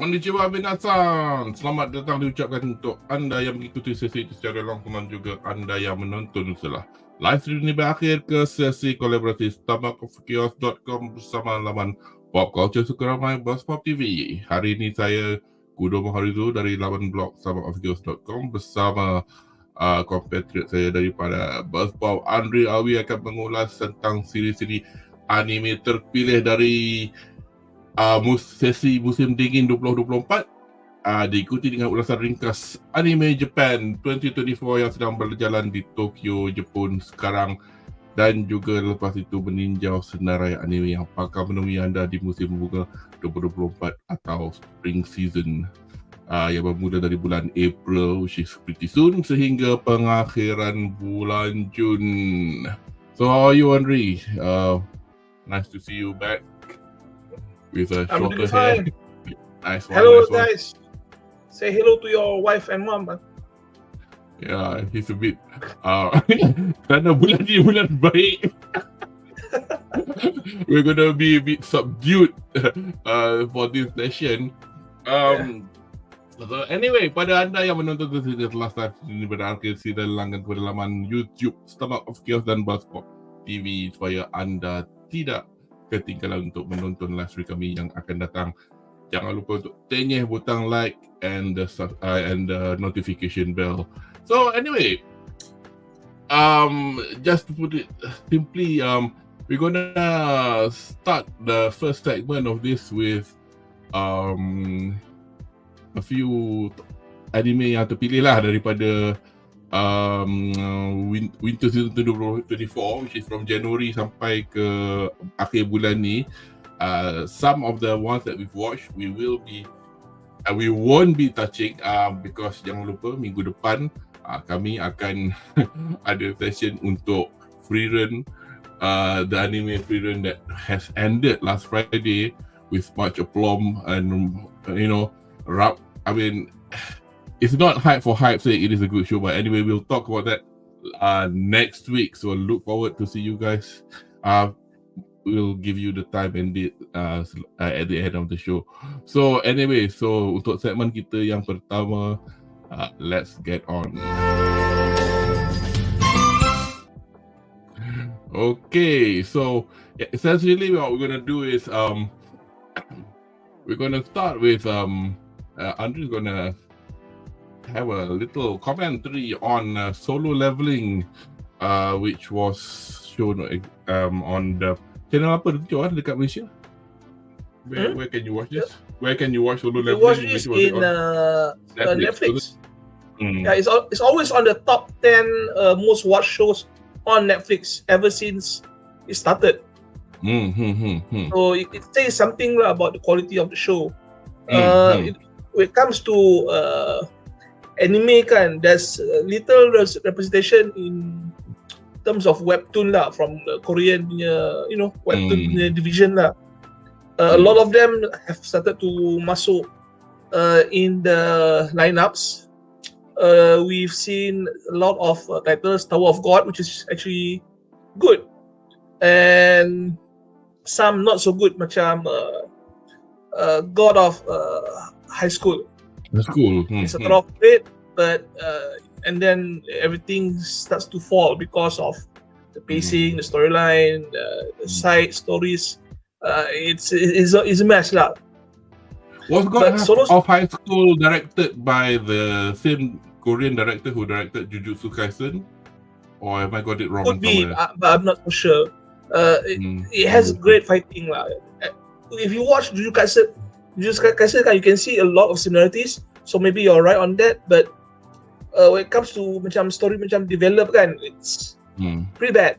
Konnichiwa minasan. Selamat datang diucapkan untuk anda yang mengikuti sesi itu secara langsung dan juga anda yang menonton setelah live stream ini berakhir ke sesi kolaborasi stomachofkios.com bersama laman Pop Culture Suka Ramai Bersama TV. Hari ini saya Kudo Maharizu dari laman blog stomachofkios.com bersama compatriot saya daripada Bersama ANRI ALWI akan mengulas tentang siri-siri anime terpilih dari sesi musim dingin 2024 diikuti dengan ulasan ringkas anime Japan 2024 yang sedang berjalan di Tokyo, Jepun sekarang, dan juga lepas itu meninjau senarai anime yang bakal menemui anda di musim bunga 2024 atau spring season yang bermula dari bulan April, which is pretty soon, sehingga pengakhiran bulan Jun. So how are you, Andri? Nice to see you back with a shorter hair. Nice one. Hello, nice guys. One. Say hello to your wife and mom. Yeah, he's a bit. Kerana bulan ni bulan baik, we're gonna be a bit subdued for this session. So anyway, pada anda yang menonton setelah live ini berakhir, sila langgan kepada laman YouTube Stomach of Chaos dan Bersama TV supaya anda tidak ketinggalan untuk menonton live stream kami yang akan datang. Jangan lupa untuk tenyeh butang like and the notification bell. So anyway, just to put it simply, we're gonna start the first segment of this with a few anime yang terpilih lah daripada winter season 2024, which is from January sampai ke akhir bulan ni. Some of the ones that we've watched, we won't be touching because jangan lupa minggu depan kami akan ada session untuk free run, the anime free run that has ended last Friday with much aplomb and it's not hype for hype's sake, it is a good show, but anyway, we'll talk about that next week. So look forward to see you guys. We'll give you the time and date at the end of the show. So anyway, so untuk segmen kita yang pertama, let's get on. Okay, so essentially what we're gonna do is we're gonna start with Andrew's gonna have a little commentary on solo leveling, which was shown on the channel apa tu dekat Malaysia? Where can you watch this? Where can you watch solo leveling? You watch this in Netflix. Yeah, it's always on the top 10 most watched shows on Netflix ever since it started. So it says something about the quality of the show. When it comes to anime kan, there's little representation in terms of webtoon lah from the Korean punya, webtoon punya division lah. A lot of them have started to masuk in the lineups. We've seen a lot of titles, Tower of God, which is actually good, and some not so good, macam God of High School. It's a lot of it, but and then everything starts to fall because of the pacing, the storyline, the side stories. It's a mess lah. Was God of High School directed by the same Korean director who directed Jujutsu Kaisen, or have I got it wrong? Could be, but I'm not so sure. It has great fighting lah. If you watch Jujutsu Kaisen, you can see a lot of similarities. So maybe you're right on that. But when it comes to macam story macam develop kan, it's pretty bad.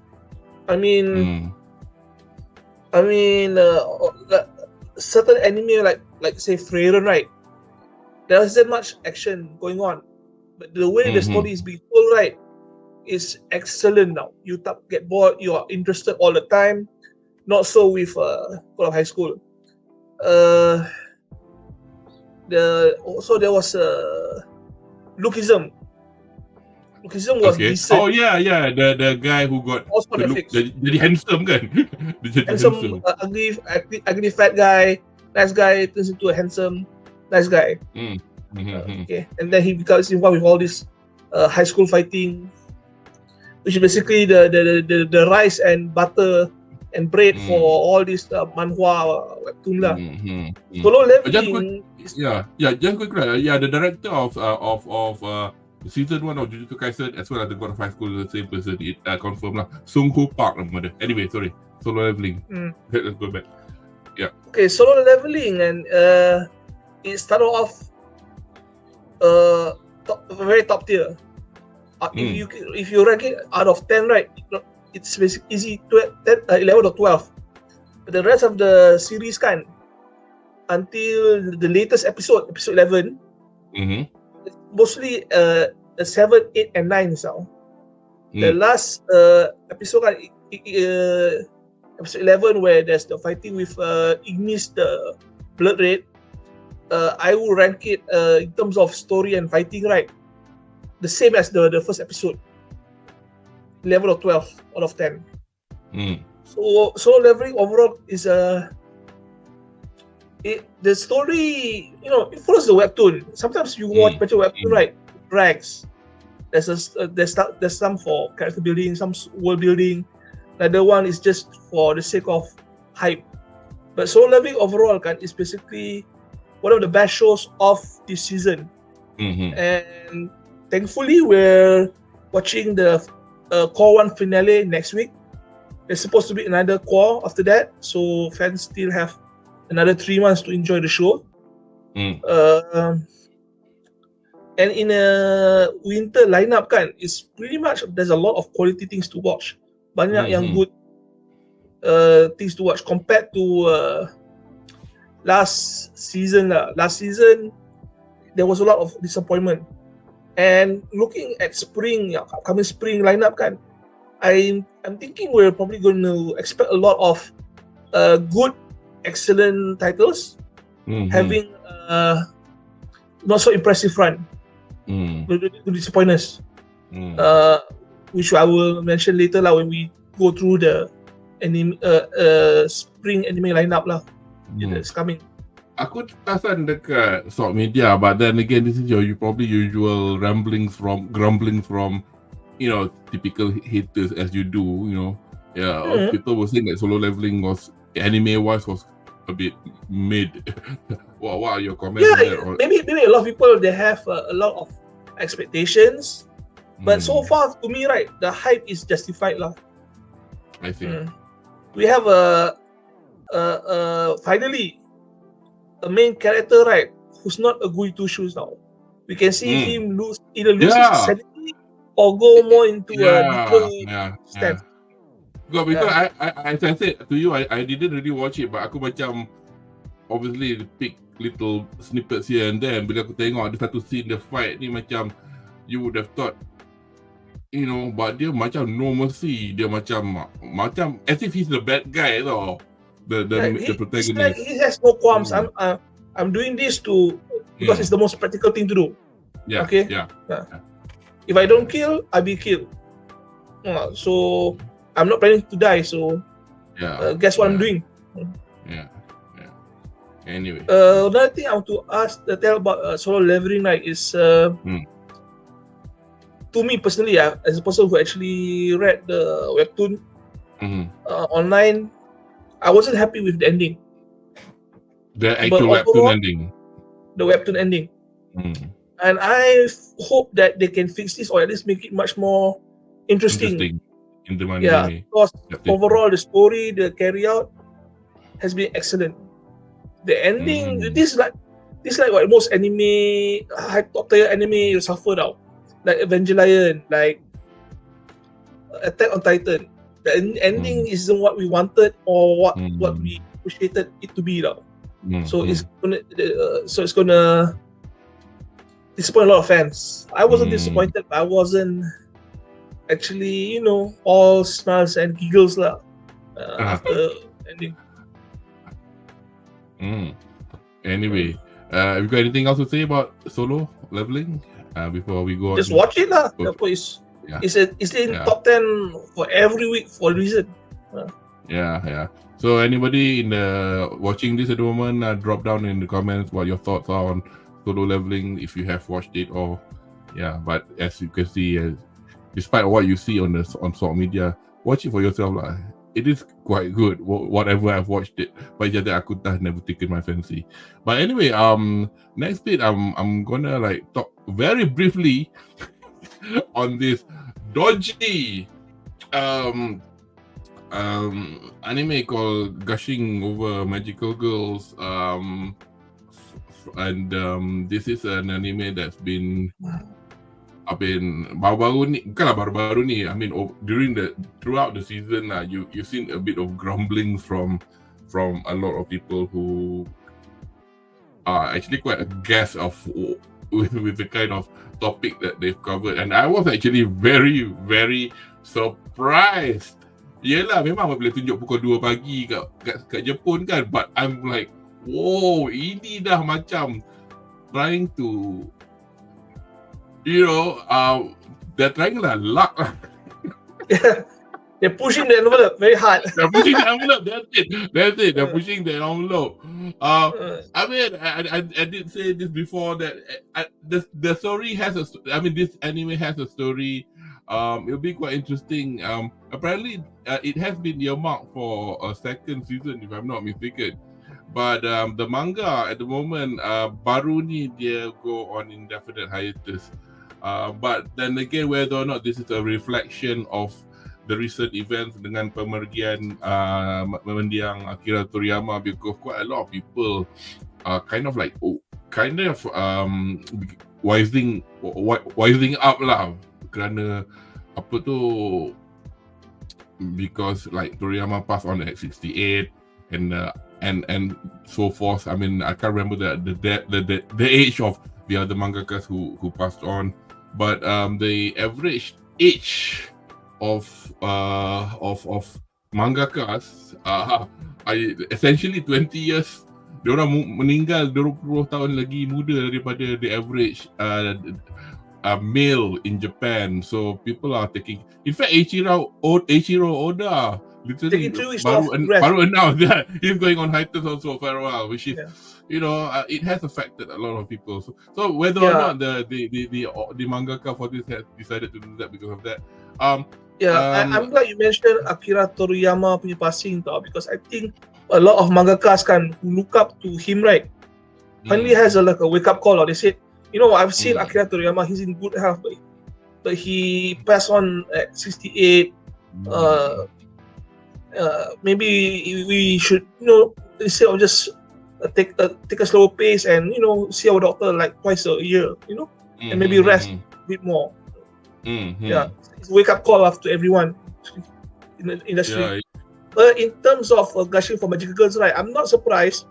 I mean, certain anime like say Frieren, right? There isn't much action going on, but the way the story is being told, right, is excellent. Now you get bored, you are interested all the time. Not so with God of High School. Also there was Lookism. Lookism was decent. Oh yeah, the guy who got also Netflix. Jadi handsome kan? Handsome, ugly fat guy, nice guy turns into a handsome. nice guy. Okay, and then he becomes involved with all this high school fighting, which is basically the rice and butter and bread for all this manhwa webtoon lah. Solo Leveling. Just quick, the director of season 1 of Jujutsu Kaisen as well as the God of High School is the same person. It confirmed lah. Sung Ho Park nama dia. Anyway, sorry. Solo Leveling. Let's go back. Yeah. Okay, Solo Leveling, and it started off very top tier. If you rank it out of 10, right, it's basically easy 11 or 12. But the rest of the series kan, until the latest episode 11, it's mostly 7, 8, and 9 so. The last episode kan, episode 11, where there's the fighting with Ignis, the blood red, I will rank it in terms of story and fighting, right, the same as the first episode, 11 or 12 out of 10. So Solo Leveling overall is the story, it follows the webtoon. Sometimes you watch better webtoon, right, it drags. There's some for character building, some world building. Another one is just for the sake of hype. But Solo Leveling overall is basically one of the best shows of this season. And thankfully, we're watching the Core 1 finale next week. There's supposed to be another Core after that, so fans still have another 3 months to enjoy the show. And in a winter lineup it's pretty much, there's a lot of quality things to watch. Banyak yang good things to watch compared to last season. Last season, there was a lot of disappointment. And looking at upcoming spring lineup I'm thinking we're probably going to expect a lot of good, excellent titles having not so impressive run. To disappoint us. Which I will mention later when we go through the spring anime lineup that's coming. Aku perasan dekat social media, but then again, this is your probably usual grumbling from typical haters as you do. People were saying that Solo Leveling was anime wise was a bit mid. What are your comments on that? Maybe a lot of people, they have a lot of expectations, but so far to me, right, the hype is justified lah. I see. We have finally a main character, right, who's not a goody two shoes now. We can see him either lose his sanity or go more into a deeper stance. Because as I said to you, I didn't really watch it, but aku macam obviously pick little snippets here and there. Bila aku tengok ada satu scene the fight ni, macam you would have thought, but dia macam no mercy. Dia macam as if he's the bad guy tau. The protagonist. He has no qualms. I'm doing this because it's the most practical thing to do. Yeah. Okay. Yeah. If I don't kill, I'll be killed. So I'm not planning to die. So guess what I'm doing? Yeah. Anyway. Another thing I want to tell about Solo Leveling is to me personally, as a person who actually read the webtoon online, I wasn't happy with the ending. The actual webtoon ending. The webtoon ending. And I hope that they can fix this or at least make it much more interesting. In the anime. Yeah, because overall the story, the carry out has been excellent. The ending, this is like what most anime, high top tier anime you suffer now. Like Evangelion, like Attack on Titan. The ending isn't what we wanted or what we appreciated it to be now. So it's gonna disappoint a lot of fans. I wasn't disappointed, but I wasn't actually, all smiles and giggles after ending. Anyway, have you got anything else to say about Solo Leveling before we go on? Just watch it lah. It's in top 10 for every week for a reason. Yeah. So anybody in the watching this at the moment, drop down in the comments what your thoughts are on Solo Leveling, if you have watched it, or But as you can see, despite what you see on social media, watch it for yourself lah. It is quite good. Whatever I've watched it, but just that aku never taken my fancy. But anyway, next bit I'm gonna talk very briefly on this dodgy anime called Gushing Over Magical Girls. And this is an anime that's been baru-baru ni. I mean, throughout the season, you've seen a bit of grumbling from a lot of people who are actually quite aghast with the kind of topic that they've covered, and I was actually very, very surprised. Yelah, memang boleh tunjuk pukul 2 pagi kat Jepun kan, but I'm like, wow, ini dah macam trying to, they're trying luck. They're pushing the envelope very hard. They're pushing the envelope. That's it. They're pushing the envelope. I mean, I did say this before that the story has this anime has a story. It'll be quite interesting. Apparently, it has been earmarked for a second season, if I'm not mistaken. But the manga at the moment, baru ni dia go on indefinite hiatus. But then again, whether or not this is a reflection of the recent events dengan pemergian mendiang Akira Toriyama, because quite a lot of people are wising up lah, kerana apa tu, because Toriyama passed on at 68 and so forth. I mean, I can't remember the age of the other mangakas who passed on, but the average age of mangakas essentially 20 years. Diorang meninggal 20 tahun lagi muda daripada the average male in Japan. So people are taking, in fact, Eiichiro Oda literally baru announced that he's going on hiatus also for a while, which is it has affected a lot of people. So whether or not the mangaka for this has decided to do that because of that. I'm glad you mentioned Akira Toriyama punya passing tau, because I think a lot of mangakas who look up to him, right, finally has a wake up call. Or they said, I've seen Akira Toriyama, he's in good health, but he passed on at 68. Maybe we should, instead of just take a slow pace and see our doctor twice a year, and maybe rest a bit more. It's a wake up call after everyone in the industry. But in terms of gushing for magical girls, right, I'm not surprised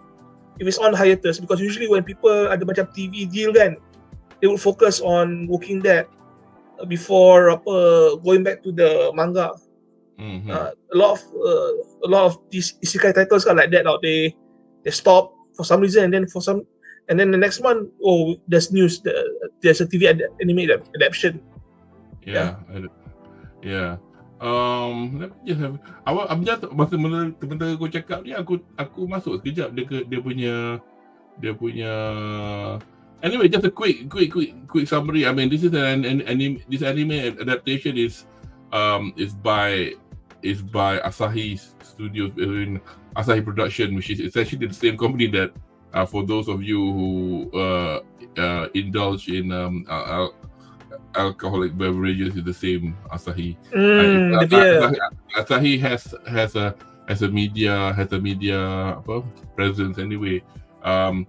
if it's on hiatus, because usually when people ada macam TV deal kan, they will focus on Walking Dead before going back to the manga. A lot of these isekai titles are like that. They stop for some reason, and then the next month, there's news. There's a TV anime adaptation. Let me just have. I'm just masa benda kau cakap ni, aku masuk sekejap dia punya. Anyway, just a quick summary. I mean, this is this anime adaptation is by Asahi Studios, Asahi Production, which is essentially the same company that for those of you who indulge in alcoholic beverages, is the same Asahi. Asahi has a media presence anyway. I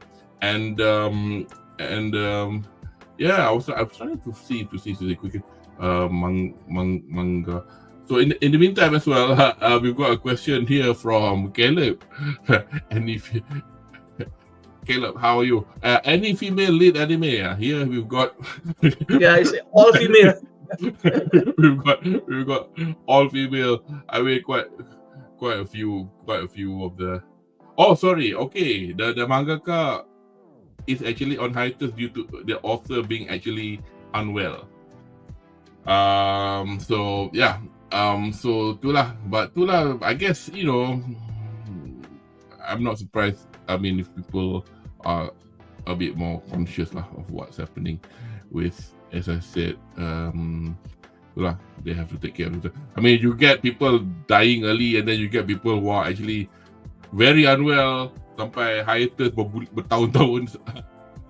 was trying to see quickly manga. So in the meantime as well, we've got a question here from Caleb. Caleb, how are you? Any female lead anime? Here we've got. It's all female. we've got all female. I mean, quite a few of the. Oh, sorry. Okay, the mangaka is actually on hiatus due to the author being actually unwell. So yeah, So itulah, I guess, I'm not surprised. I mean, if people are a bit more conscious of what's happening with, as I said, they have to take care of it. I mean, you get people dying early, and then you get people who are actually very unwell sampai hiatus bertahun-tahun.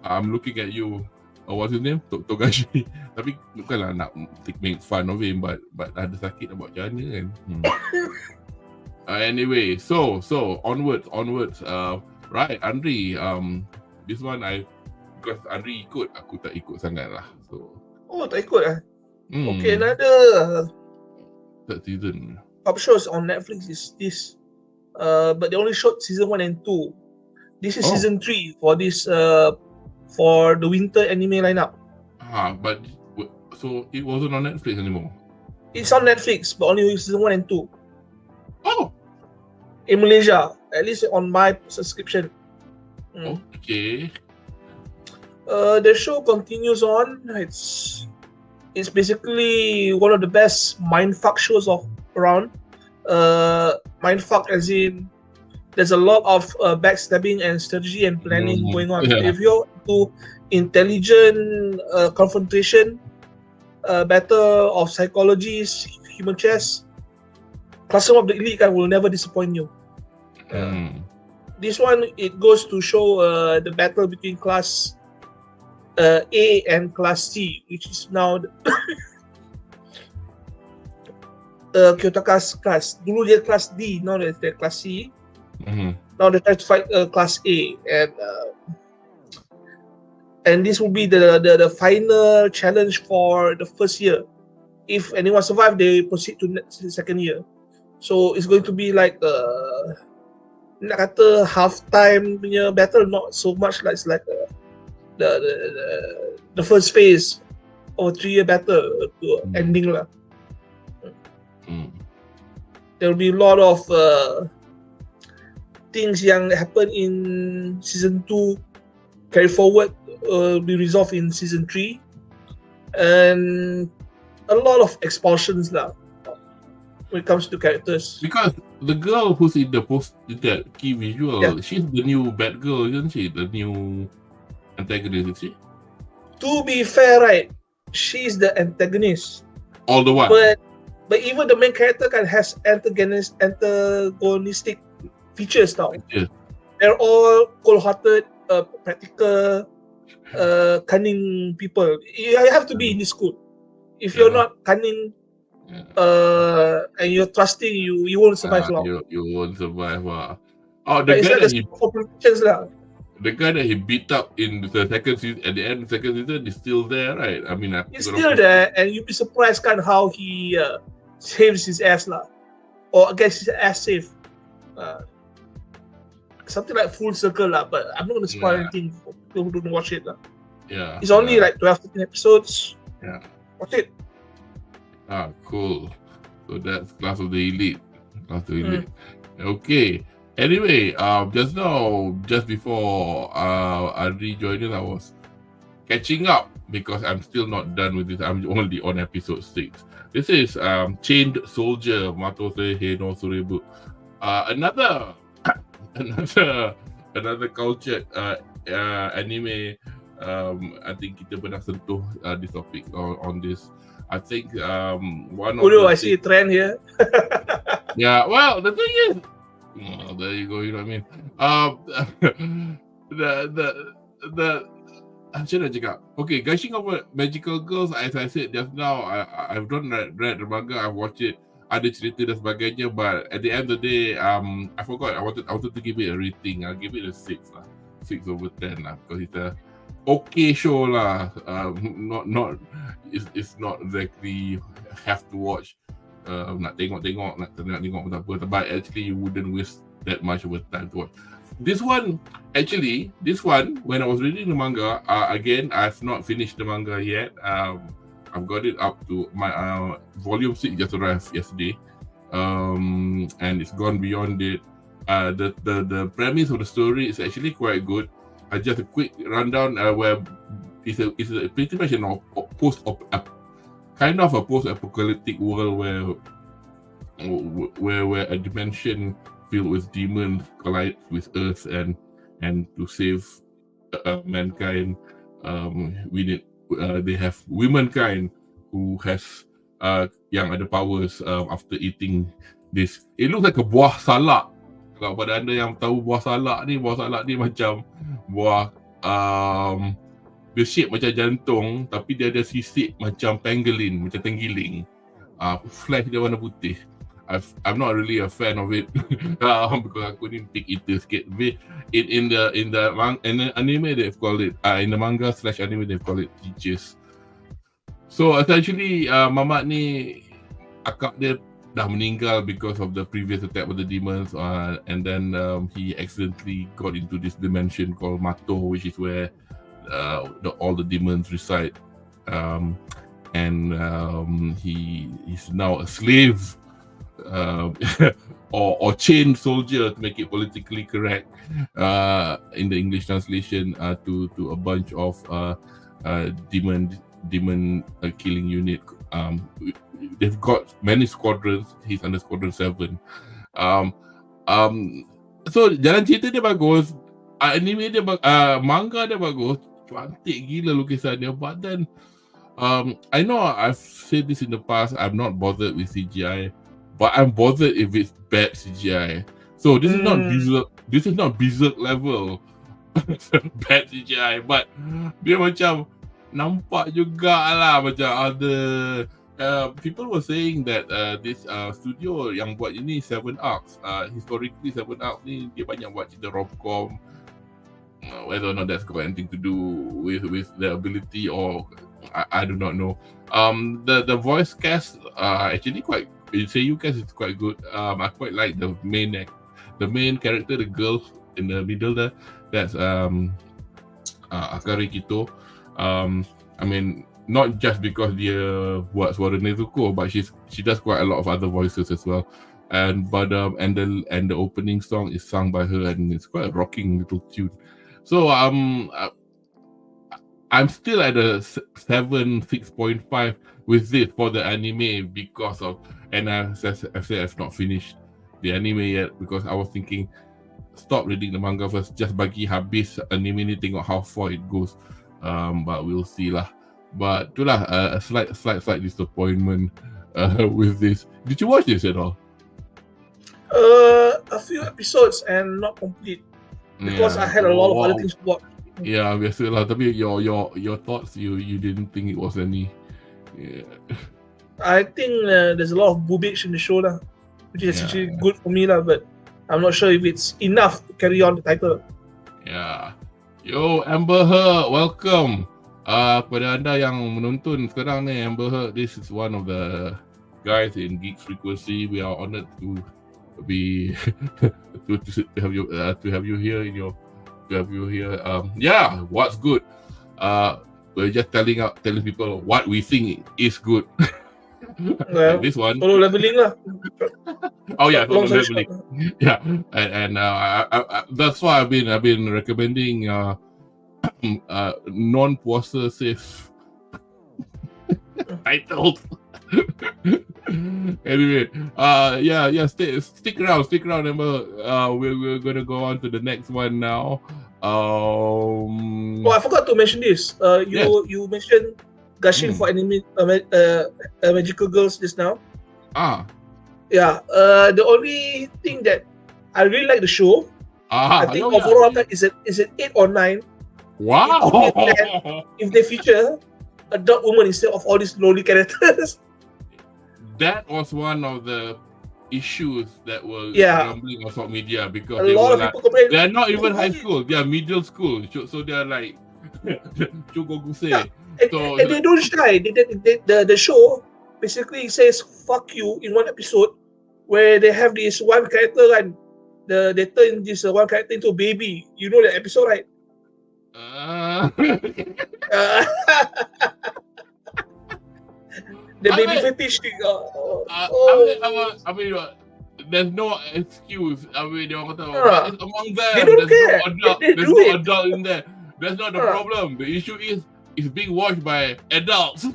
I'm looking at you. What's his name? Togashi. Tapi bukanlah nak make fun of him, but ada sakit nak buat macam mana kan. Anyway, so onwards. Right, Andri. This one because Andri ikut, aku tak ikut sangat lah. So. Oh, tak ikut lah. Okay, another third season. Top shows on Netflix is this. But they only showed season 1 and 2. This is season 3 for this for the winter anime lineup. But so it wasn't on Netflix anymore. It's on Netflix, but only season 1 and 2. Oh. In Malaysia, at least on my subscription. Okay. The show continues on. It's basically one of the best mindfuck shows around. Mindfuck as in there's a lot of backstabbing and strategy and planning going on. Yeah. If you're into intelligent confrontation, battle of psychologies, human chess, Classroom of the Elite will never disappoint you. This one, it goes to show the battle between class A and class C, which is now Kyotoka's class. Dulu dia class D, now they're class C. Now they try to fight class A, and this will be the final challenge for the first year. If anyone survive, they proceed to the second year. So it's going to be like nak kata half-time punya battle, not so much like it's like the first phase of a 3-year battle ending lah. There will be a lot of things yang happen in season 2 carry forward, be resolved in season 3, and a lot of expulsions lah when it comes to characters. Because the girl who's in the post, that key visual, she's the new bad girl, isn't she? The new antagonist, isn't she? To be fair, right, she's the antagonist. All the while. But even the main character has antagonistic features now. Yes. They're all cold-hearted, practical, cunning people. You have to be in this school. If you're not cunning, and you're trusting, you won't survive long. You won't survive. Oh, the guy that he beat up in the second season, at the end of the second season, is still there, right? I mean, he's still there, and you'd be surprised kind of how he saves his ass lah, or gets his ass saved. Something like full circle lah, but I'm not going to spoil anything for people who don't watch it lah. Yeah. It's only like 12, 13 episodes. Yeah. Watch it. Cool. So that's Class of the Elite. Okay. Anyway, just before Andri joined us, I was catching up because I'm still not done with this. I'm only on episode 6. This is Chained Soldier Matose Heno Surebu. Another cultured anime. I think kita pernah sentuh this topic on this. I think one of I see a trend here. Yeah, well, the thing is, there you go. You know what I mean? Macam mana cakap? Okay, gushing over magical girls. As I said just now, I've done read the manga. I've watched it. Ada cerita dan sebagainya, but at the end of the day, I forgot. I wanted to give it a rating. I'll give it a 6 lah, 6/10 lah, because it's a okay show lah. It's not exactly have to watch. Nak tengok tak apa, but actually you wouldn't waste that much of a time to watch. This one, when I was reading the manga, again, I've not finished the manga yet. I've got it up to my volume 6 just arrived yesterday, and it's gone beyond it. The premise of the story is actually quite good. Just a quick rundown where it's pretty much kind of a post-apocalyptic world where where a dimension filled with demons collide with Earth, and to save mankind, we need they have womankind who has yang ada powers after eating this. It looks like a buah salak. Kalau pada anda yang tahu buah salak ni macam buah the shape macam jantung, tapi dia ada sisik macam pangolin, macam tenggiling. Flesh dia warna putih. I'm not really a fan of it because aku ni pig eater sikit. In the anime they've called it in the manga / anime they've called it teachers. So essentially mamat ni akak dia dah meninggal because of the previous attack with the demons, and then he accidentally got into this dimension called Mato, which is where all the demons reside, and he's now a slave, or chained soldier, to make it politically correct in the English translation, to a bunch of demon killing unit. They've got many squadrons. He's under Squadron 7. So jalan cerita dia bagus, anime dia manga dia bagus, cantik gila lukisan dia. But then I know I've said this in the past, I'm not bothered with CGI, but I'm bothered if it's bad CGI. So this is not Berserk level bad CGI, but dia macam nampak jugalah macam ada people were saying that this studio yang buat ini 7 Arcs, historically 7 Arcs ni dia banyak buat cerita rom-com, whether or not that's got anything to do with their ability, or I do not know. The voice cast actually quite, Seiyu cast is quite good. I quite like the main character, the girl in the middle there, that's Akari Kito. I mean, not just because dia buat suara Nezuko, but she does quite a lot of other voices as well. And the opening song is sung by her, and it's quite a rocking little tune. So I'm still at a 6.5 with this for the anime because of, and I said I've not finished the anime yet because I was thinking stop reading the manga first, just bagi habis anime ni, tengok how far it goes. But we'll see lah. But itulah a slight disappointment with this. Did you watch this at all? A few episodes and not complete because I had a lot of other things to watch. Yeah, biasa lah. Tapi your thoughts, you didn't think it was any. Yeah. I think there's a lot of boobage in the show lah, which is actually good for me lah. But I'm not sure if it's enough to carry on the title. Yeah. Yo, Amber Heard, welcome. Kepada anda yang menonton sekarang ni, Amber Heard, this is one of the guys in Geeks Frequency. We are honored to be to have you here in your yeah, what's good? We're just telling people what we think is good. Well, this one solo leveling lah. Oh yeah, solo leveling. Yeah, and that's why I've been recommending non-puasa safe titles. Anyway, stick around. Remember, we're gonna go on to the next one now. I forgot to mention this. You mentioned Gashin for anime, magical girls just now. Yeah. The only thing that I really like the show, I think overall is it 8 or 9. Wow. If they feature adult woman instead of all these lowly characters. That was one of the issues that were rumbling on social media, because they are not even high school, they are middle school, so they are like Chugoguse. And they don't shy. The show basically says fuck you in one episode, where they have this one character and they turn this one character into a baby. You know that episode, right? The baby fetish thing. I mean, there's no excuse. I mean, it's among them. They don't care. There's no adult in there. That's not the problem. The issue is it's being watched by adults.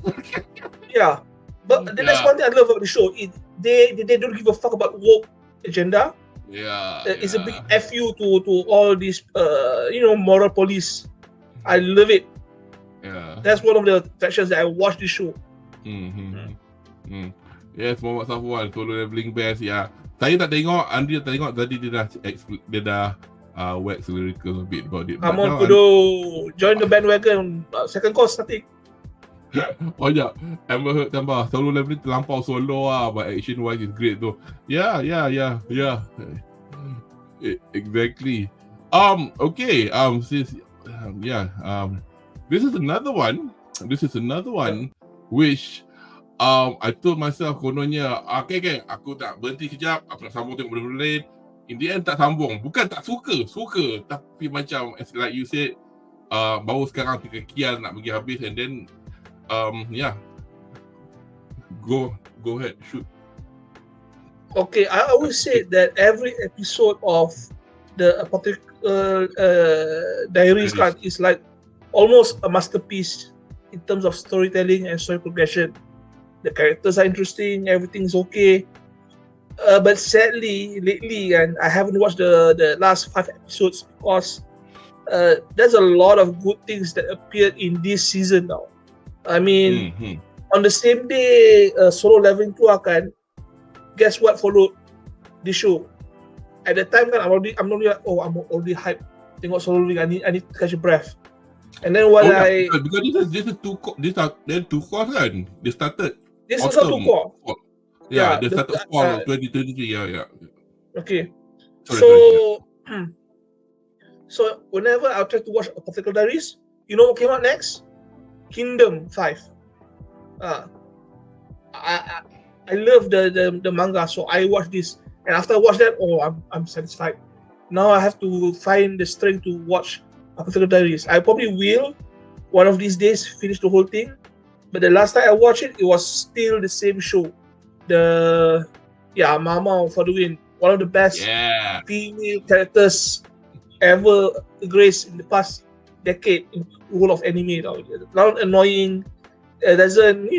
Yeah. But that's one thing I love about the show. They don't give a fuck about woke agenda. It's a big fu to all these moral police. I love it. That's one of the attractions that I watch the show. Yes, Muhammad Safwan, solo leveling best. Saya tak tengok, Andri tak tengok, tadi dia dah wax lyrical a bit about it. Come on, Kudo, join the bandwagon. Second course starting. Oh yeah, Amber Heard tambah solo leveling terlampau solo but action wise is great though. Yeah. Exactly. Okay. Since this is another one which I told myself kononnya okay, aku tak berhenti kejap, aku nak sambung tengok benda-benda lain. In the end tak sambung. Bukan tak suka, tapi macam like you said, baru sekarang kian nak pergi habis, and then go ahead, shoot. Okay, I always say that every episode of the Diaries is like almost a masterpiece in terms of storytelling and story progression. The characters are interesting, everything's okay. But sadly, lately, and I haven't watched the last 5 episodes because there's a lot of good things that appeared in this season now. I mean, on the same day solo leveling keluar kan, guess what followed the show? At the time kan, I'm already hyped. Tengok solo leveling, I need to catch a breath. And then because this is two course kan? They started. This is a 2 core. Yeah, they started fall 2023. Yeah. Okay. Sorry. So whenever I try to watch Apothecary Diaries, you know what came out next? Kingdom 5. I love the manga, so I watched this, and after I watched that, I'm satisfied. Now I have to find the strength to watch Apothecary Diaries. I probably will one of these days finish the whole thing, but the last time I watched it was still the same show. Mama for the win. One of the best female characters ever graced in the past decade in the whole of anime. Not annoying, doesn't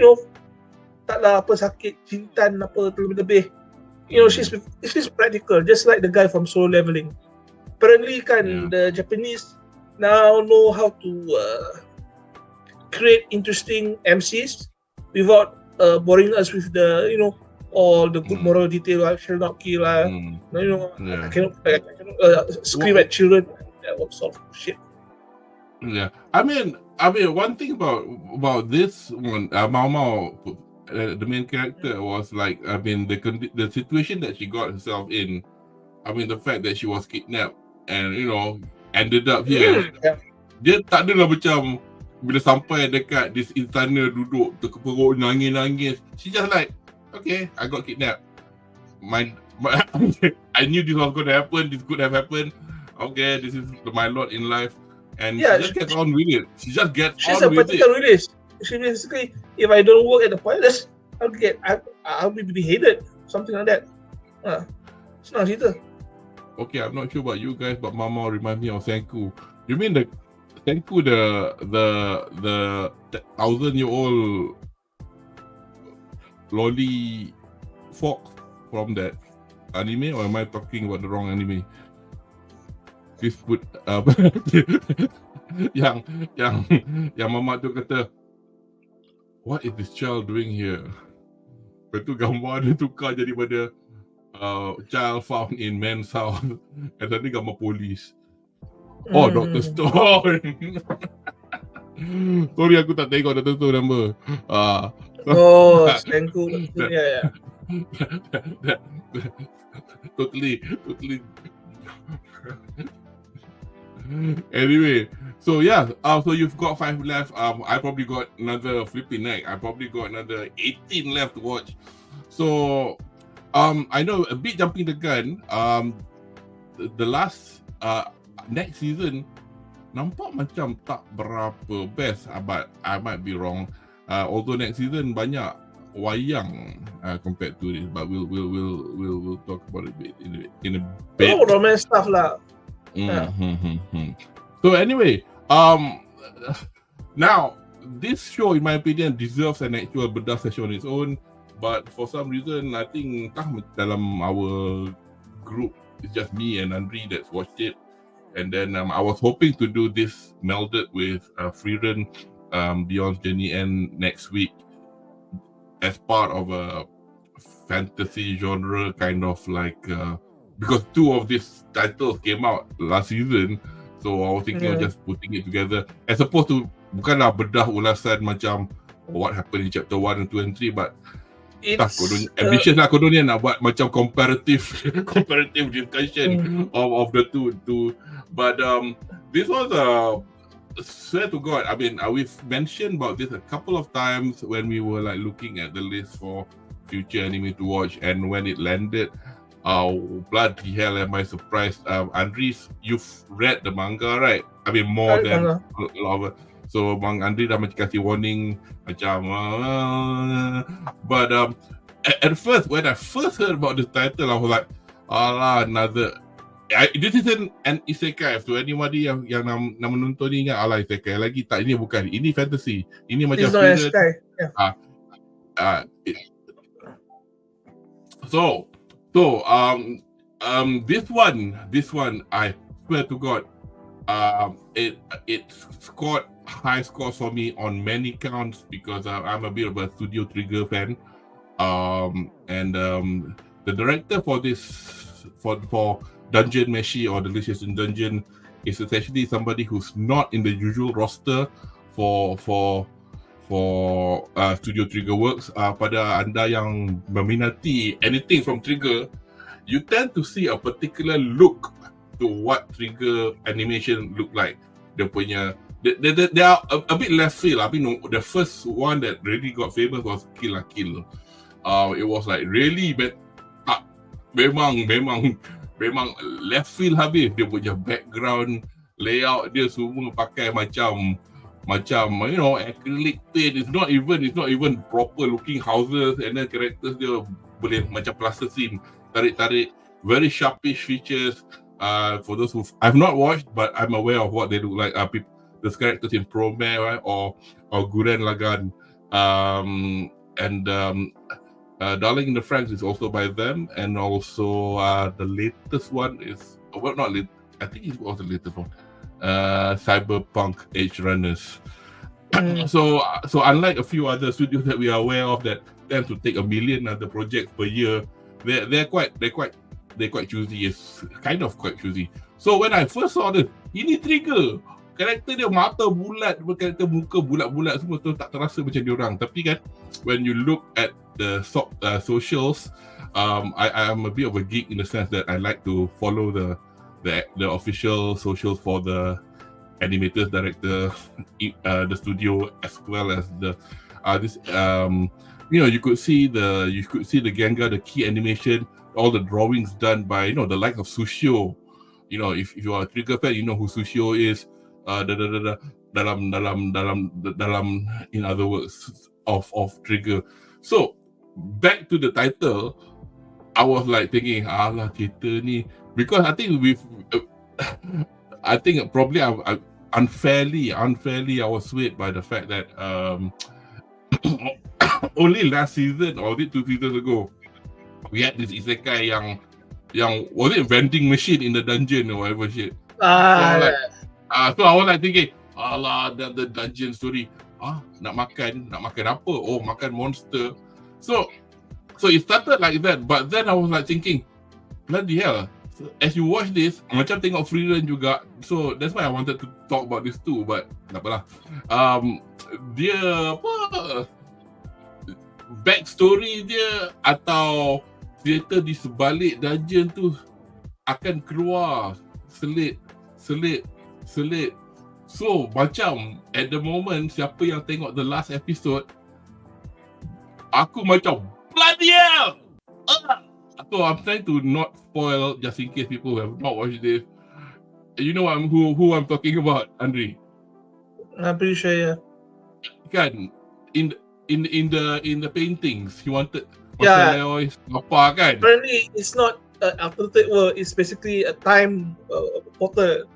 taklah apa sakit cintan apa terlebih-lebih. She's practical, just like the guy from Solo Leveling. Apparently kan the Japanese now know how to create interesting MCs without boring us with the all the good moral detail. I shall not kill. I cannot scream at children. That sort of shit. Yeah, I mean, one thing about this one, Mao, the main character was like, I mean, the situation that she got herself in. I mean, the fact that she was kidnapped and ended up here. Dia tak adalah macam bila sampai dekat this istana duduk terkeperuk nangis. She just like, okay, I got kidnapped. I knew this was going to happen. This could have happened. Okay, this is my lot in life. And she just gets on with it. She's a practical realist. She basically, if I don't work at the palace, I'll be beheaded. Something like that. It's not either. Okay, I'm not sure about you guys, but Mama reminds me of Senku. You mean the Senku, the 1,000-year-old lolly fox from that anime, or am I talking about the wrong anime? Please put yang Mama tu kata, what is this child doing here? Lepas tu gambar dia tukar jadi pada child found in men's house. And tadi gambar polis. Oh, Dr. Stone. Sorry, aku tak tengok Dr. Stone nama. Senku. Yeah. Totally. Anyway, so so you've got 5 left. I probably got another flipping neck. I probably got another 18 left to watch. So, I know a bit jumping the gun. The last next season nampak macam tak berapa best, but I might be wrong. Although next season banyak wayang compared to this, but we'll talk about it in a bit. Romance stuff lah. So anyway, now this show, in my opinion, deserves an actual bedah session on its own. But for some reason, I think dalam our group, it's just me and ANRI that's watched it. And then I was hoping to do this melded with Freerun Beyond Journey End next week as part of a fantasy genre kind of like because 2 of these titles came out last season, so I was thinking of just putting it together as opposed to bukanlah bedah ulasan macam what happened in chapter 1 and 2 and 3, but ambitious lah kononnya nak buat macam comparative discussion of the two. But this was swear to God, I mean, we've mentioned about this a couple of times when we were like looking at the list for future anime to watch, and when it landed, bloody hell am I surprised. Andres, you've read the manga, right? I mean, more than a lot of it. So Bang Andri dah macam kasih warning macam but at first, when I first heard about the title, I was like, alah, another this isn't an isekai. So anybody yang nak menonton ni ingat alah isekai lagi, tak, ini bukan, ini fantasy, ini macam isekai. So this one I swear to God, it scored high scores for me on many counts because I'm a bit of a Studio Trigger fan, and the director for this for Dungeon Meshi or Delicious in Dungeon is essentially somebody who's not in the usual roster for Studio Trigger works. Pada anda yang meminati anything from Trigger, you tend to see a particular look to what Trigger animation look like. Dia punya they are a bit left field. I mean, the first one that really got famous was Kill la Kill. It was like really memang left field habis. Dia punya background layout dia semua pakai macam you know, acrylic paint. It's not even proper looking houses, and then characters dia boleh macam plasticine, tarik very sharpish features. For those who I've not watched, but I'm aware of what they look like. Those characters in Prome, right, or Guren Lagann, and Darling in the Franxx is also by them, and also the latest one is not late. I think it was the latest one, Cyberpunk Edge Runners. So unlike a few other studios that we are aware of that tend to take 1 million other projects per year, they're quite choosy. It's kind of quite choosy. So when I first saw this, ini Trigger, karakter dia mata bulat, karakter muka bulat-bulat semua tu tak terasa macam diorang. Tapi kan, when you look at the socials, I am a bit of a geek in the sense that I like to follow the official socials for the animators, director, the studio, as well as the you know, you could see the Genga, the key animation, all the drawings done by, you know, the like of Sushio. You know, if you are a Trigger fan, you know who Sushio is. Dalam in other words of Trigger. So back to the title, I was like thinking, alah, cerita ni, because I think I think probably I unfairly I was swayed by the fact that only last season or 2 seasons ago we had this isekai yang was it vending machine in the dungeon or whatever shit. So I was like thinking, alah, the dungeon story. Nak makan apa? Oh, makan monster. So it started like that, but then I was like thinking, bloody hell. So as you watch this, macam tengok Freerun juga. So that's why I wanted to talk about this too, but tak apalah. Dia apa? Backstory dia atau cerita di sebalik dungeon tu akan keluar selit. So macam at the moment, siapa yang tengok the last episode, aku macam bloody hell. So I'm trying to not spoil, just in case people who have not watched this. You know who I'm talking about, Andri? I'm pretty sure, yeah. Kan in the paintings, he wanted apa kan? Apparently, it's not alternative world. It's basically a time portal.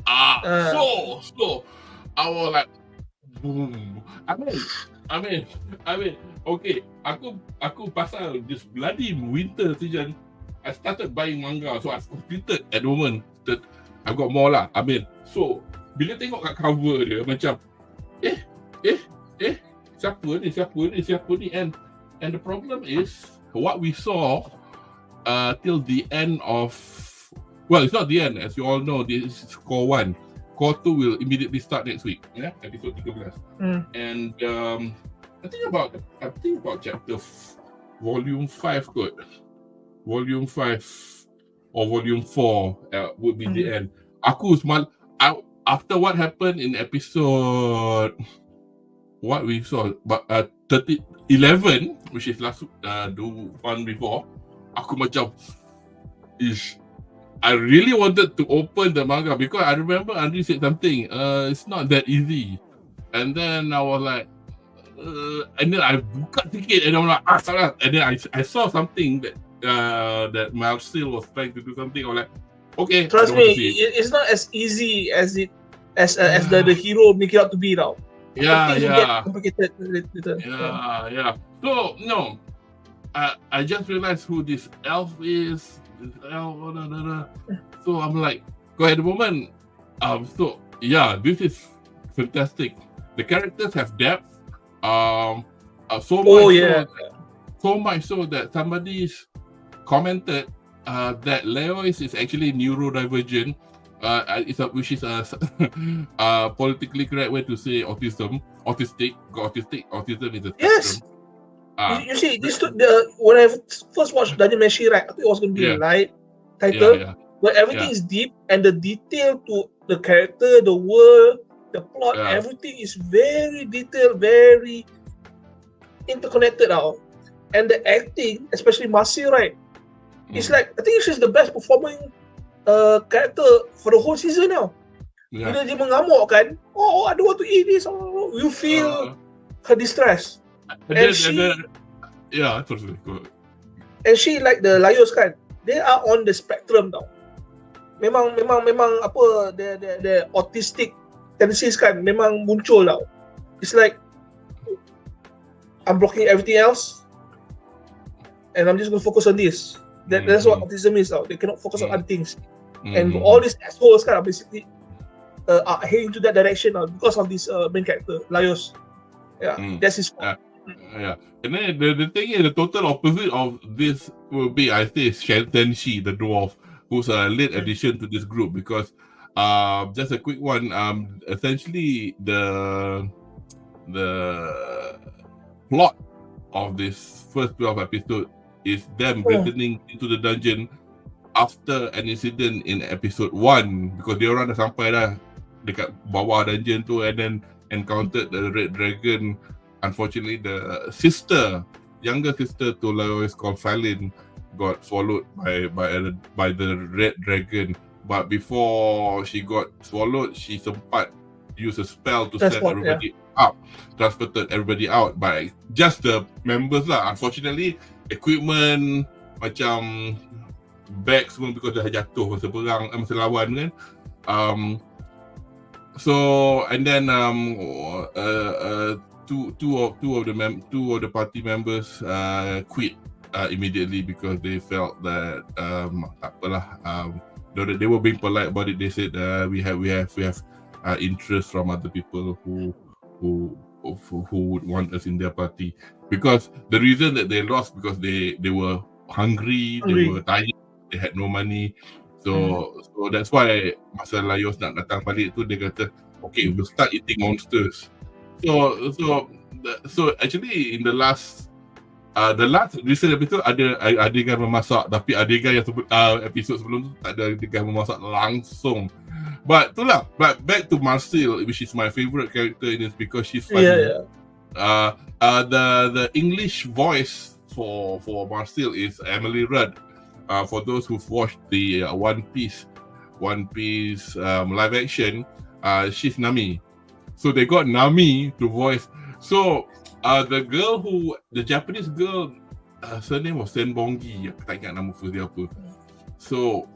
So I was like, I mean, okay. Aku pasal this bloody winter season, I started buying manga, so I've completed at the moment. That I've got more lah. I mean, so bila tengok kat cover dia macam, siapa ni, and the problem is what we saw till the end of, well, it's not the end, as you all know. This is core 1. Core 2 will immediately start next week, episode 13. And I think about chapter volume 5 kot. Volume 5 or volume 4 would be the end. After what happened in episode, what we saw, but 11, which is last the one before, aku macam I really wanted to open the manga because I remember Andrew said something. It's not that easy, and then I was like, and then I buka sikit, and I'm like, salah. And then I saw something that Marcel was trying to do something. I was like, okay, trust me, it's not as easy as the hero make it out to be now. Yeah. Get complicated. Yeah. So no, I just realized who this elf is. So I'm like, at the moment, so yeah, this is fantastic. The characters have depth. So much so that somebody's commented that Leois is actually neurodivergent. Which is a politically correct way to say autistic. Autism is a spectrum. Yes. You see, when I first watched Dungeon Meshi, right, I thought it was going to be a light title, but everything is deep, and the detail to the character, the world, the plot, everything is very detailed, very interconnected now. And the acting, especially Marcel, right, it's like, I think she's the best performing character for the whole season now. Bila dia mengamuk kan, I don't want to eat this. You feel her distress. And she like the Laios kan, they are on the spectrum now. Memang apa, the autistic tendencies kan memang muncul now. It's like I'm blocking everything else, and I'm just going to focus on this. That's what autism is now. They cannot focus on other things. And all these assholes kind of basically are heading to that direction now because of this main character, Laios. That's his fault. And then the thing is, the total opposite of this will be, I think, Shentenshi, the dwarf, who's a late addition to this group. Because just a quick one, essentially the plot of this first 12 episode is them returning into the dungeon after an incident in episode 1, because dia orang dah sampai dah dekat bawah dungeon tu, and then encountered the red dragon. Unfortunately, the younger sister to Laios, called Falin, got swallowed by the red dragon. But before she got swallowed, she sempat use a spell to send everybody up, transported everybody out, by just the members lah. Unfortunately, equipment macam bag semua because dah jatuh masa perang, masa lawan kan. So and then two of the party members quit immediately because they felt that they were being polite about it. They said we have interest from other people who would want us in their party, because the reason that they lost because they were hungry, they were tired, they had no money. So that's why masa Laios nak datang balik tu, dia kata, okay, we'll start eating monsters. So actually in the last recent episode ada adegan memasak, tapi adegan yang episode sebelum tu tak ada adegan memasak langsung. But back to Marcel, which is my favorite character in this because she's funny. The English voice for Marcel is Emily Rudd. For those who've watched the One Piece live action, she's Nami. So they got Nami to voice. So the Japanese girl, her name was Senbongi. Aku tak ingat nama first dia apa. So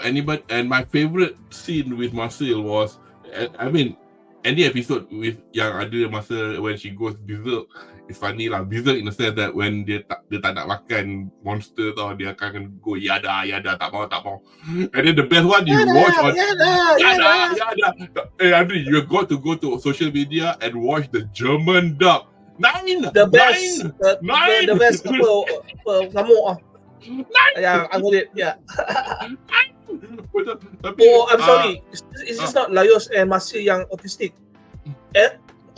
anybody, and my favorite scene with Marcel was, I mean, any episode with yang ada masa when she goes berserk, it's funny lah. Berserk in the sense that when dia tak nak makan monster tau, dia akan go yada tak mau. And then the best one you watch on yada. Andri, you got to go to social media and watch the German dub. The best apa ngamuk ah. Yeah, I got it. Yeah. I'm sorry. It's just not Laios and Masih yang autistic.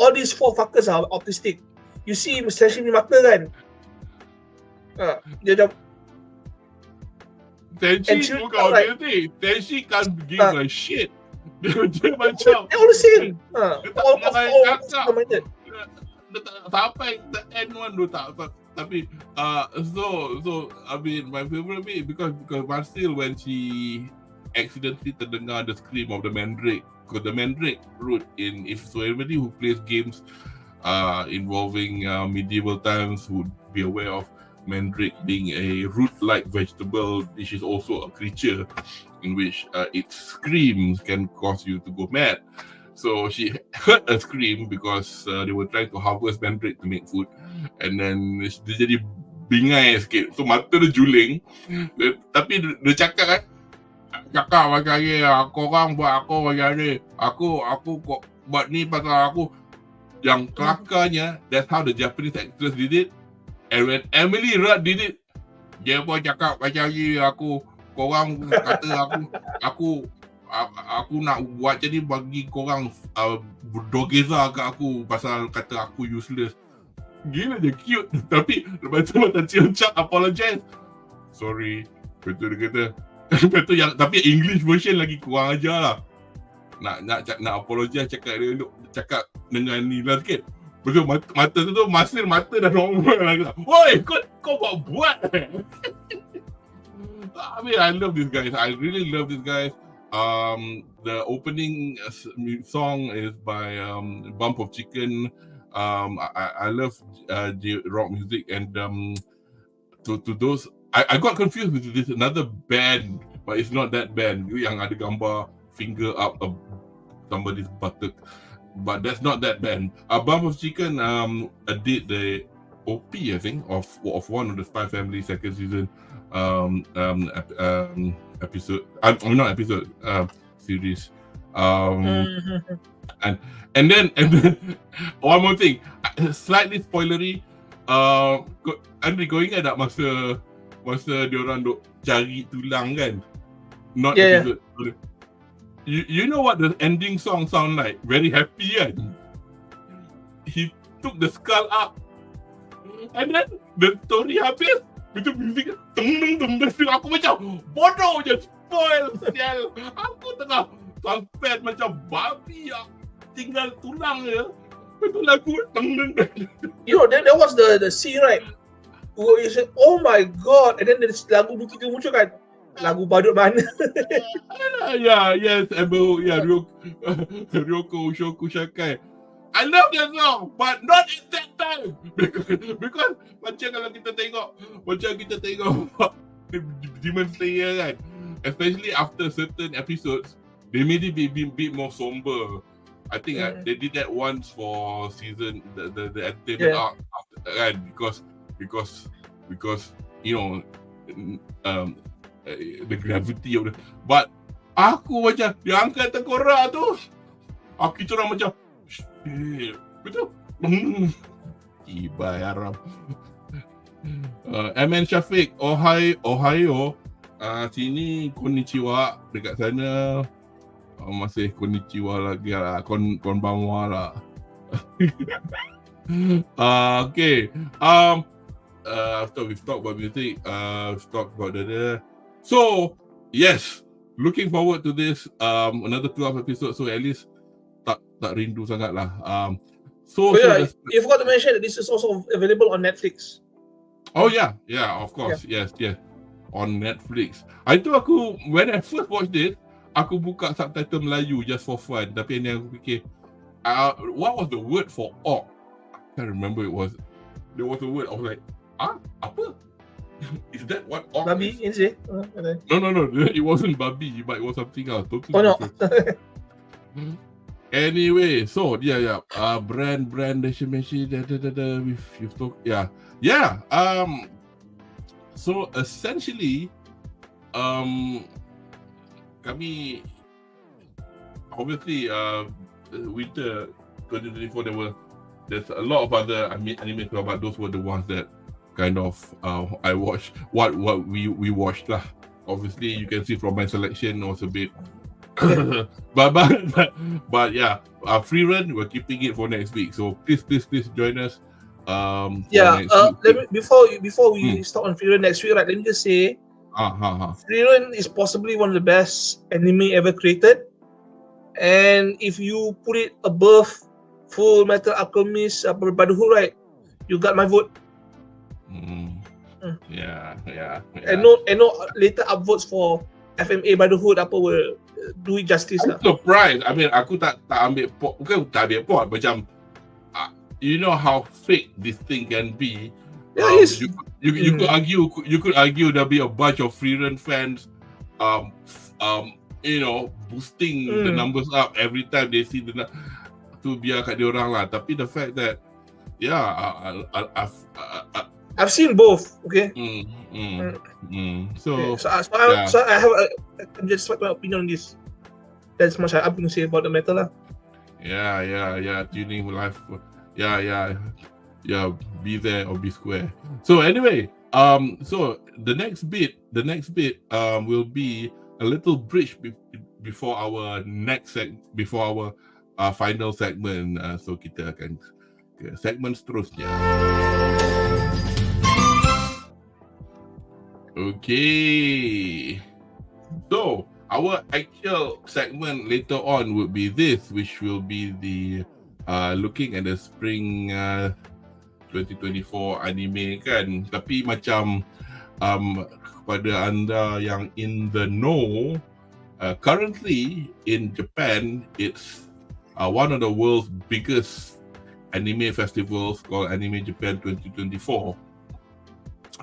All these 4 fuckers are autistic. You see, essentially mata kan. Dia dah. Tenshi bukan autistic. Tenshi can't give a shit. Dia macam. They all the same. All minded. Sampai the end one tu tak. Tapi so I mean my favorite bit because Marcel when she accidentally terdengar the scream of the Mandrake, because the Mandrake root in, if so everybody who plays games involving medieval times would be aware of Mandrake being a root-like vegetable, which is also a creature in which its screams can cause you to go mad. So she heard a scream because they were trying to harvest Mandrake to make food, and then dia jadi bingai sikit. So mata dia juling. Tapi dia cakap macam ni, korang buat aku macam ni. Aku buat ni pasal aku. Yang kelakarnya, that's how the Japanese actress did it. And when Emily Rudd did it, dia pun cakap macam ni, korang kata aku nak buat jadi bagi korang dogeza kat aku pasal kata aku useless. Gila je cute. Tapi lepas tu macam Cincak apologize. Sorry. Betul dia kata. Betul yang tapi English version lagi kurang ajar lah. Nak apologize cakap dengan ni lah sikit. Betul mata tu masih mata dah normal lagi. Woi, kau buat. I mean, I love these guys. I really love these guys. The opening song is by Bump of Chicken. I love rock music, and to those I got confused with this another band, but it's not that band. Yang ada gambar finger up somebody's buttock, but that's not that band. Bump of Chicken did the OP, I think, of one of the Spy Family second season episode. Not episode. Series. And then one more thing, slightly spoilery. Andri, kau ingat tak masa diorang duk cari tulang kan? Not episode. You know what the ending song sound like? Very happy kan? He took the skull up, and then the story habis. Betul music aku macam bodoh je, spoil sial. Aku tengah suspense macam babi tinggal tulang je. Betul lagu You know, that was the scene, right? You said, oh my god, and then there's lagu begitu muncul kan. Lagu badut mana? Yes, Ryoko Ushoku Shakai. I love that song, but not at that time. Because macam kalau kita tengok Demon Slayer kan, especially after certain episodes, they made it be a bit more somber. I think they did that once for season the entertainment arc after, kan, because you know the gravity of the. But aku macam yang angkat tengkorak tu, aku kita orang macam betul. Ibai Arab. MN Syafiq, Ohio. Sini konnichiwa, dekat sana masih konnichiwa lagi lah, konbanwa lah. Okay. After we've talked about music, we've talked about the. So yes, looking forward to this. Another 12 episodes, so at least tak rindu sangat lah. You forgot to mention that this is also available on Netflix. Oh yeah, of course, yes, on Netflix. Itu aku when I first watched it, aku buka subtitle Melayu just for fun. Tapi yang aku fikir, what was the word for orc? I can't remember. There was a word. I was like, apa? Is that what orc babi is? No. It wasn't babi, but it was something else. Totally no. Anyway, so brand mention we've talked, so essentially, kami obviously winter 2024 there's a lot of other anime, but those were the ones that kind of I watched. What we watched lah. Obviously, you can see from my selection was a bit, but yeah, free run. We're keeping it for next week. So please join us. Before we start on free run next week, right? Let me just say, free run is possibly one of the best anime ever created, and if you put it above Full Metal Alchemist Brotherhood, right? You got my vote. Yeah. And no later upvotes for FMA Brotherhood will do it justice. I'm surprised. I mean, aku tak ambil pot. Bukan tak ambil pot. Macam, you know how fake this thing can be. Yeah, it is. You could argue there'll be a bunch of free run fans, boosting the numbers up every time they see the. Tu biar kat dia orang lah. Tapi the fact that, I've seen both. Okay. So I have just my opinion on this. That's much I'm going to say about the matter lah. Yeah. Tuning live. Yeah. Be there or be square. So anyway, so the next bit will be a little bridge before our final segment. So kita akan ke segmen seterusnya. Okay. So our actual segment later on would be this, which will be the looking at the spring 2024 anime kan. Tapi macam kepada anda yang in the know, currently in Japan, it's one of the world's biggest anime festivals called Anime Japan 2024.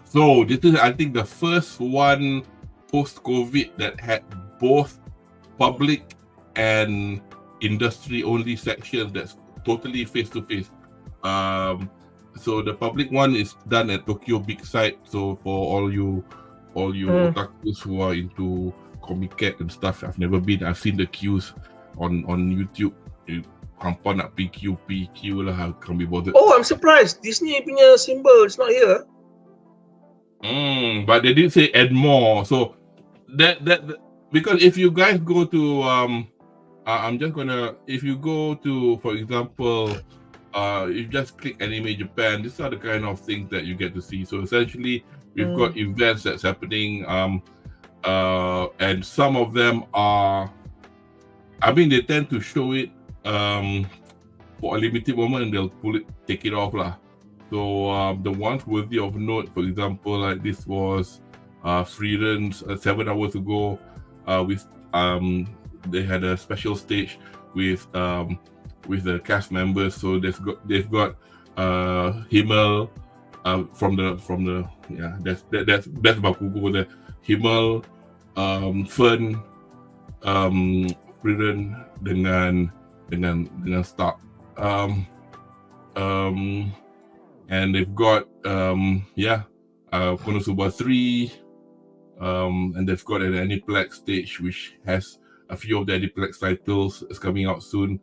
So this is, I think, the first one post-COVID that had both public and industry-only sections that's totally face-to-face. So the public one is done at Tokyo Big Sight. So for all you otakus who are into Comic Cat and stuff, I've never been. I've seen the queues on YouTube. Hampa nak PQ lah, can't be bothered. Oh, I'm surprised. Disney punya symbol is not here. But they did say add more. So that because if you guys go to if you go to, for example, you just click Anime Japan, these are the kind of things that you get to see. So essentially, we've got events that's happening, and some of them are, they tend to show it for a limited moment and they'll take it off lah. So the ones worthy of note, for example, like this was free runs 7 hours ago. With they had a special stage with the cast members. So they've got Himmel from the that's Bakugo there. Himmel, Fern, free run dengan Stark, and they've got Konosuba 3, and they've got an Aniplex stage which has a few of the Aniplex titles. Is coming out soon.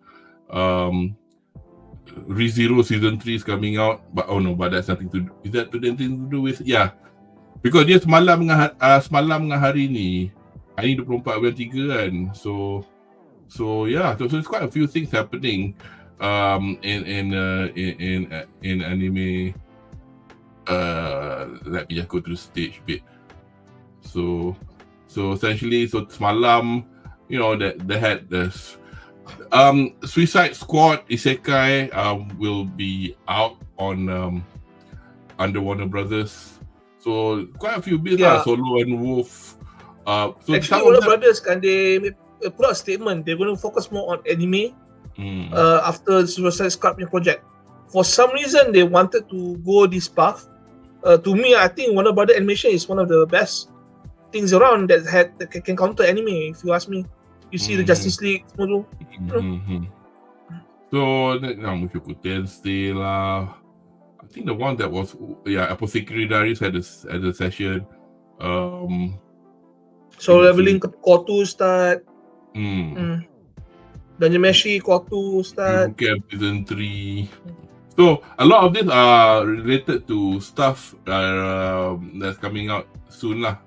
ReZero season 3 is coming out, but that's nothing to do. Is that anything to do with? Yeah, because dia semalam dengan hari ni 24 bulan 3 kan. So there's quite a few things happening in anime. Let me just go to the stage bit. So essentially, semalam, that they had this Suicide Squad Isekai will be out on under Warner Brothers. So quite a few bits lah, Solo and Wolf. So actually, Warner Brothers they put out a statement. They're going to focus more on anime after the Suicide Squad project. For some reason, they wanted to go this path. To me, I think Warner Brothers animation is one of the best things around that can counter anime. If you ask me, you see the Justice League. So Mushoku Tensei lah. I think the one that was Apothecary Diaries had a session. So leveling core 2 start. Dungeon Meshi core 2 start. Camp season 3. So a lot of these are related to stuff that's coming out soon lah.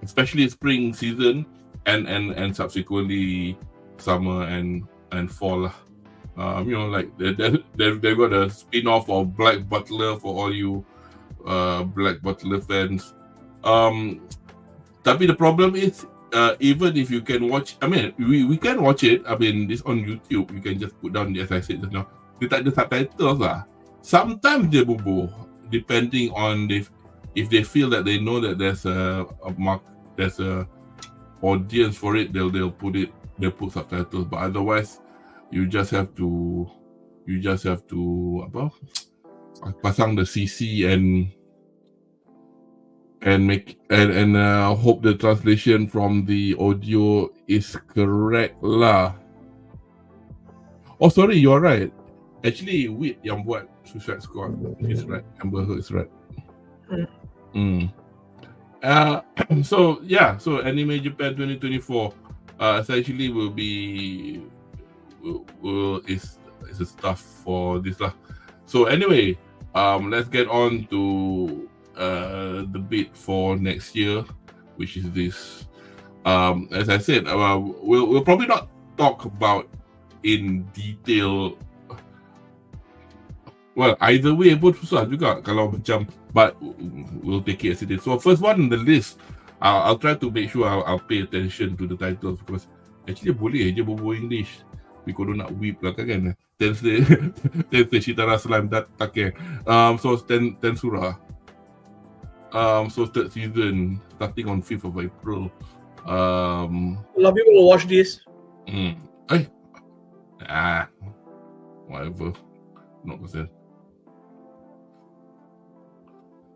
Especially spring season and subsequently summer and fall lah. Like they've got a spin-off of Black Butler for all you Black Butler fans. Tapi the problem is even if you can watch, I mean we can watch it. I mean this on YouTube. You can just put down, as I said just now, dia tak ada subtitles lah. Sometimes dia bubuh, depending on if they feel that they know that there's a audience for it, they'll put subtitles. But otherwise, you just have to pasang the CC and hope the translation from the audio is correct lah. Oh sorry, you're right. Actually, Wit yang buat Suicide Squad is right. Amber Heard is right. So Anime Japan 2024 essentially is a stuff for this lah. So anyway, let's get on to the bit for next year, which is this. As I said, we'll probably not talk about in detail. Well, either way pun susah juga kalau macam, but we'll take it as it is. So first one on the list, I'll try to make sure I'll pay attention to the titles because actually boleh je berbual English. Because nak whip lah kan. Tensei Shitara Slime Take. So 10 surah. So third season starting on 5th of April. A lot of people will watch this. Whatever. Not percent.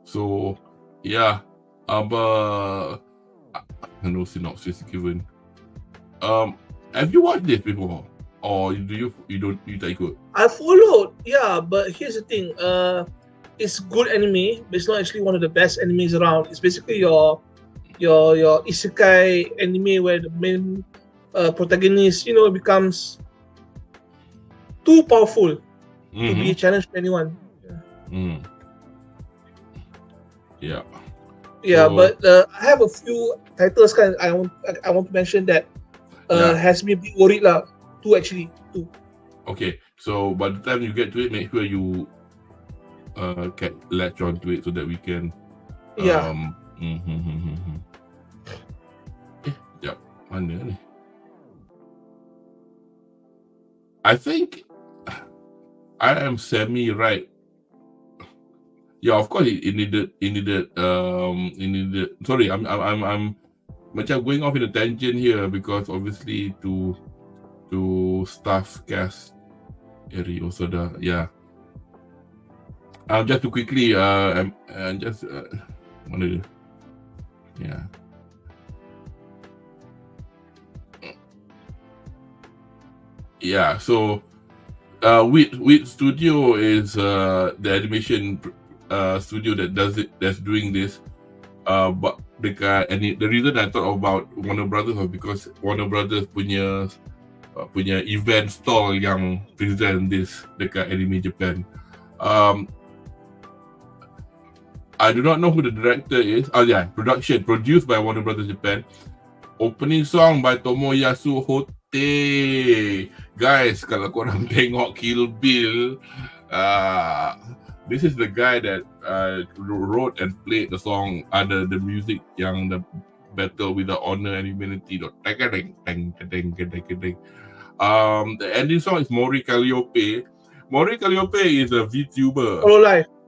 So yeah, no synopsis given. Have you watched this before, or you tak ikut? I followed, yeah, but here's the thing. It's good anime, but it's not actually one of the best animes around. It's basically your isekai anime where the main protagonist, becomes too powerful to be a challenge to anyone. Yeah. Yeah, so, but I have a few titles I want to mention that has me a bit worried lah. Two. Okay, so by the time you get to it, make sure you can latch on to it so that we can. Mana ni? I think I am semi right. Yeah, of course it needed. Sorry, I'm macam going off in a tangent here because obviously to staff cast Eri Osoda. Yeah. Just to quickly mana dia? Yeah. Yeah, so Wit Studio is the animation studio that's doing this. But the reason I thought about Warner Brothers was because Warner Brothers punya event stall yang present this dekat Anime Japan. I do not know who the director is. Produced by Warner Brothers Japan. Opening song by Tomoyasu Hote. Guys, kalau korang tengok Kill Bill, this is the guy that wrote and played the song, the music yang the Battle Without Honor and Humanity. The ending song is Mori Calliope. Mori Calliope is a VTuber.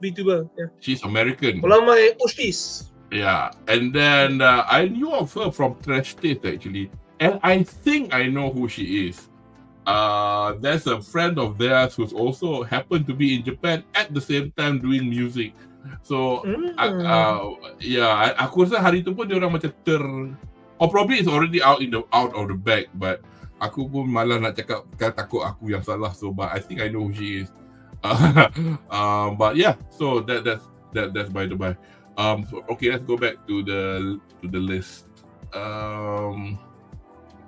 VTuber, yeah. She's American. My Ushis. Yeah, and then I knew of her from Trash Taste actually, and I think I know who she is. There's a friend of theirs who's also happened to be in Japan at the same time doing music. So aku rasa hari tu pun dia orang macam or probably it's already out of the bag, but aku pun malah nak cakap kan takut aku yang salah, so but I think I know who she is. But yeah, so that's by the by. So, okay, let's go back to the list.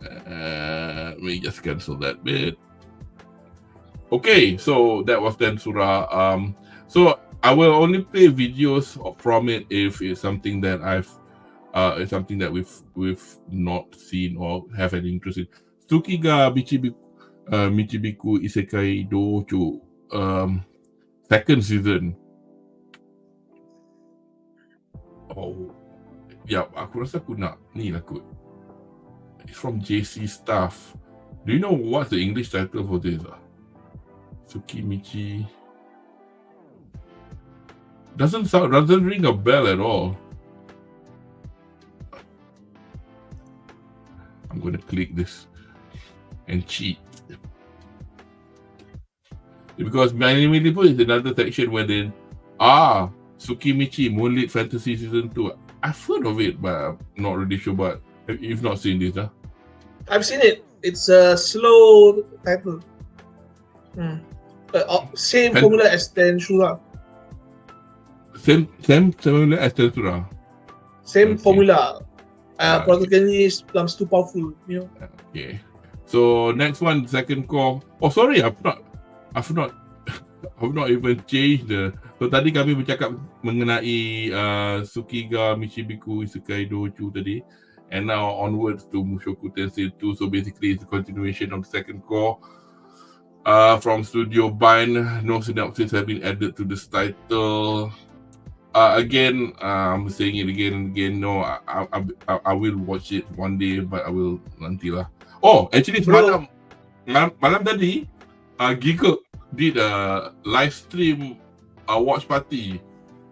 Let me just cancel that bit. Okay, so that was then surah. So I will only play videos from it if it's something that it's something that we've not seen or have an interest in. Tsuki ga Michibiku Isekai Dojo, second season. Oh, yeah, aku rasa aku nak ni lah kot. It's from JC Staff. Do you know what's the English title for this? Tsukimichi. Doesn't ring a bell at all. I'm going to click this and cheat. Because my Anime is another section where then Tsukimichi Moonlit Fantasy Season 2. I've heard of it, but I'm not really sure. But you've not seen this, huh? I've seen it. It's a slow title. Same formula as Tensura. Same formula as Tensura. Same formula. Protagonist becomes too powerful, you know. Okay. So next one, second core. Oh, sorry, I've not even changed the. So tadi kami bercakap mengenai Tsukiga Michibiku Isekai Dojo tadi, and now onwards to Mushoku Tensei 2. So basically, it's a continuation of the second core. From Studio Bind, no synopsis have been added to this title. Again, I'm saying it again and again. No, I will watch it one day, but I will nanti lah. Oh, actually malam tadi, Geekle did a live stream watch party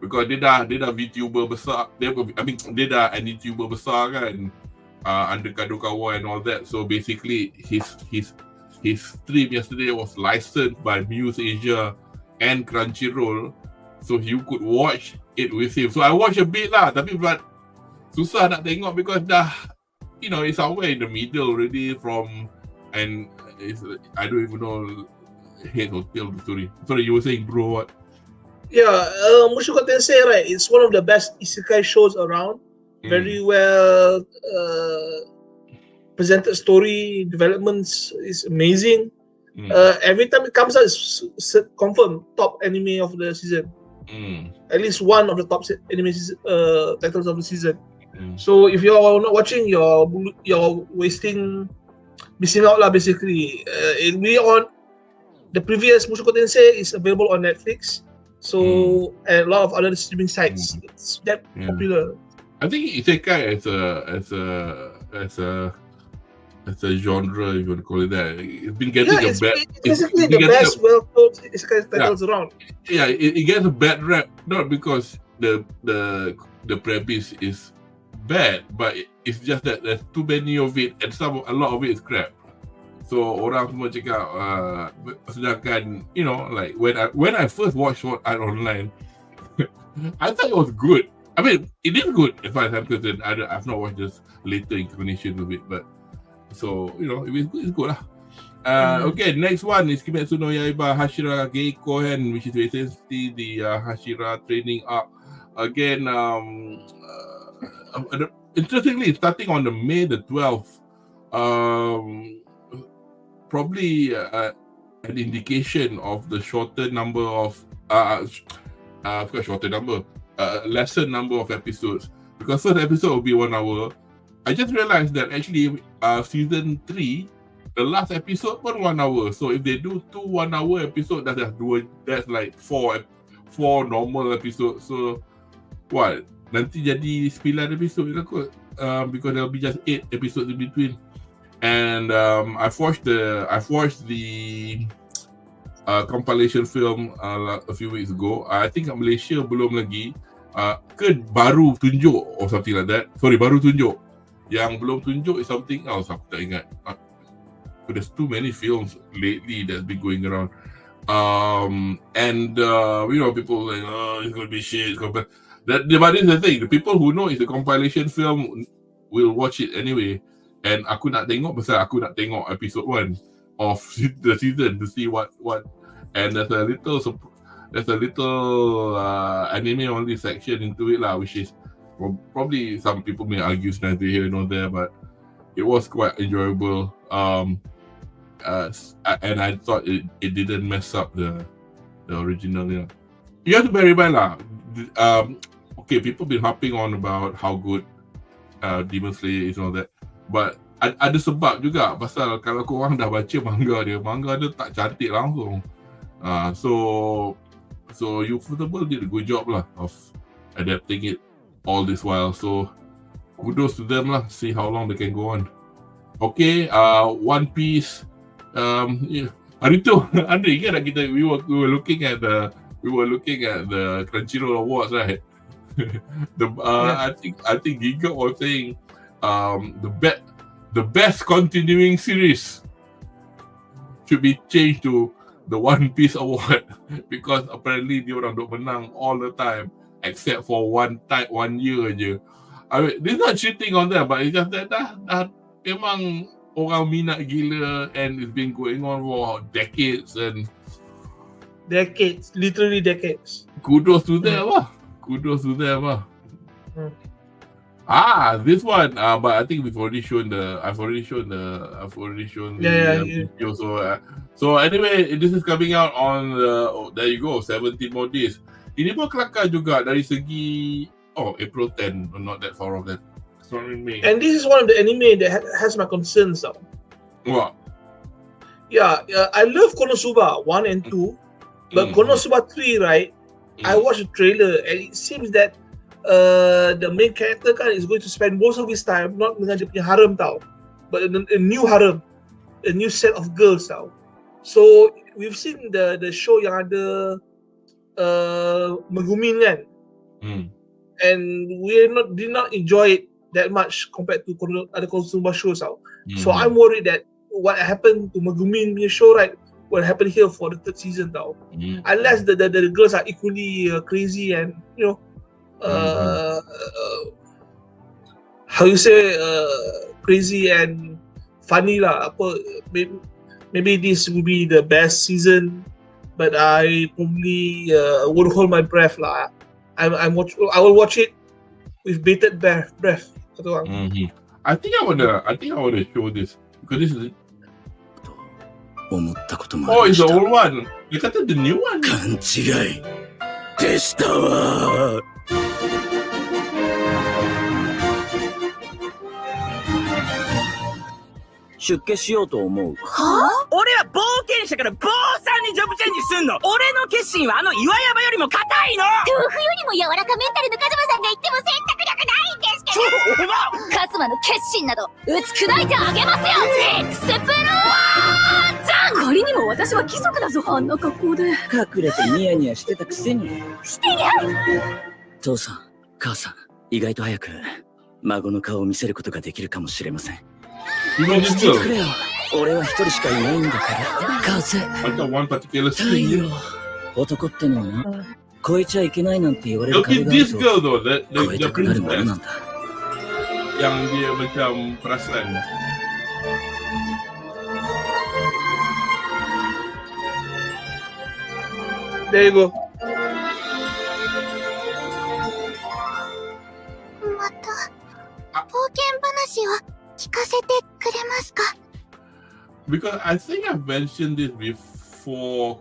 because dia dah VTuber besar. Dia dah an YouTuber besar kan, under Kadokawa and all that. So basically, his stream yesterday was licensed by Muse Asia and Crunchyroll, so you could watch it with him. So I watched a bit lah, tapi but susah nak tengok because dah, you know, it's somewhere in the middle already from, and it's, I don't even know head or tail the story. Sorry, you were saying, bro, what? Yeah, Mushoku Tensei, right? It's one of the best isekai shows around. Very well presented story, developments is amazing. Every time it comes out, it's confirmed top anime of the season. At least one of the top anime titles of the season. So if you're not watching, you're missing out lah. Basically, it'll be on the previous Mushoku Tensei is available on Netflix. So and a lot of other streaming sites. It's that popular. I think isekai as a genre, if you want to call it that, it's been getting it's basically the best well-told isekai titles around. Yeah, it gets a bad rap, not because the premise is bad, but it's just that there's too many of it, and a lot of it is crap. So orang semua cakap, sedangkan, you know, like when I first watched Sword Art Online, I thought it was good. I mean, it is good as far as I'm concerned. I've not watched this later incarnation of it, but so, you know, it's good lah. Okay, next one is Kimetsu no Yaiba Hashira Geikohen, which is essentially the Hashira training arc. Again, interestingly, starting on the May the 12th, probably an indication of the shorter number of lesser number of episodes, because first episode will be 1 hour. I just realized that actually season 3, the last episode was 1 hour. So if they do 2 1-hour episodes, that's like four normal episodes. So what? Nanti jadi 9 episode lah kot, because there'll be just 8 episodes in between. And I've watched the compilation film a few weeks ago. I think Malaysia belum lagi. Baru tunjuk or something like that. Sorry, baru tunjuk. Yang belum tunjuk is something else. Aku tak ingat. But there's too many films lately that's been going around. And you know, people like, oh, it's gonna be shit. But this is the thing. The people who know it's a compilation film will watch it anyway. And aku nak tengok pasal aku nak tengok episode 1 of the season to see what and there's a little anime only section into it lah, which is probably some people may argue neither here nor there, but it was quite enjoyable. And I thought it didn't mess up the original. Yeah. You have to bear in mind lah. Okay, people been harping on about how good Demon Slayer is and all that, but ada sebab juga pasal kalau korang dah baca manga dia tak cantik langsung. So Ufotable did a good job lah of adapting it all this while. So kudos to them lah. See how long they can go on. Okay, One Piece. Hari tu, Andre, ingat tak kita we were looking at the Crunchyroll Awards, right? I think Hingga was saying the best continuing series should be changed to the One Piece Award because apparently dia orang duk menang all the time except for one year je. I mean, this not cheating on them, but it's just that dah memang orang minat gila and it's been going on for decades, literally decades. Kudos to them lah. This one, but I think I've already shown the video. So anyway, this is coming out on there you go, 17 more days. Ini pun kelakar juga dari segi April 10, not that far off that. And this is one of the anime that has my concerns though. What? Yeah, I love Konosuba 1 and 2, but Konosuba 3, right? I watched the trailer and it seems that the main character kan is going to spend most of his time not dengan dia punya harem tau, but a new harem, a new set of girls tau. So we've seen the show yang ada Megumin kan, and we did not enjoy it that much compared to other Konosuba shows tau. So I'm worried that what happened to Megumin punya show, right, will happen here for the 3rd season tau. Unless the girls are equally crazy and how you say crazy and funny lah. Maybe this will be the best season, but I probably would hold my breath lah. I will watch it with bated breath. I think I wanna show this because this is. Oh, it's the old one. You got the new one. 勘違いでしたわ。出家しようと思う。はあ？俺は冒険者から坊さんにジョブチェンジすんの。俺の決心はあの岩山よりも硬いの。豆腐よりも柔らかメンタルのカズマさんが言っても選択力ないんですけど。カズマの決心など打ち砕いてあげますよ。エクセプローザン。仮にも私は貴族だぞ。あんな格好で隠れてニヤニヤしてたくせに。してない。父さん、母さん、意外と早く孫の顔を見せることができるかもしれません。落ち着いてくれよ。俺は一人しかいないんだから。風、太陽、男ってのはな、超えちゃいけないなんて言われる壁があると超えたくなるものなんだ。Yang dia macam perasan. There you go. また冒険話を聞かせてくれますか? Because I think I've mentioned this before,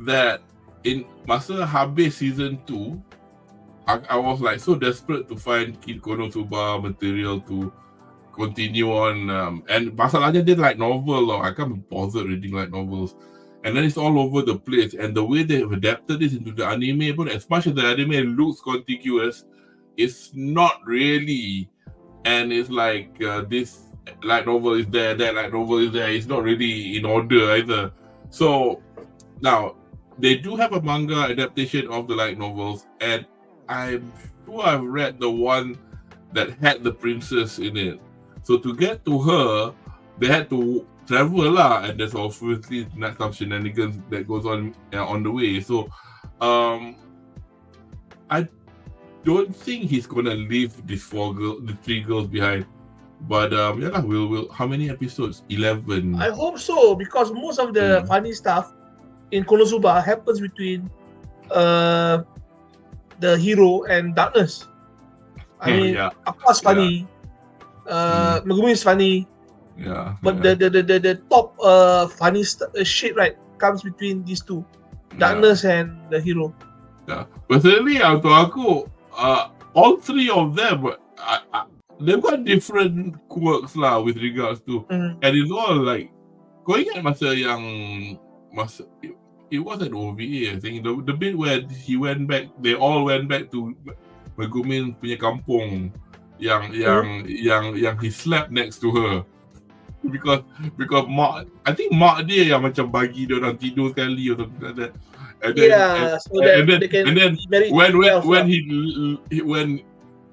that in masa habis season 2, I was like so desperate to find Kid Konosuba material to continue on. And masalahnya dia light novel, I can't be bothered reading light novels. And then it's all over the place. And the way they've adapted this into the anime, but as much as the anime looks contiguous, it's not really. And it's like this light novel is there, that light novel is there. It's not really in order either. So now they do have a manga adaptation of the light novels, and I'm sure I've read the one that had the princess in it. So to get to her, they had to travel lah, and there's obviously some shenanigans that goes on the way. So I don't think he's gonna leave the three girls behind. But yeah, we'll. How many episodes? 11. I hope so, because most of the funny stuff in Konosuba happens between the hero and darkness. I mean, Aqua's funny. Megumi is funny. Yeah. But the top funny shit, right, comes between these two, darkness and the hero. Yeah. Personally, untuk aku, all three of them, they've got different quirks lah with regards to, and it's all like, kau ingat masa it was an OVA, I think, the bit where they all went back to Megumin punya kampung, yang he slept next to her. Because I think mak dia yang macam bagi dia orang tidur sekali or something like that. And then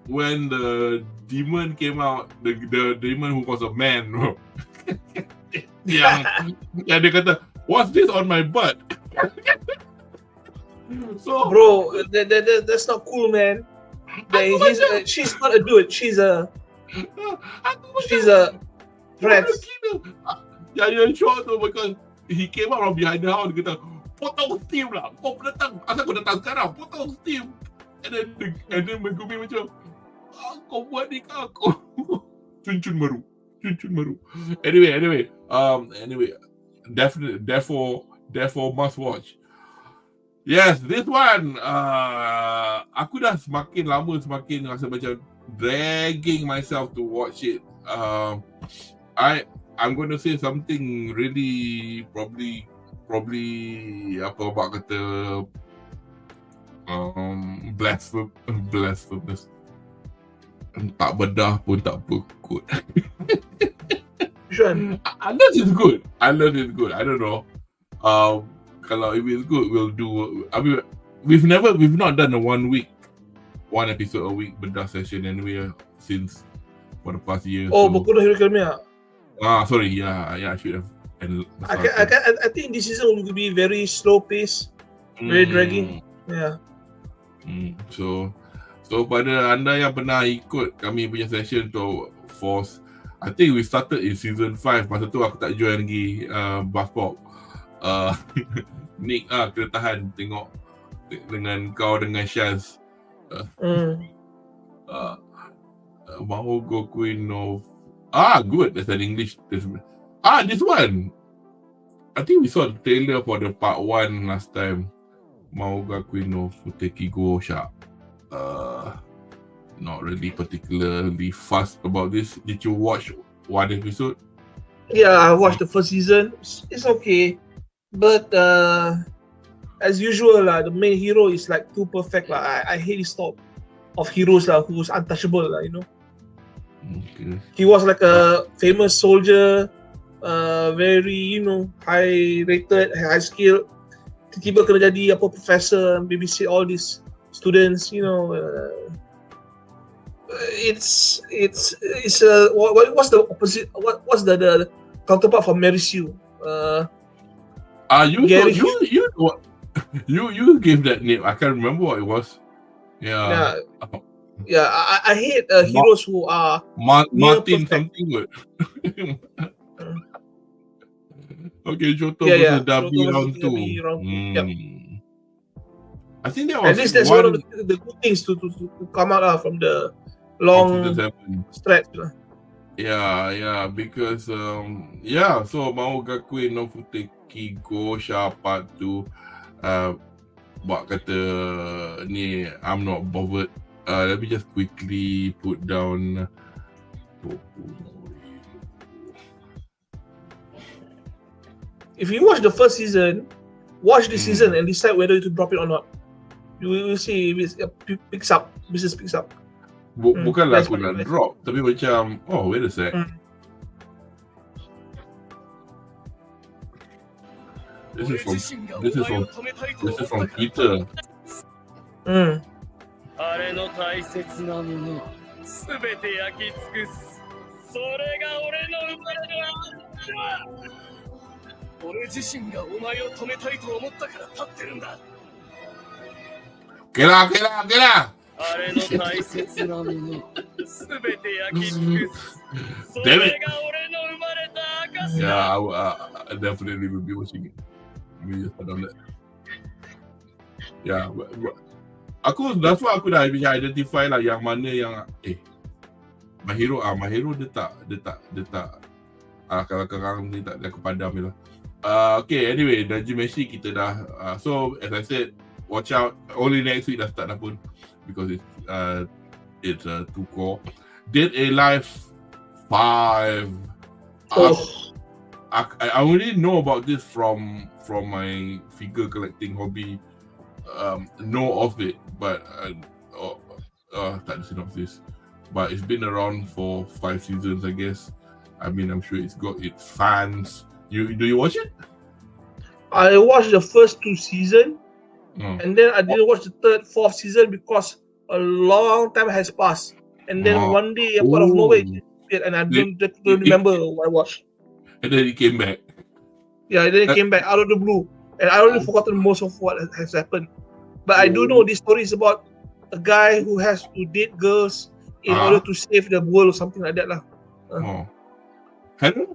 when the demon came out, the demon who was a man, yang dia kata, what's this on my butt? So bro, that's not cool, man. She's not a dude. She's a threat. Yang shock tu because he came out from behind the house. Dia kata, potong steam lah. Kau datang, asal kau datang sekarang? Potong steam. And then Megumi macam, kau buat ni ke aku? Cuncun maru. Anyway, definitely, therefore must watch. Yes, this one, aku dah semakin rasa macam dragging myself to watch it. I'm going to say something really probably apa abang kata blasphemous. Tak bedah pun tak berkut. Sure. Unless it's good. I don't know. Kalau if it's good, we'll do. I mean, we've not done a 1 episode a week bedah session anyway since for the past year. Oh, Boku no Hero Academia. Sorry. Yeah, I should have. I think this season will be very slow pace, very dragging. Yeah. So pada anda yang pernah ikut kami punya session tu Force, I think we started in season 5. Masa tu aku tak join lagi Bass Pop. Nick kena tahan tengok dengan kau dengan Shaz. Mau go Queen of good. That's an English. This one. I think we saw the trailer for the part 1 last time. Mau go Queen of Futeki Go Sha. Not really particularly fussed about this. Did you watch one episode? Yeah, I watched the first season. It's okay, but as usual, the main hero is like too perfect. I hate this type of heroes who's untouchable. Okay. He was like a famous soldier, very high rated, high skill. Tiba-tiba kena jadi professor, babysit all these students. It's what's the opposite? What's the counterpart for Mary Sue? You gave that name. I can't remember what it was. Yeah. Yeah, I hate heroes who are Martin something good. Okay, Johto versus Dabi round 2. Yep. I think that was. At least that's one of the good things to come out from the long stretch. Yeah, because so Mau Gakui no Futeki Go Sha part 2 buat kata ni I'm not bothered. Let me just quickly put down if you watch the first season, watch the season and decide whether to drop it or not. You will see if it picks up. Business picks up. Bukanlah aku nak drop, tapi macam wait a sec. This is from Twitter. あれの大切なものすべて焼き尽くす。それが俺の生まれの俺自身がお前を止めたいと思ったから立ってるんだ。Okay lah. あれの大切なものすべて焼き尽くす。そ Damn れ it. が俺の生まれた証 Yeah, だ。 I definitely will be watching it. We just don't let. Yeah, that's why aku dah bisa identify lah yang mana yang My Hero dia tak kalau sekarang ni tak aku padam je lah. Okay, anyway, Dajimeshi kita dah so as I said, watch out, only next week dah start dah pun because it's too core. Did a live 5. I only know about this from my figure collecting hobby. Know of it, but tak ada synopsis. But it's been around for 5 seasons, I guess. I mean, I'm sure it's got its fans. Do you watch it? I watched the first 2 seasons, and then I didn't watch the 3rd, 4th season because a long time has passed. And then one day, out of nowhere, it appeared, and I don't remember what I watched. And then it came back. Yeah, then it came back out of the blue, and I already forgotten most of what has happened. But I do know this story is about a guy who has to date girls in order to save the world or something like that lah. Horror?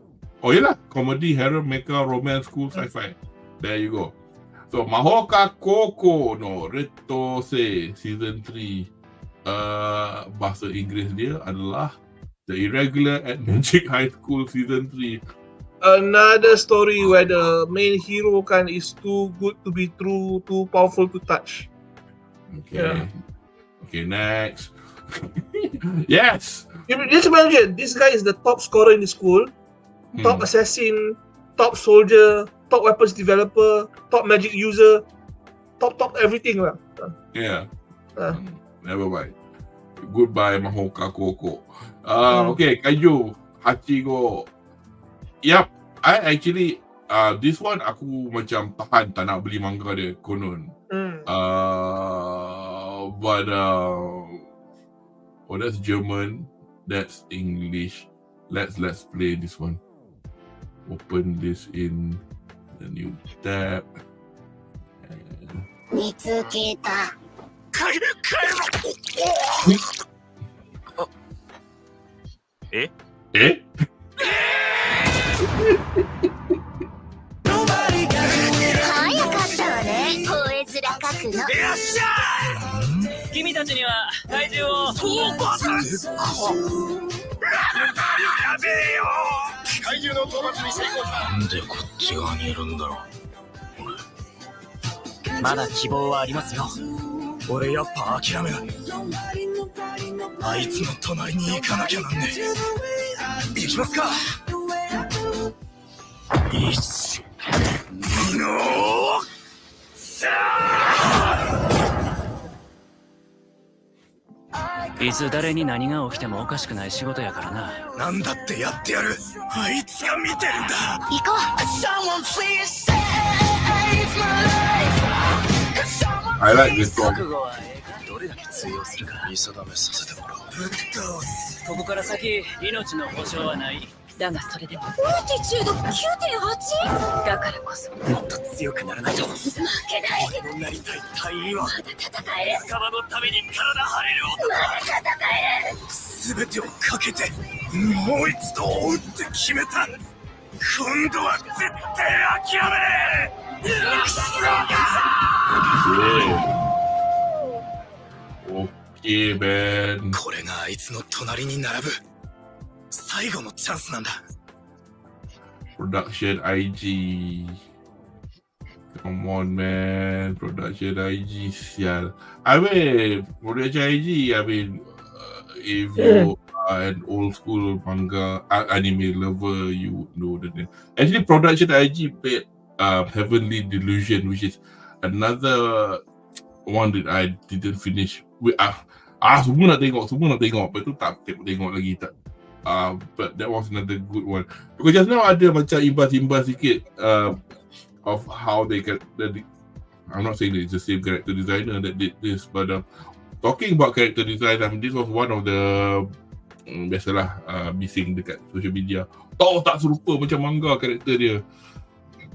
Oh yeah, comedy, horror, mecha, romance, cool, sci-fi. There you go. So Mahoka Koko no Reto Se season 3. Bahasa Inggeris dia adalah The Irregular at Magic High School season 3. Another story where the main hero is too good to be true, too powerful to touch. Okay. Yeah. Okay, next. Yes. Just imagine, this guy is the top scorer in the school, top assassin, top soldier, top weapons developer, top magic user, top everything lah. Yeah. Never mind. Goodbye, Mahoka Koko. Okay, Kaiju Hachigo. Yep, I actually this one aku macam tahan tak nak beli manga dia konon. But that's German, that's English. Let's play this one. Open this in the new tab. Eh? 早かったわね、吠え面かくの。よっしゃー！君たちには体重をそうかさすやべえよ怪獣の討伐に成功した。なんでこっち側にいるんだろう。まだ希望はありますよ。俺やっぱ諦めない。あいつの隣に行かなきゃなんねえ。行きますか。1、2の3。いつ誰に何が起きてもおかしくない仕事やからな。なんだってやってやる。あいつが見てるんだ。行こう。I like this song. どれだけ通用するか見定めさせてもらおう。ぶっ倒す。ここから先命の保証はない。だがそれでもフォルティチュード 9.8？ だからこそもっと強くならないと。負けない。俺のなりたい隊員はまだ戦える。仲間のために体張れる男。まだ戦える。全てをかけてもう一度追うって決めた。今度は絶対諦めねえ。クソがOkay, man. これがあいつの隣に並ぶ最後のチャンスなんだ。 Production IG. Come on, man. Production IG, sial. I mean, Production IG, I mean, if you are an old school manga, anime lover, you would know the name. Actually, Production IG made Heavenly Delusion, which is another one that I didn't finish. Semua nak tengok. Lepas tu tak tengok lagi tak. But that was another good one. Because just now ada macam imbas-imbas sikit of how they can. I'm not saying that it's the same character designer that did this, but talking about character design, I mean, this was one of the biasalah bising dekat social media. Tak serupa macam manga karakter dia.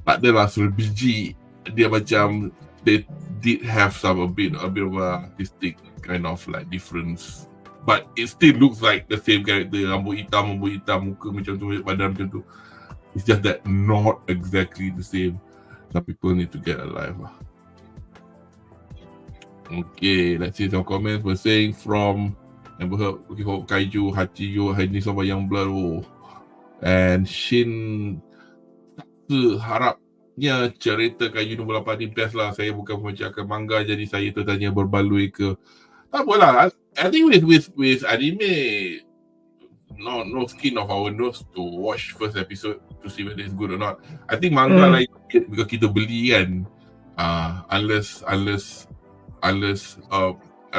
Tak adalah sebiji. Dia macam they did have a bit of artistic kind of like difference. But it still looks like the same character. Rambut hitam, muka macam tu, badan macam tu. It's just that not exactly the same. Some people need to get alive. Okay, let's see some comments. We're saying from Amber Heard, okay, Hope Kaiju, Hachiyo, Haini Soba Yang Blur, and Shin harapnya cerita Kaiju nombor 8 ni best lah. Saya bukan pembaca manga, jadi saya tertanya berbaloi ke. Tak apalah. I think with anime, no skin of our nose to watch first episode to see whether it's good or not. I think manga lain because kita beli kan. Unless I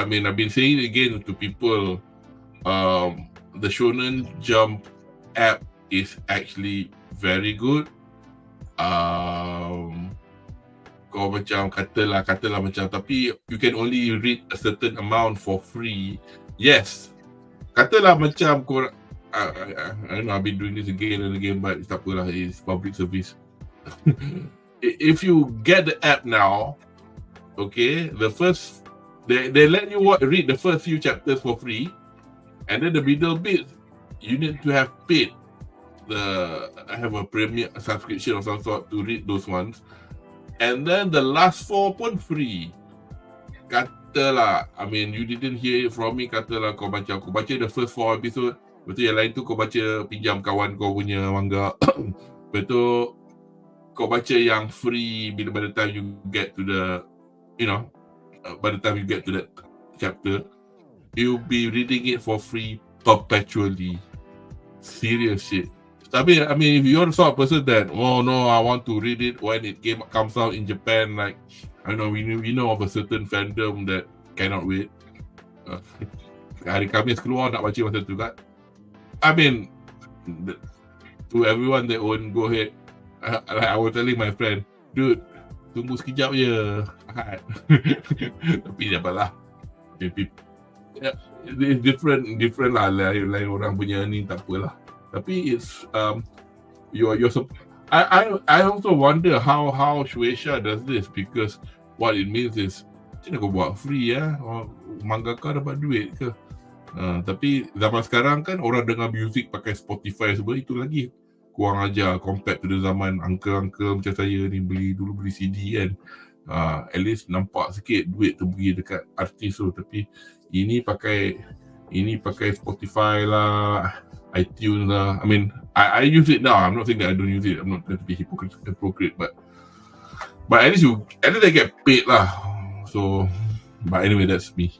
mean, I've been saying it again to people, the Shonen Jump app is actually very good. Kau macam katalah macam, tapi you can only read a certain amount for free. Yes, katalah macam korang, I know I've been doing this again and again, but tak apalah, it's public service. If you get the app now, okay, the first they let you read the first few chapters for free, and then the middle bit you need to have paid have a premium subscription of some sort to read those ones, and then the last 4 pun free. Katalah, I mean, you didn't hear it from me, katalah kau baca the first 4 episode, betul yang lain tu kau baca pinjam kawan kau punya manga, betul kau baca yang free by the time you get to the, by the time you get to that chapter, you'll be reading it for free perpetually. Serious shit. I mean, if you're the sort of person that, oh no, I want to read it when it comes out in Japan, like, I don't know, we know of a certain fandom that cannot wait. Hari Khamis keluar nak baca masa tu kan. I mean, to everyone that won't go ahead, like I was telling my friend, dude, tunggu sekejap je. Tapi dapatlah. It's different lah, lain orang punya ni, tak apalah. Tapi it's you're I also wonder how Shueisha does this, because what it means is macam kau buat free mangaka dapat duit ke. Tapi zaman sekarang kan orang dengar music pakai Spotify semua, itu lagi kurang ajar compared to the zaman uncle macam saya ni dulu beli CD kan. At least nampak sikit duit tu pergi dekat artis tu. Tapi ini pakai Spotify lah, iTunes lah. I mean, I use it now. I'm not saying that I don't use it. I'm not going to be hypocrite, but at least I get paid lah. So, but anyway, that's me.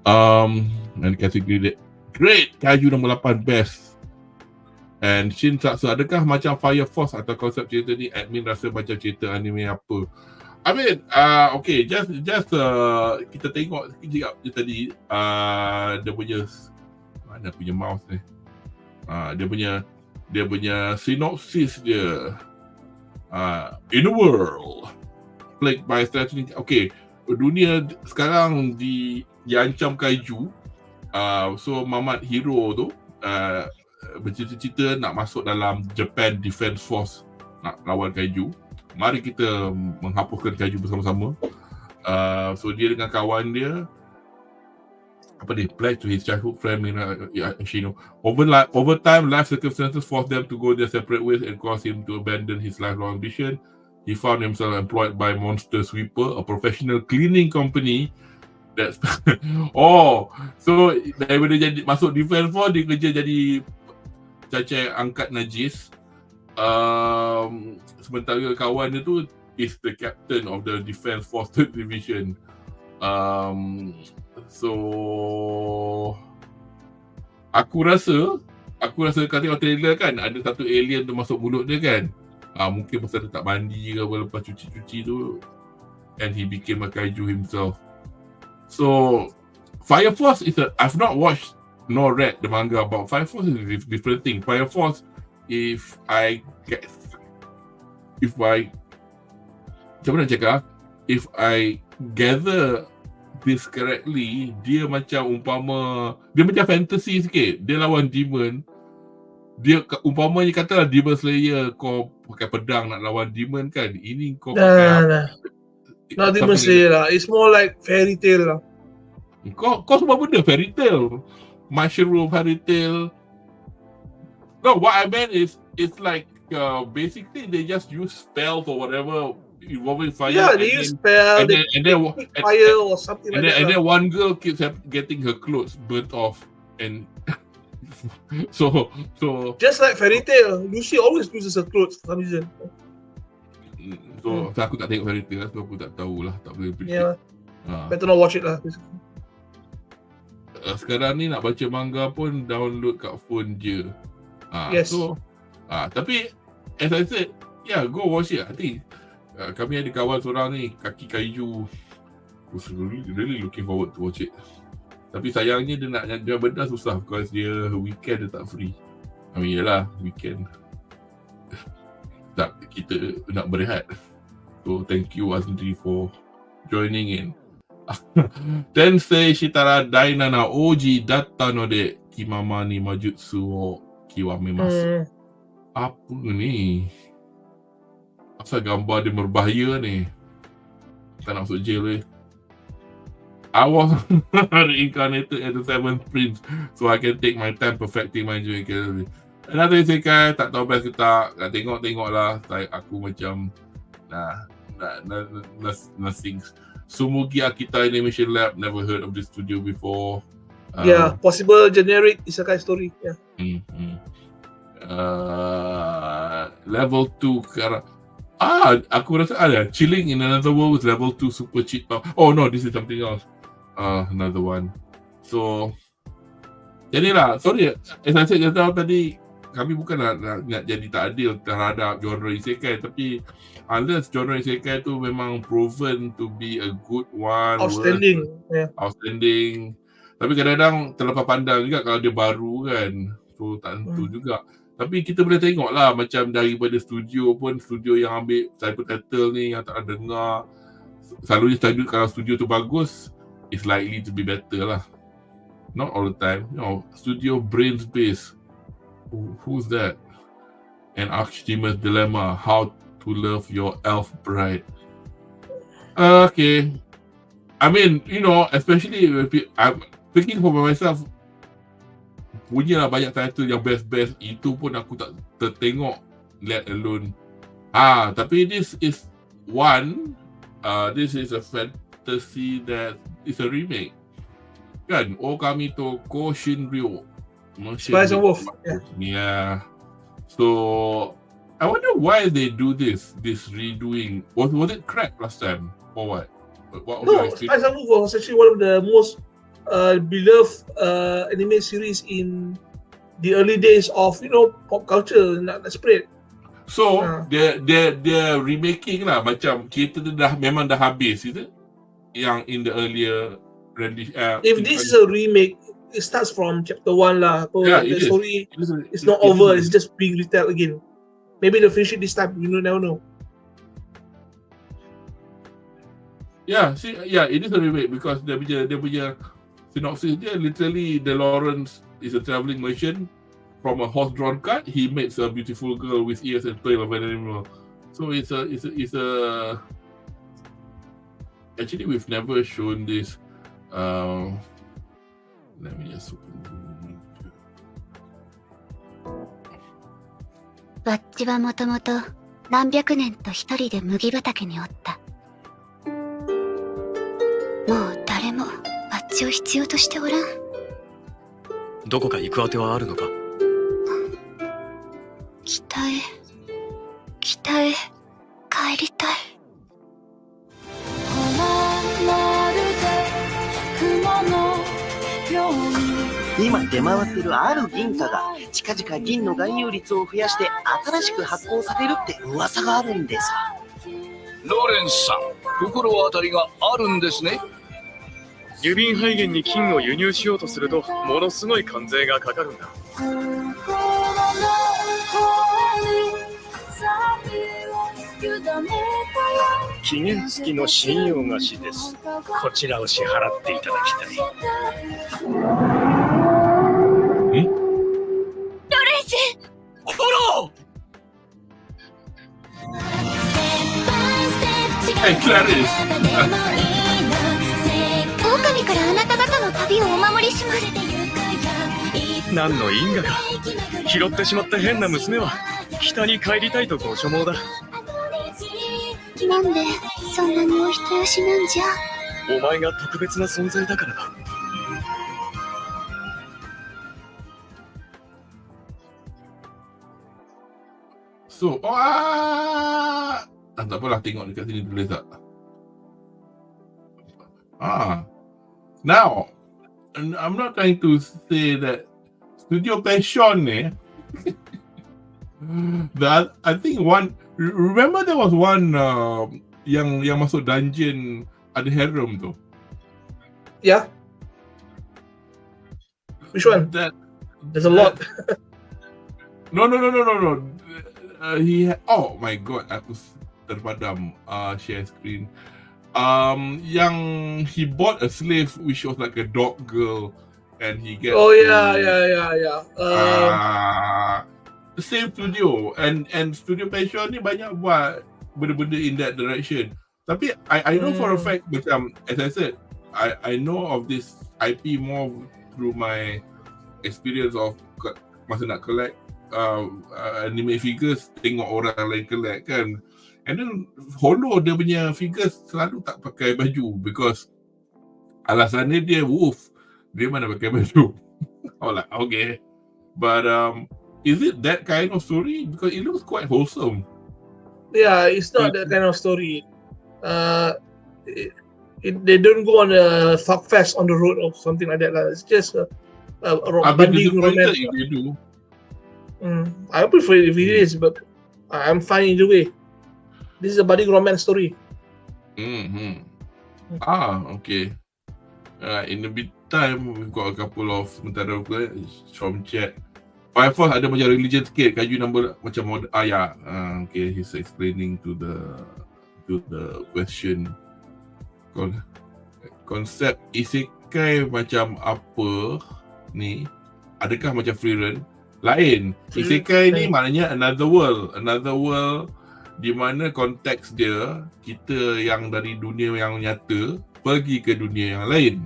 And category great Kaiju nombor 8 best. And Shin Satsu, adakah macam Fire Force atau konsep cerita ni admin rasa macam cerita anime apa? I mean, okay, just kita tengok sekejap je tadi, dia punya, mana punya mouse ni? Dia punya synopsis dia. In a world plagued by strategy. Okay, dunia sekarang diancam kaiju. So Mamat Hero tu bercita-cita nak masuk dalam Japan Defense Force, nak lawan kaiju. Mari kita menghapuskan kaiju bersama-sama. So dia dengan kawan dia, pledge to his childhood friend Shino. Over time, life circumstances forced them to go their separate ways and caused him to abandon his lifelong ambition. He found himself employed by Monster Sweeper, a professional cleaning company. That's so daripada jadi masuk defense force, dia kerja jadi cacai angkat najis. Sementara kawan dia tu is the captain of the Defense Force Division. So aku rasa kat tengok trailer kan, ada satu alien tu masuk mulut dia kan. Mungkin pasal dia tak mandi ke apa, lepas cuci-cuci tu, and he became a kaiju himself. So Fire Force is I've not watched nor read the manga about Fire Force. Is a different thing. Fire Force, if I macam mana cakap, if I gather this correctly, dia macam fantasy sikit. Dia lawan demon. Dia umpamanya katalah Demon Slayer, kau pakai pedang nak lawan demon kan. Ini kau pakai Not Demon Slayer lah. It's more like fairy tale lah. Kau semua benda fairy tale. Mushroom fairy tale. No, what I meant is it's like basically they just use spells or whatever involving fire. Yeah, they use spell, and then fire or something like that. And then one girl keeps getting her clothes burnt off, and so just like fairy tale, Lucy always loses her clothes for some reason. So aku tak tengok fairy tale, so aku tak tahulah, tak boleh Yeah, appreciate. better not watch it lah. Sekarang ni nak baca manga pun download kat phone je. Yes. So, tapi as I said, yeah, go watch it. I think kami ada kawan seorang ni, kaki kayu. Was really looking forward to watch it. Tapi sayangnya dia nak jual benda susah because dia weekend dia tak free. I mean, yelah, weekend. Tak, kita nak berehat. So, thank you Azri for joining in. Tensei Shitara Dainana Oji datta node Kimama ni Majutsu o kiwamemasu. Apa ni? Asal gambar dia berbahaya ni? Tak nak masuk jail weh. I was reincarnated as the seventh prince, so I can take my time perfecting my dream. Another isekai, tak tahu best ke tak. Tengok lah. Aku macam nothing. Sumugi Akita Animation Lab, never heard of this studio before. Yeah, possible generic isekai story. Yeah. Level 2 aku rasa ada Chilling in Another World with level 2 super cheat power. Oh no, this is something else. Another one. So jadilah, sorry as I said just now tadi, kami bukan nak jadi tak adil terhadap genre isekai, tapi unless genre isekai tu memang proven to be a good one, Outstanding. Outstanding. Tapi kadang-kadang terlepas pandang juga kalau dia baru kan. So tak tentu juga. Tapi kita boleh tengok lah macam daripada studio pun, studio yang ambil subtitle ni yang tak ada dengar. Selalunya kalau studio tu bagus, it's likely to be better lah. Not all the time. Studio brains based. Who's that? An Archdemon's Dilemma. How to Love Your Elf Bride. Okay. I mean, especially I'm thinking for myself, punya lah banyak title yang best-best, itu pun aku tak tertengok, let alone. Tapi this is one, this is a fantasy that is a remake. Kan? Okami to Ko Shinryo. Spice and Wolf. Yeah. So, I wonder why they do this redoing. Was it crap last time? Or what? No, Spice and Wolf was actually one of the most beloved anime series in the early days of pop culture, nak spread. So they're remaking lah, macam kita tu memang dah habis, is it? Yang in the earlier rendition. If this is a remake, it starts from chapter 1 lah. So the story is not over. It's just being retold again. Maybe they'll finish it this time. You never know. Yeah, it is a remake because dia punya synopsis dia literally the Lawrence is a travelling merchant. From a horse-drawn cart, he meets a beautiful girl with ears and tail of an animal. So it's a actually we've never shown this. Let me just open. わっちはもともと何百年と一人で麦畑におった。もう誰もわっちを必要としておらん。どこか行くあてはあるのか？北へ帰りたい。今出回ってるある銀貨が近々銀の含有率を増やして新しく発行されるって噂があるんですわ。ローレンスさん、心当たりがあるんですね。郵便配源に金を輸入しようとするとものすごい関税がかかるんだ。期限付きの信用貸しです。こちらを支払っていただきたい。ロレンス！フォローHey, Clarice! 狼からあなた方の旅をお守りします。何の因果か。拾ってしまった変な娘は北に帰りたいとご所望だ。なんでそんなにお人よしなんじゃ。お前が特別な存在だからだ。So, tak apalah, tengok dekat sini tulis tak. Now, I'm not trying to say that Studio Passion ni, that I think one, remember there was one yang masuk dungeon ada harem tu. Yeah. Which one? There's a lot. No. Oh my god, aku terpadam share screen. Yang he bought a slave which was like a dog girl, and he gets. Oh yeah. Same studio and Studio Passion ni banyak buat benda-benda in that direction. Tapi I know for a fact, macam as I said, I know of this IP more through my experience of masa nak collect anime figures, tengok orang lain collect kan. And then Holo dia punya figures selalu tak pakai baju because alasannya dia wolf, dia mana pakai baju. Oh like okay, but is it that kind of story? Because it looks quite wholesome. Yeah, it's not that kind of story. They don't go on a fuck fest on the road or something like that. It's just a budding romance. If they do. I prefer it if it is, but I'm fine either way. This is a budding romance story. Okay. In the meantime, we've got a couple of sementara from chat. Fire Force ada macam religion sikit, kayu number macam model. Okay, he's explaining to the question. Konsep isekai macam apa ni? Adakah macam free run? Lain. Isekai ni maknanya another world di mana konteks dia kita yang dari dunia yang nyata pergi ke dunia yang lain.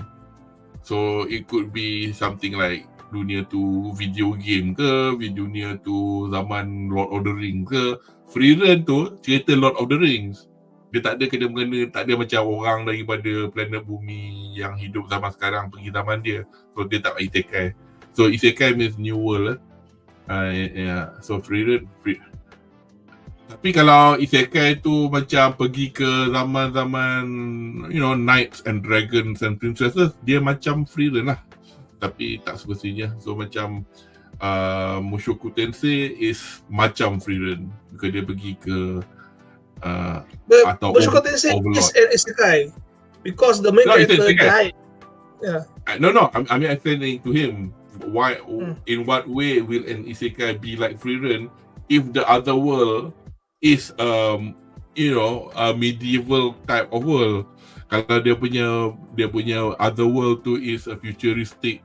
So it could be something like dunia tu video game ke, dunia tu zaman Lord of the Rings ke. Free run tu cerita Lord of the Rings. Dia tak ada kena-mengena, tak ada macam orang daripada planet bumi yang hidup zaman sekarang pergi zaman dia. So dia tak isekai. So isekai means new world. So free run. Tapi kalau isekai tu macam pergi ke zaman-zaman knights and dragons and princesses, dia macam free run lah. Tapi tak semestinya. So macam Mushoku Tensei is macam free run because dia pergi ke atau Mushoku Tensei is an isekai because the main character died. Yeah. No. I'm explaining to him why. In what way will an isekai be like free run if the other world is a medieval type of world? Kalau dia punya other world tu is a futuristic,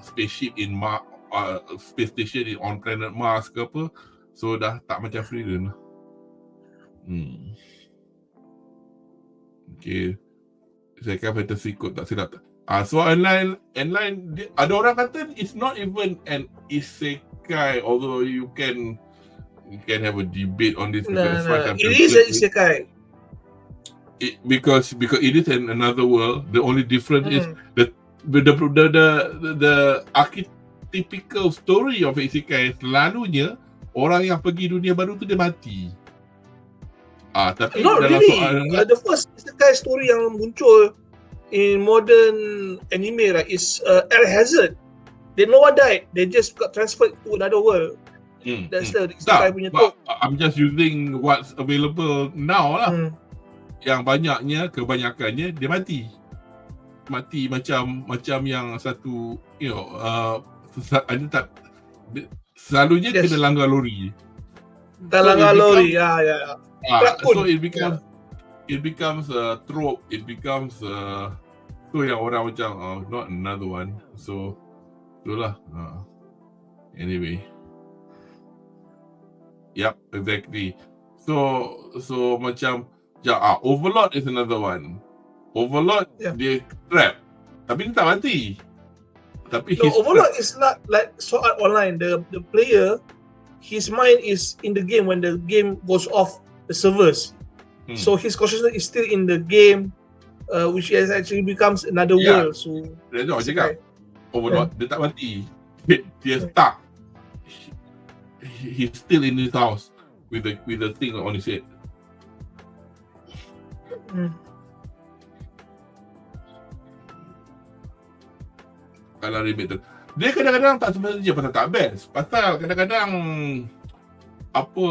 spaceship in space station on planet Mars ke apa, so dah tak macam free run. Okay, saya kan fantasy kot tak silap. So online ada orang kata it's not even an isekai, although you can have a debate on this. No. It is an isekai. Because it is another world. The only difference is the archetypical story of isekai selalunya orang yang pergi dunia baru tu dia mati. Tapi not dalam really. The first isekai story yang muncul in modern anime is Air Hazard. No one died. They just got transferred to another world. That's the isekai punya tu. I'm just using what's available now lah. Yang kebanyakannya dia mati macam yang satu selalunya kena langgar lori. So it becomes a trope. It becomes tu yang orang macam not another one. So itulah. Anyway. Yep, exactly. So macam Overlord is another one. Overlord, dia trap. Tapi dia tak mati. Tapi Overlord is not like Sword Art Online. The player, his mind is in the game when the game goes off the servers. So his consciousness is still in the game, which has actually becomes another world. So dia cakap Overlord, dia tak mati. Dia stuck. He's still in his house with the thing on his head. Kalau remake tu, dia kadang-kadang tak sebenarnya pasal tak best, pasal kadang-kadang apa,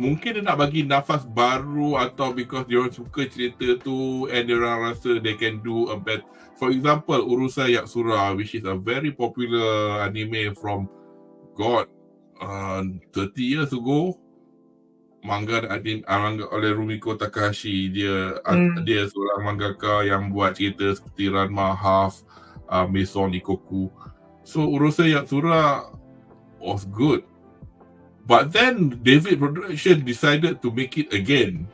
mungkin dia nak bagi nafas baru atau because dia orang suka cerita tu and dia orang rasa they can do a better. For example, Urusan Yatsura, which is a very popular anime from 30 years ago. Manga oleh Rumiko Takahashi. Dia seorang mangaka yang buat cerita seperti Ranma Half, Maison Ikoku. So Urusan Yatsura was good, but then David Production decided to make it again.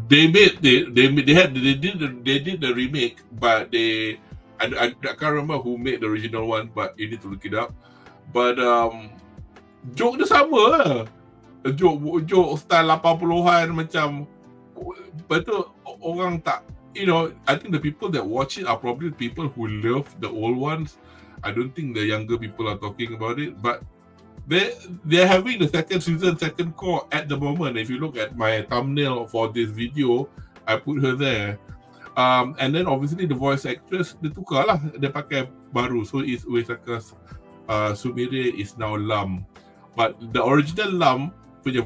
They did the remake, but I can't remember who made the original one, but you need to look it up. But joke dia sama lah. Joke style 80-an macam, betul orang tak, I think the people that watch it are probably people who love the old ones. I don't think the younger people are talking about it, but they're having the second season, second core at the moment. If you look at my thumbnail for this video, I put her there. And then obviously the voice actress, dia tukar lah, dia pakai baru. So it's Uesaka Sumire is now Lam. But the original Lam punya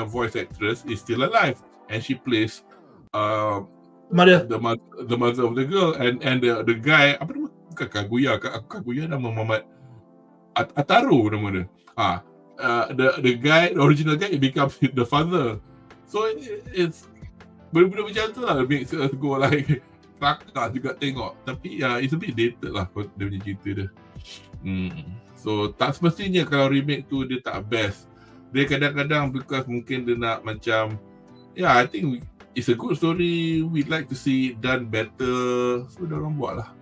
voice actress is still alive, and she plays the mother of the girl, and the guy, apa nama, Kaguya nama Muhammad Ataru nama dia. The guy, the original guy, becomes the father. So it's benda-benda macam tu lah, makes us go like kelakar juga tengok. Tapi it's a bit dated lah dia punya cerita dia. So tak semestinya kalau remake tu dia tak best. Dia kadang-kadang because mungkin dia nak macam, I think it's a good story, we'd like to see it done better. So dia orang buat lah.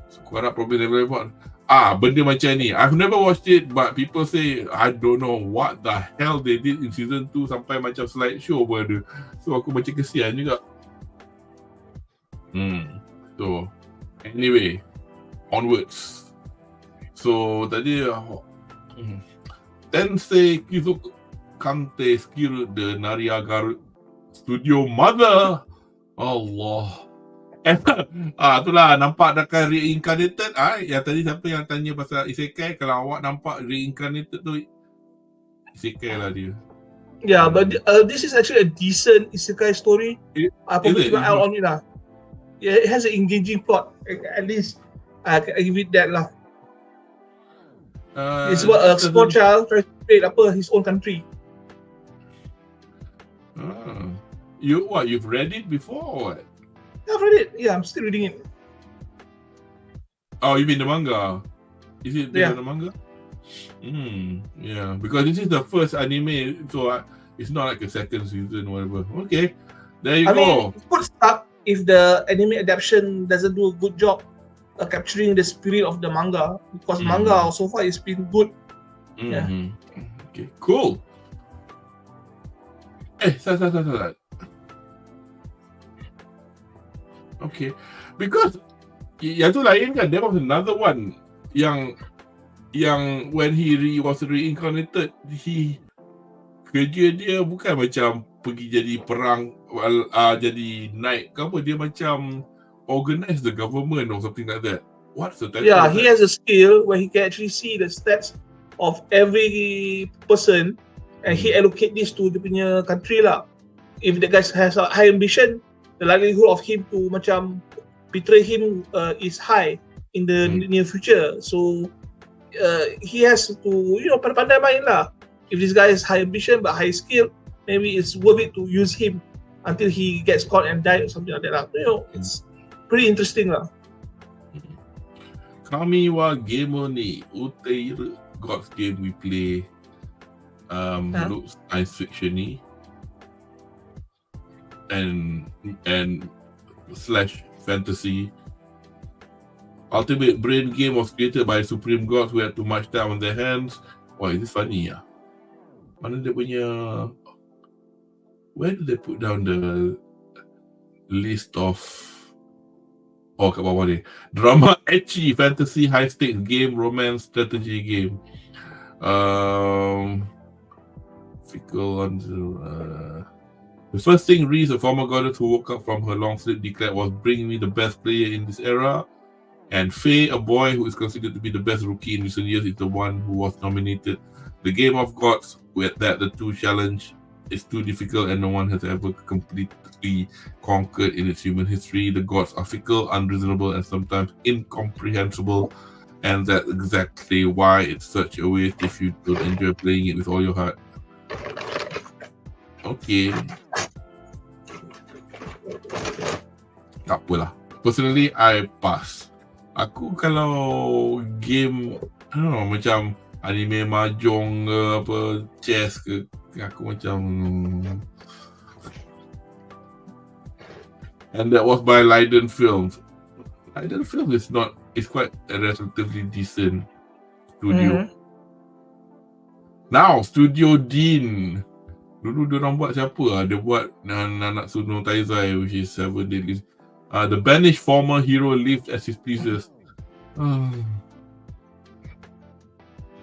So aku harap probably never buat. Benda macam ni, I've never watched it, but people say I don't know what the hell they did in season 2 sampai macam slideshow pun ada. So aku macam kesian juga. So anyway, onwards. So tadi Tensei Kizoku Kante Skill the Nariagaru Studio Mother. Allah. Itulah nampak dekat reincarnated. Yang tadi siapa yang tanya pasal isekai, kalau awak nampak reincarnated tu isekai lah dia. Yeah, but this is actually a decent isekai story. Probably keep an eye on it lah. Yeah, it has an engaging plot. At least I give it that lah. It's about a small child trying to create his own country. You've read it before or what? Yeah, I've read it. Yeah, I'm still reading it. Oh, you mean the manga? Is it the manga? Yeah, because this is the first anime, so it's not like a second season or whatever. Okay, there you go. I mean, it could start if the anime adaptation doesn't do a good job capturing the spirit of the manga, because manga so far has been good. Okay, cool. Salah. Okay, because yang tu lain kan, there was another one yang when he was reincarnated, kerja dia bukan macam pergi jadi perang, jadi knight ke apa, dia macam organize the government or something like that. What's the title? Yeah, he has a skill where he can actually see the stats of every person and he allocate this to the punya country lah. If the guy has a high ambition, the likelihood of him to macam betray him is high in the near future. So he has to, pandai main lah. If this guy has high ambition but high skill, maybe it's worth it to use him until he gets caught and died or something like that lah. It's pretty interesting lah. Kami wa game ni Uteiru God's game we play looks science fiction ni. and slash fantasy. Ultimate Brain game was created by supreme gods who had too much time on their hands. Why is this funny ya? Mana dia punya? Where did they put down the list of? Oh, kat bawah ni. Drama, ecchi, fantasy, high stakes game, romance, strategy game. Fickle the first thing Reese, a former goddess who woke up from her long sleep, declared was bring me the best player in this era. And Faye, a boy who is considered to be the best rookie in recent years, is the one who was nominated. The game of gods, with that the two challenge is too difficult and no one has ever completely conquered in its human history. The gods are fickle, unreasonable, and sometimes incomprehensible. And that's exactly why it's such a waste if you don't enjoy playing it with all your heart. Okay. Tak apalah. Personally, I pass. Aku kalau game, I don't know, macam anime mahjong ke apa, chess ke, aku macam. And that was by Leiden Films. Leiden Films is not, it's quite a relatively decent studio. Now, Studio Dean. Dulu diorang buat siapa lah? Dia buat Nanatsu no Taizai, which is 7 Deadly. The banished former hero lived as he pleases.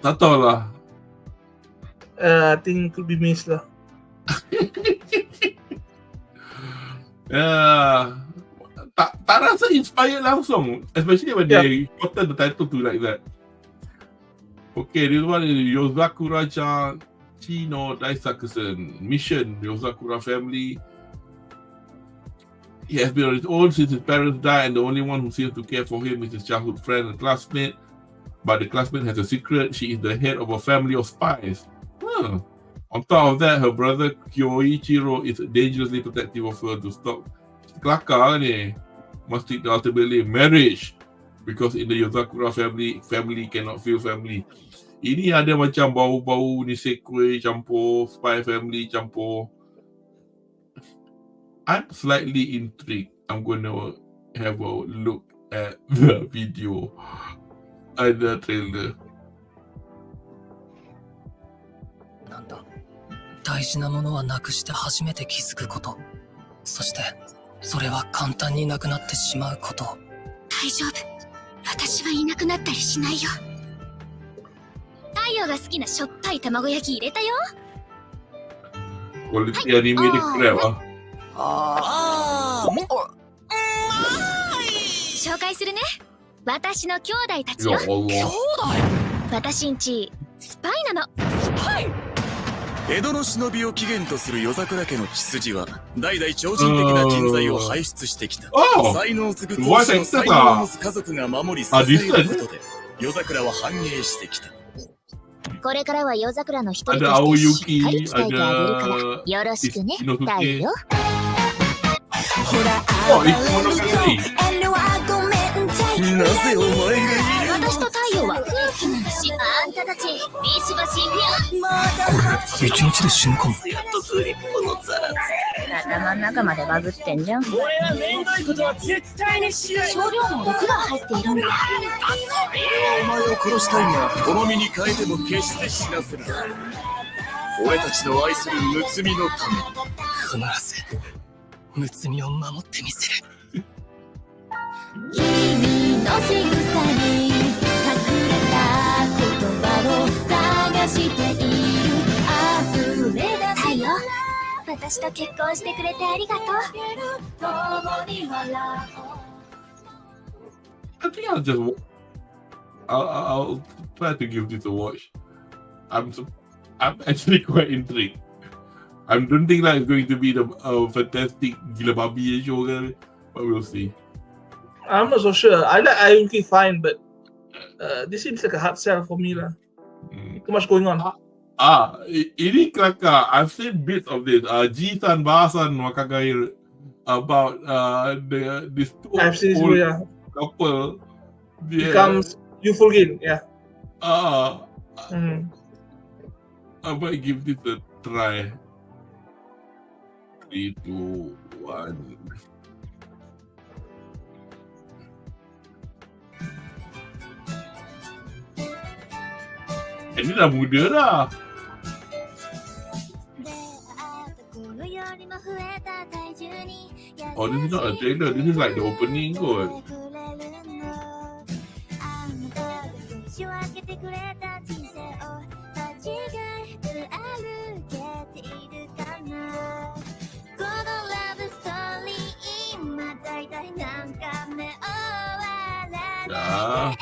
Tak tahu lah. I think could be missed lah. Tak rasa inspired langsung, especially when they shortened the title to like that. Okay, this one is Yozakura-chan Chino Daisakusen. Mission, Yozakura family. He has been on his own since his parents died, and the only one who seems to care for him is his childhood friend and classmate. But the classmate has a secret. She is the head of a family of spies. On top of that, her brother Kyoichiro is dangerously protective of her to stop kelakar ni. Must take the ultimately marriage. Because in the Yozakura family cannot feel family. Ini ada macam bau-bau nisekoi campur, spy family campur. I'm slightly intrigued. I'm going to have a look at the video and the trailer. なんだ。大事なものはなくして初めて気づくこと。そして、それは簡単になくなってしまうこと。大丈夫。私はいなくなったりしないよ。太陽が好きなしょっぱい卵焼き入れたよ。Quality anime dia crap ah. 紹介するね。私の兄弟たちよ。Ya Allah. 私んちスパイなの。スパイ。江戸の忍びを起源とする夜桜家の血筋は代々超人的な人材を輩出してきた。才能を継ぐ当時の才能を持つ家族が守り支えることで夜桜は繁栄してきた。これからは夜桜の一人としてしっかり鍛えてあげるからよろしくね、太陽。なぜお前がいる？私と太陽は夫婦なんだし、あんたたちビシバシ行くよ。一日で死ぬかも。頭の中までバグってんじゃん。俺はめんどいことは絶対にしない。少量の毒が入っているんだ。お前を殺したいが好みに変えても決して死なせない。俺たちの愛するむつみのために必ずむつみを守ってみせる。君の仕草に隠れた言葉を探している。溢れ出す太陽、私と結婚してくれてありがとう。共に笑おう。 I think I'll try to give this a watch. I'm actually quite intrigued. I don't think that it's going to be the fantastic gila babi show, but we'll see. I'm not so sure. I like Ayuki fine, but this seems like a hard sell for me lah. Too much going on. Ini kelakar. I've seen bits of this. Ji-san, Ba-san, Wakagair about this two I've seen this old yeah. couple. Becomes youthful again, yeah. I might give this a try. 3, 2, 1. one. Ini dah muda dah. Oh, this is not a trailer. This is like the opening kot. Yeah.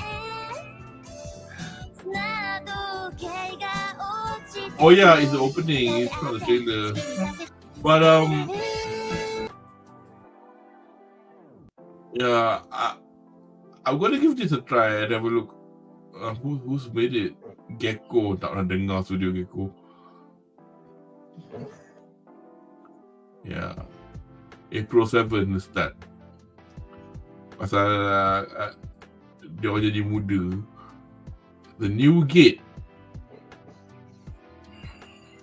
Oh yeah, it's the opening. It's not the trailer. But yeah, I'm gonna give this a try and have a look. Who's made it? Gecko, tak pernah dengar studio Gecko. Yeah, April 7 the start. Pasal dia orang jadi muda. The New Gate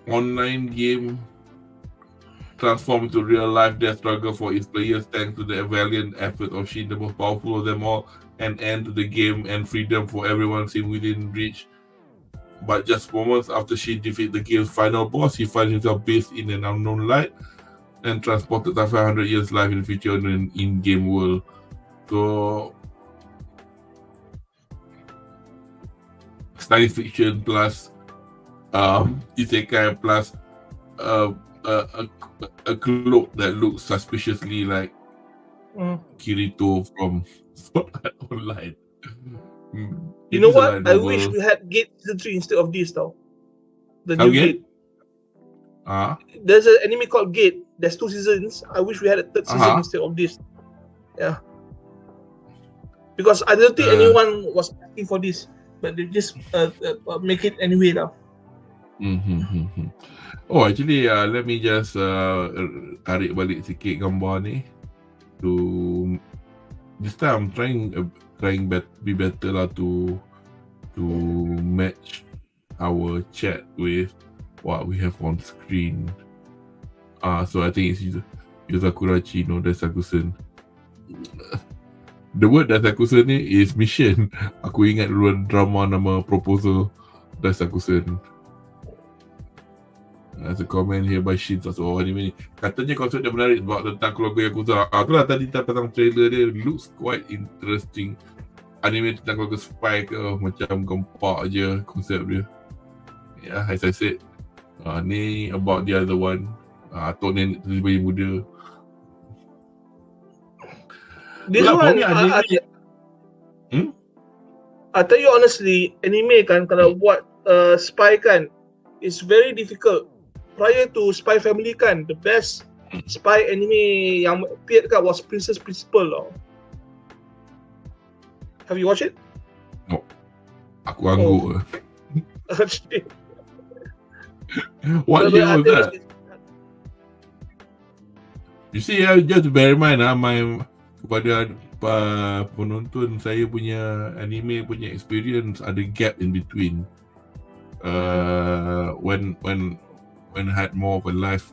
online game transformed into real life death struggle for its players thanks to the valiant effort of Shin, the most powerful of them all, and end to the game and freedom for everyone seemed within reach. But just moments after Shin defeats the game's final boss, he finds himself based in an unknown light and transported to 500 years life in the future in an in-game world. So science fiction plus isekai plus a cloak that looks suspiciously like Kirito from Sword Art Online. You know what? I wish we had Gate Season 3 instead of this though. The new Gate. There's an anime called Gate. There's 2 seasons. I wish we had a 3rd season instead of this. Yeah. Because I don't think anyone was asking for this. But they just make it anyway now. Oh, actually, let me just tarik balik sikit gambar ni. To this time, I'm trying be better lah to match our chat with what we have on screen. So I think it's Yuzakurachi no Daisakusen. The word Daisakusen ni is mission. Aku ingat dulu drama nama Proposal Daisakusen. There's a comment here by Shin Sasuo anime ni. Katanya konsep dia menarik sebab tentang keluarga Yakuza. Itulah tadi pasang trailer dia. Looks quite interesting. Anime tentang keluarga spy ke macam gempak je konsep dia. Yeah, as I said. Ni about the other one. Atuk nenek tiba-tiba muda. This one, I tell you honestly, anime kan kalau buat spy kan, it's very difficult. Prior to Spy Family kan, the best spy anime yang appeared kan was Princess Principal lah. Have you watched it? No. Aku angguk. What year was that? You see, just bear in mind kepada penonton, saya punya anime punya experience ada gap in between. When I had more of a life,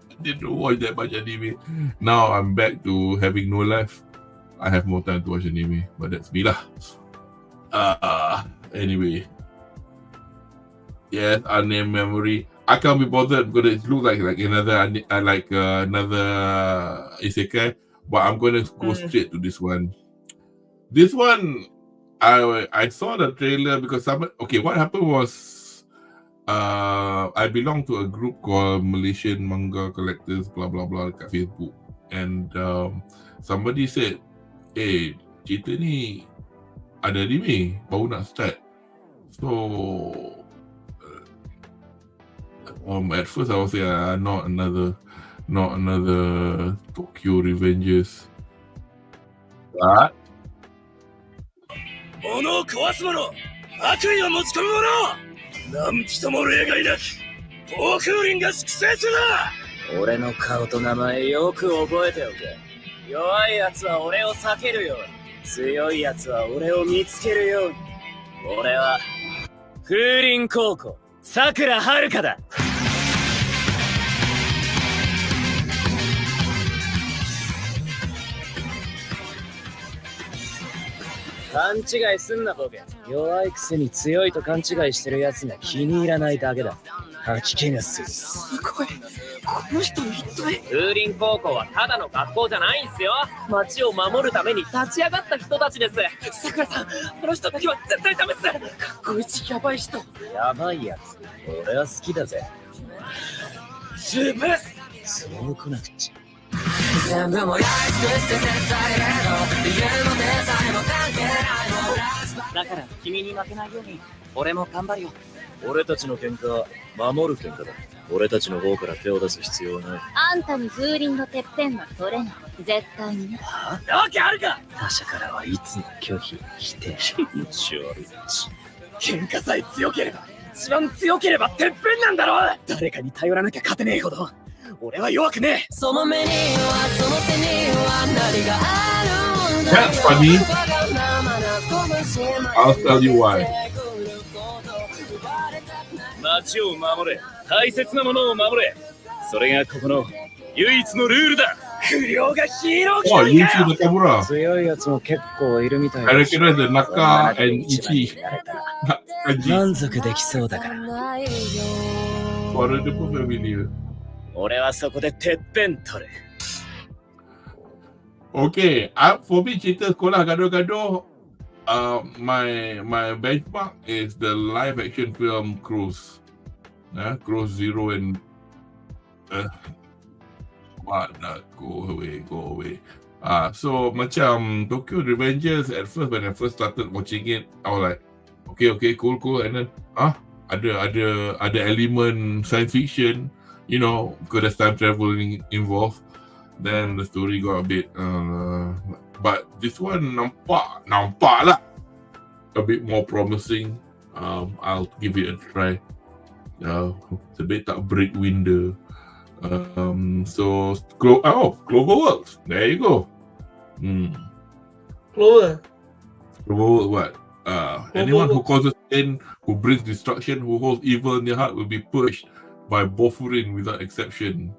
I didn't watch that much anime. Now I'm back to having no life. I have more time to watch anime, but that's me lah. Anyway, yes, unnamed memory. I can't be bothered because it looks like another isekai. But I'm going to go straight to this one. This one, I saw the trailer because what happened was I belong to a group called Malaysian Manga Collectors, blah blah blah, kat Facebook. And somebody said, hey, cerita ni ada anime, baru nak start. So, at first I was saying, not another Tokyo Revengers. But 物を壊す者、悪意を持ち込む者、何人も例外なく、暴風林が粛清する。俺の顔と名前よく覚えておけ。弱い奴は俺を避けるように、強い奴は俺を見つけるように。俺は風林高校、桜遥だ。勘違いすんなボケ。弱いくせに強いと勘違いしてるやつが気に入らないだけだ。吐き気がする。すごい。この人一体。風林高校はただの学校じゃないんすよ。町を守るために立ち上がった人たちです。さくらさん、この人だけは絶対ダメっす。学校一やばい人。やばいやつ。俺は好きだぜ。潰す。そう来なくちゃ。全部もやり尽くして絶対での理由もデザインも関係ないの。だから君に負けないように俺も頑張るよ。俺たちの喧嘩は守る喧嘩だ。俺たちの方から手を出す必要はない。あんたに風鈴のてっぺんは取れない。絶対にね。はなわけあるか。他者からはいつも拒否、否定。し悪い。喧嘩さえ強ければ、一番強ければてっぺんなんだろ。誰かに頼らなきゃ勝てねえほど俺は弱くねえ。その目にはその手には何があるんだ。 That's funny. I'll tell you why. 町を守れ。大切なものを守れ。それがここの唯一のルールだ。不良がヒーロー気 Oh, 取りか Yuchi よ。 Nakamura. 強いやつも結構いるみたい I だし。 recognize the Naka and Ichi. 満足できそうだから。Suara dia pun familiar. 俺はそこでてっぺん取る。 Okay, for me cerita sekolah gaduh-gaduh, my benchmark is the live action film Cruise. Cruise Zero and what? Go away. So macam Tokyo Revengers at first when I first started watching it, I was like, okay, cool, and then ada element science fiction, you know, because there's time traveling involved. Then the story got a bit, but this one nampak lah a bit more promising. I'll give it a try. It's a bit tak break window. So Cloverworks. There you go. Clover. Cloverworks what? Anyone who causes pain, who brings destruction, who holds evil in their heart will be purged by Bofurin without exception.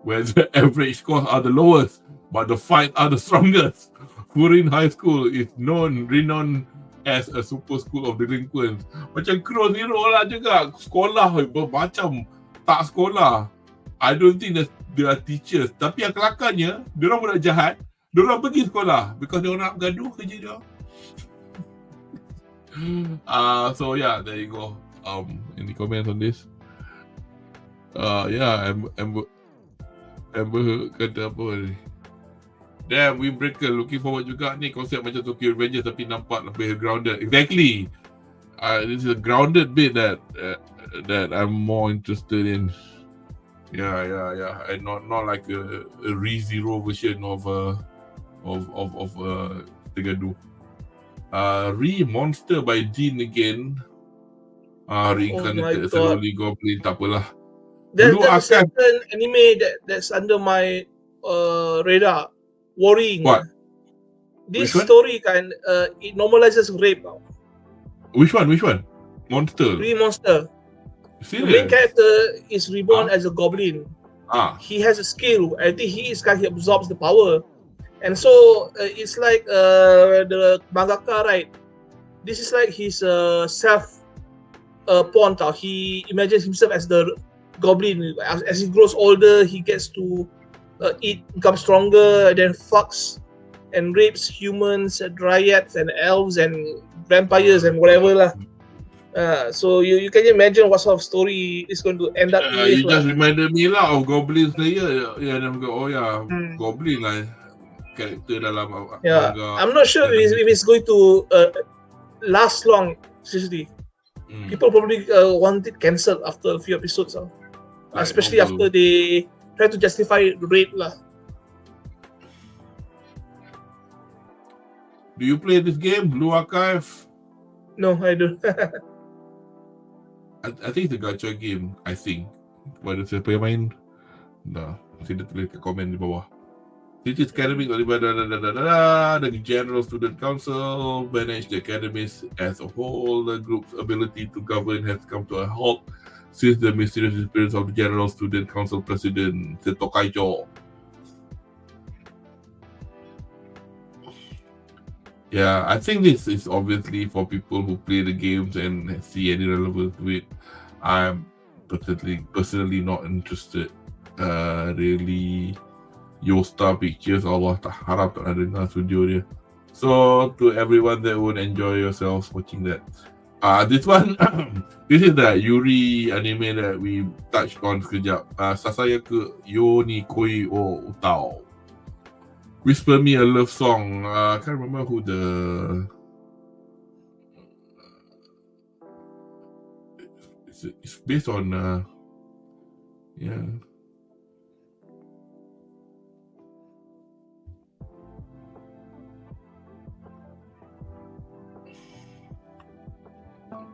Where the average scores are the lowest, but the fights are the strongest. Furin High School is renowned as a super school of delinquents. Macam Crow Zero lah juga. Sekolah macam tak sekolah. I don't think they are teachers. Tapi yang kelakarnya, diorang budak jahat, diorang pergi sekolah because diorang nak gaduh kerja dia. So yeah, there you go. Any comments on this? Yeah, Amber kata apa ni? Damn, Windbreaker. Looking forward juga ni. Konsep macam Tokyo Revengers tapi nampak lebih grounded. Exactly. This is a grounded bit that I'm more interested in. Yeah. And not like a ReZero version of Tegaduh. Monster by Jin again. Reincarnated as a Loli Goblin. Tak apalah. There's a certain anime that's under my radar. Worrying. What? This story it normalizes rape. Which one? Monster. Monster. Serious? The main character is reborn as a goblin. He has a skill. I think he absorbs the power. And so it's like the mangaka, right? This is like his self pawn. He imagines himself as the goblin. As he grows older, he gets to become stronger, and then fucks and rapes humans, dryads and elves and vampires and whatever lah. So you can imagine what sort of story is going to end up with. You just reminded me lah of Goblin Slayer. Goblin lah karakter dalam manga. I'm not sure if it's going to last long. Seriously, people probably want it cancelled after a few episodes, especially after they try to justify rape lah. Do you play this game, Blue Archive? No, I don't. I think it's a gacha game. I think. Pada siapa yang main, dah sila tulis kat komen di bawah. Teachers Academy the General Student Council manage the academies as a whole. The group's ability to govern has come to a halt since the mysterious disappearance of the General Student Council President Seto Kaijo. Yeah, I think this is obviously for people who play the games and see any relevance to it. I'm personally not interested. Really, Yosta Pictures, Allah tak harap tak ada dengar studio dia. So to everyone that would enjoy yourselves watching that. This one, this is the Yuri anime that we touched on sekejap. Sasayaku yo ni koi o utao. Whisper Me a Love Song. I can't remember who the... It's based on... yeah.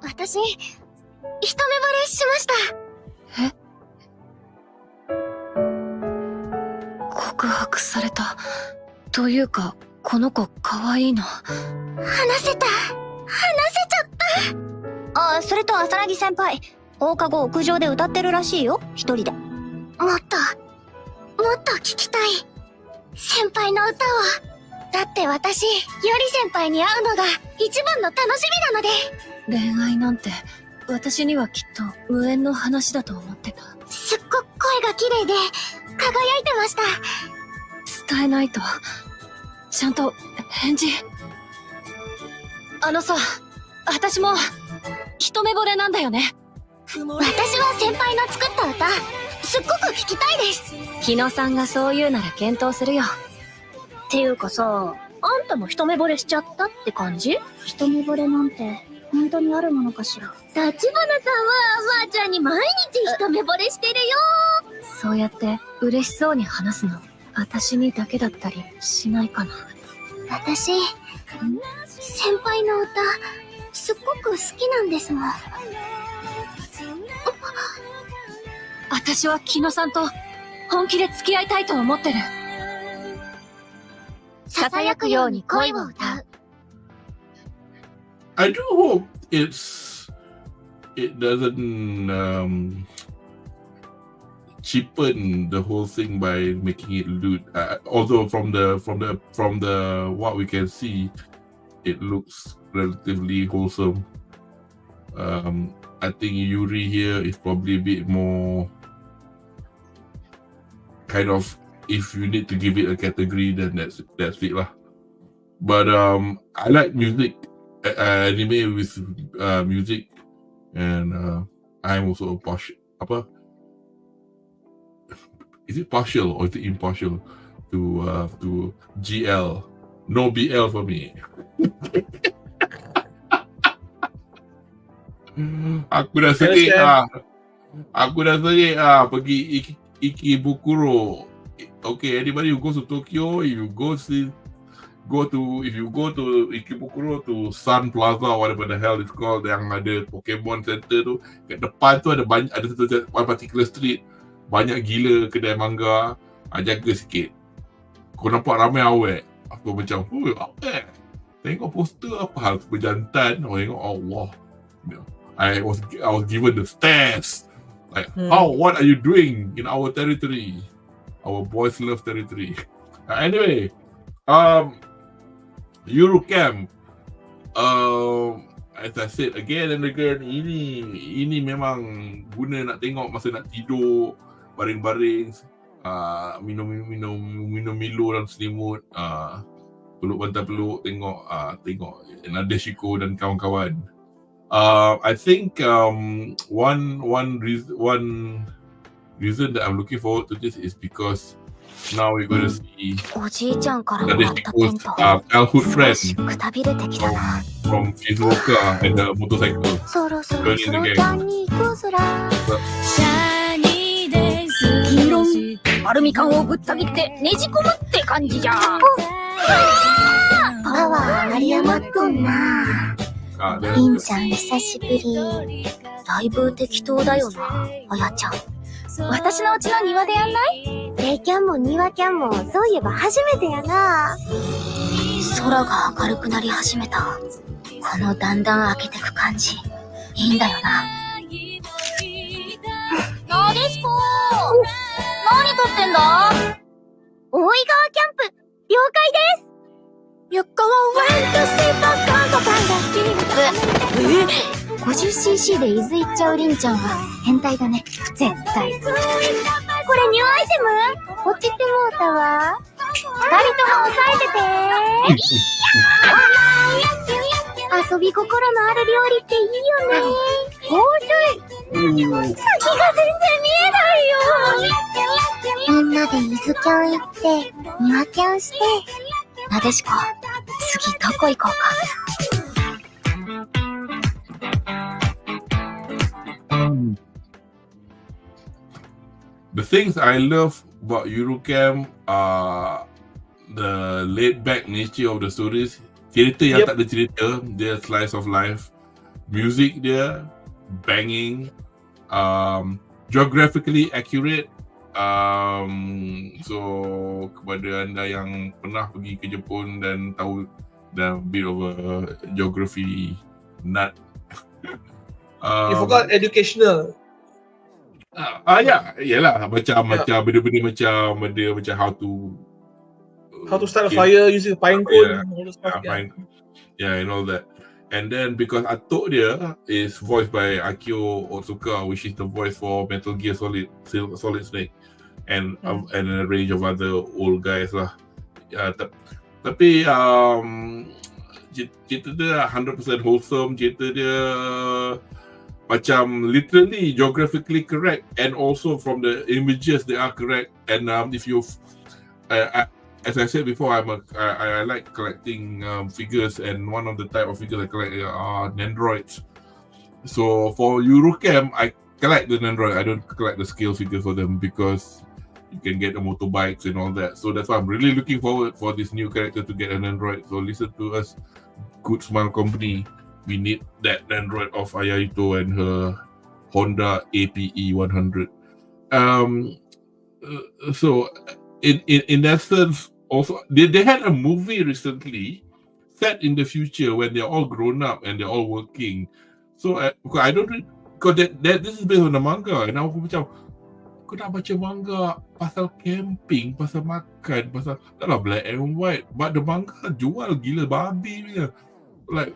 私、一目惚れしました。え？告白された。というか、この子可愛いの。話せた。話せちゃった。あ、それと浅葱先輩、放課後屋上で歌ってるらしいよ、一人で。もっと聞きたい。先輩の歌を。だって私、より先輩に会うのが一番の楽しみなので。恋愛なんて、私にはきっと無縁の話だと思ってた。すっごく声が綺麗で、輝いてました。伝えないと、ちゃんと返事。あのさ、私も、一目惚れなんだよね。私は先輩の作った歌、すっごく聞きたいです。日野さんがそう言うなら検討するよ。っていうかさ、あんたも一目惚れしちゃったって感じ？一目惚れなんて、本当にあるものかしら。立花さんはおばあちゃんに毎日一目惚れしてるよ。そうやって嬉しそうに話すの、私にだけだったりしないかな。私、先輩の歌、すっごく好きなんですもん。私は木野さんと本気で付き合いたいと思ってる。囁くように恋を歌う。I do hope it doesn't cheapen the whole thing by making it lewd. Although from the what we can see, it looks relatively wholesome. I think Yuri here is probably a bit more kind of, if you need to give it a category, then that's it lah. But I like music. Anime with music, and I'm also partial. Is it partial or is it impartial to GL? No BL for me. Aku dah sedih pergi Ikebukuro. Okay, anybody who goes to Tokyo, if you go to Ikebukuro, to Sun Plaza or whatever the hell it's called, yang ada Pokemon Center tu, kat depan tu ada satu one particular street, banyak gila kedai manga. Jaga sikit. Kau nampak ramai awet. Aku macam, apa? Tengok poster apa hal berjantan. Tengok Allah. I was given the stares. Like, what are you doing in our territory? Our boys love territory. Anyway, Eurocamp. As I said again and again, ini memang guna nak tengok masa nak tidur, baring-baring, minum Milo dalam selimut, peluk bantal peluk, tengok Nadeshiko dan kawan-kawan. I think one reason that I'm looking forward to this is because now we're going to see Nadeshiko's childhood friend from Shizuoka and the motorcycle joining the gang. 黄色アルミ缶をぶった切ってねじ込むって感じじゃ。パワー有り余っとんな。りんちゃん久しぶり。だいぶ適当だよな、あやちゃん。私のうちの庭でやんない？デイキャンも庭キャンもそういえば初めてやな。空が明るくなり始めた。このだんだん開けてく感じ、いいんだよな。なでしこ何撮ってんだ？大井川キャンプ、了解です。50cc で伊豆行っちゃうりんちゃんは変態だね。絶対。これニューアイテム？ポチってもうたわ。2人とも押さえてて。遊び心のある料理っていいよね。先が全然見えないよ。みんなで伊豆キャン行って庭キャンして。なでしこ、次どこ行こうか。The things I love about Eurocamp are the laid back nature of the stories. Cerita yang tak ada cerita, dia slice of life. Music dia banging, geographically accurate. So kepada anda yang pernah pergi ke Jepun dan tahu dah bit of a geography nut. You forgot educational. Yalah macam benda-benda macam benda macam how to start a fire using pine cone, all those stuff. And all that. And then because Atok dia is voiced by Akio Otsuka, which is the voice for Metal Gear Solid Snake, and a range of other old guys lah. Tapi cerita dia 100% wholesome, cerita dia macam literally geographically correct, and also from the images they are correct. And if you as I said before, I like collecting figures, and one of the type of figures I collect are Nendroids. So for Eurocamp, I collect the Nendroid. I don't collect the scale figures for them because you can get the motorbikes and all that. So that's why I'm really looking forward for this new character to get an Nendroid. So listen to us, Good Smile Company. We need that Nendroid of Ayahito and her Honda APE 100. So in that sense, also they had a movie recently set in the future when they're all grown up and they're all working. So I don't read, because this is based on the manga, and aku macam aku nak baca manga pasal camping, pasal makan, pasal taklah black and white, but the manga jual gila babi punya, like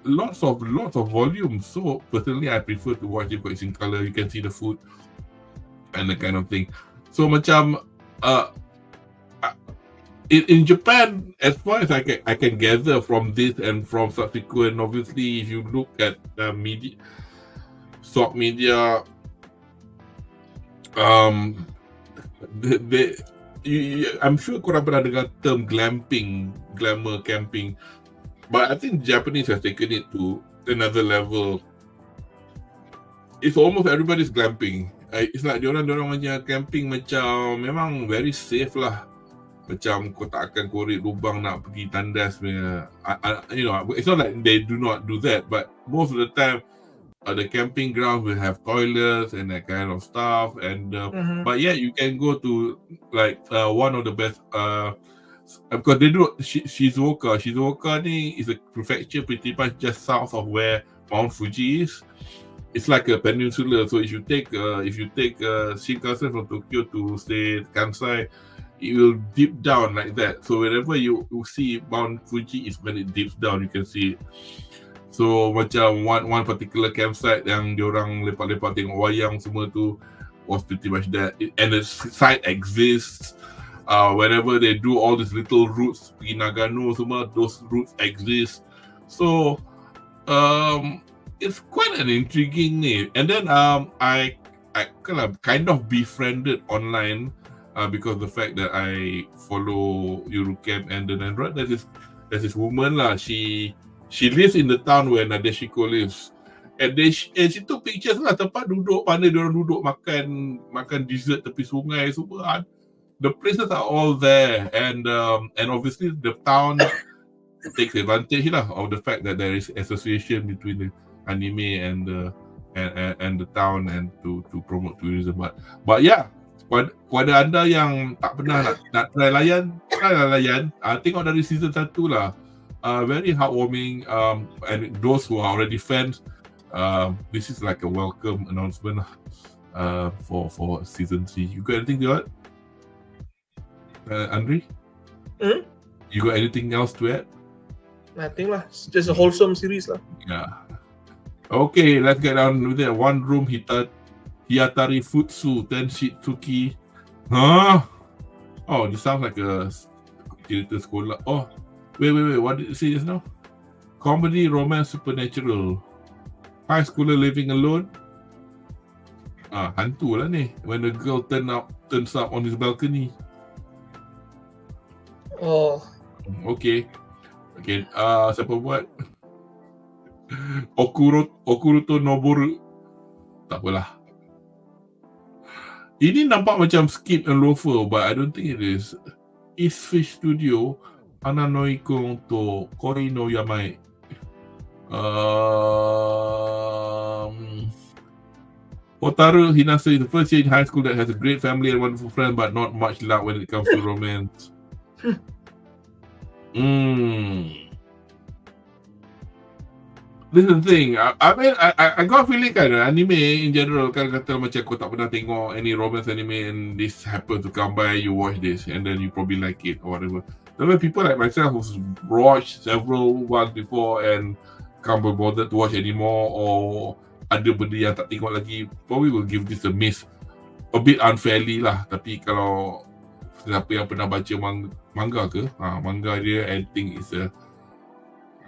lots of volumes. So personally I prefer to watch it because it's in color, you can see the food and the kind of thing. So macam in Japan, as far as I can gather from this and from subsequent, obviously if you look at media, stock media, I'm sure korang pernah dengar term glamour camping, but I think Japanese has taken it to another level. It's almost everybody's glamping. It's like diorang macam camping macam memang very safe lah. Macam kau tak akan korek lubang nak pergi tandas punya. It's not like they do not do that, but most of the time the camping ground will have toilets and that kind of stuff, and but yeah, you can go to like one of the best because they do Shizuoka ni is a prefecture pretty much just south of where Mount Fuji is. It's like a peninsula, so if you take Shinkansen from Tokyo to say Kansai, it will dip down like that. So whenever you see Mount Fuji is when it dips down, you can see it. So macam one particular campsite yang diorang lepak-lepak tengok wayang semua tu was pretty much that. And the site exists. Whenever they do all these little routes pergi Nagano semua, those routes exist. So it's quite an intriguing name. And then I kind of befriended online because the fact that I follow Eurocamp and the Android. There's this woman lah. She lives in the town where Nadeshiko lives, and she took pictures lah tempat duduk mana diorang duduk makan dessert tepi sungai semua. The places are all there, and obviously the town takes advantage lah of the fact that there is association between the anime and the town, and to promote tourism. But yeah, kepada anda yang tak pernah nak try layan, tengok dari season 1 lah. Very heartwarming, and those who are already fans, this is like a welcome announcement for season 3. You got anything to add, Andri? You got anything else to add? Nothing lah. It's just a wholesome series lah. Yeah. Okay, let's get on with it. One room Hiyatari Futsu Tenshitsuki. Huh? Oh, this sounds like a cerita sekolah. Oh, wait. What did it say just now? Comedy, romance, supernatural. High schooler living alone. Hantu lah ni. When the girl turns up on his balcony. Oh. Okay. Siapa buat? Okuruto Noboru. Tak apalah. Ini nampak macam Skip and Loafer, but I don't think it is. East Fish Studio, Ananoikon to Koi no Yamai. Otaru Hinase is the first year in high school that has a great family and wonderful friends, but not much luck when it comes to romance. This is the thing. I mean, I got a feeling kind of anime in general kan kata macam kau tak pernah tengok any romance anime and this happens to come by, you watch this and then you probably like it or whatever. There are people like myself who's watched several ones before and can't be bothered to watch anymore, or ada benda yang tak tengok lagi, probably will give this a miss. A bit unfairly lah. Tapi kalau siapa yang pernah baca manga ke, manga dia, I think it's a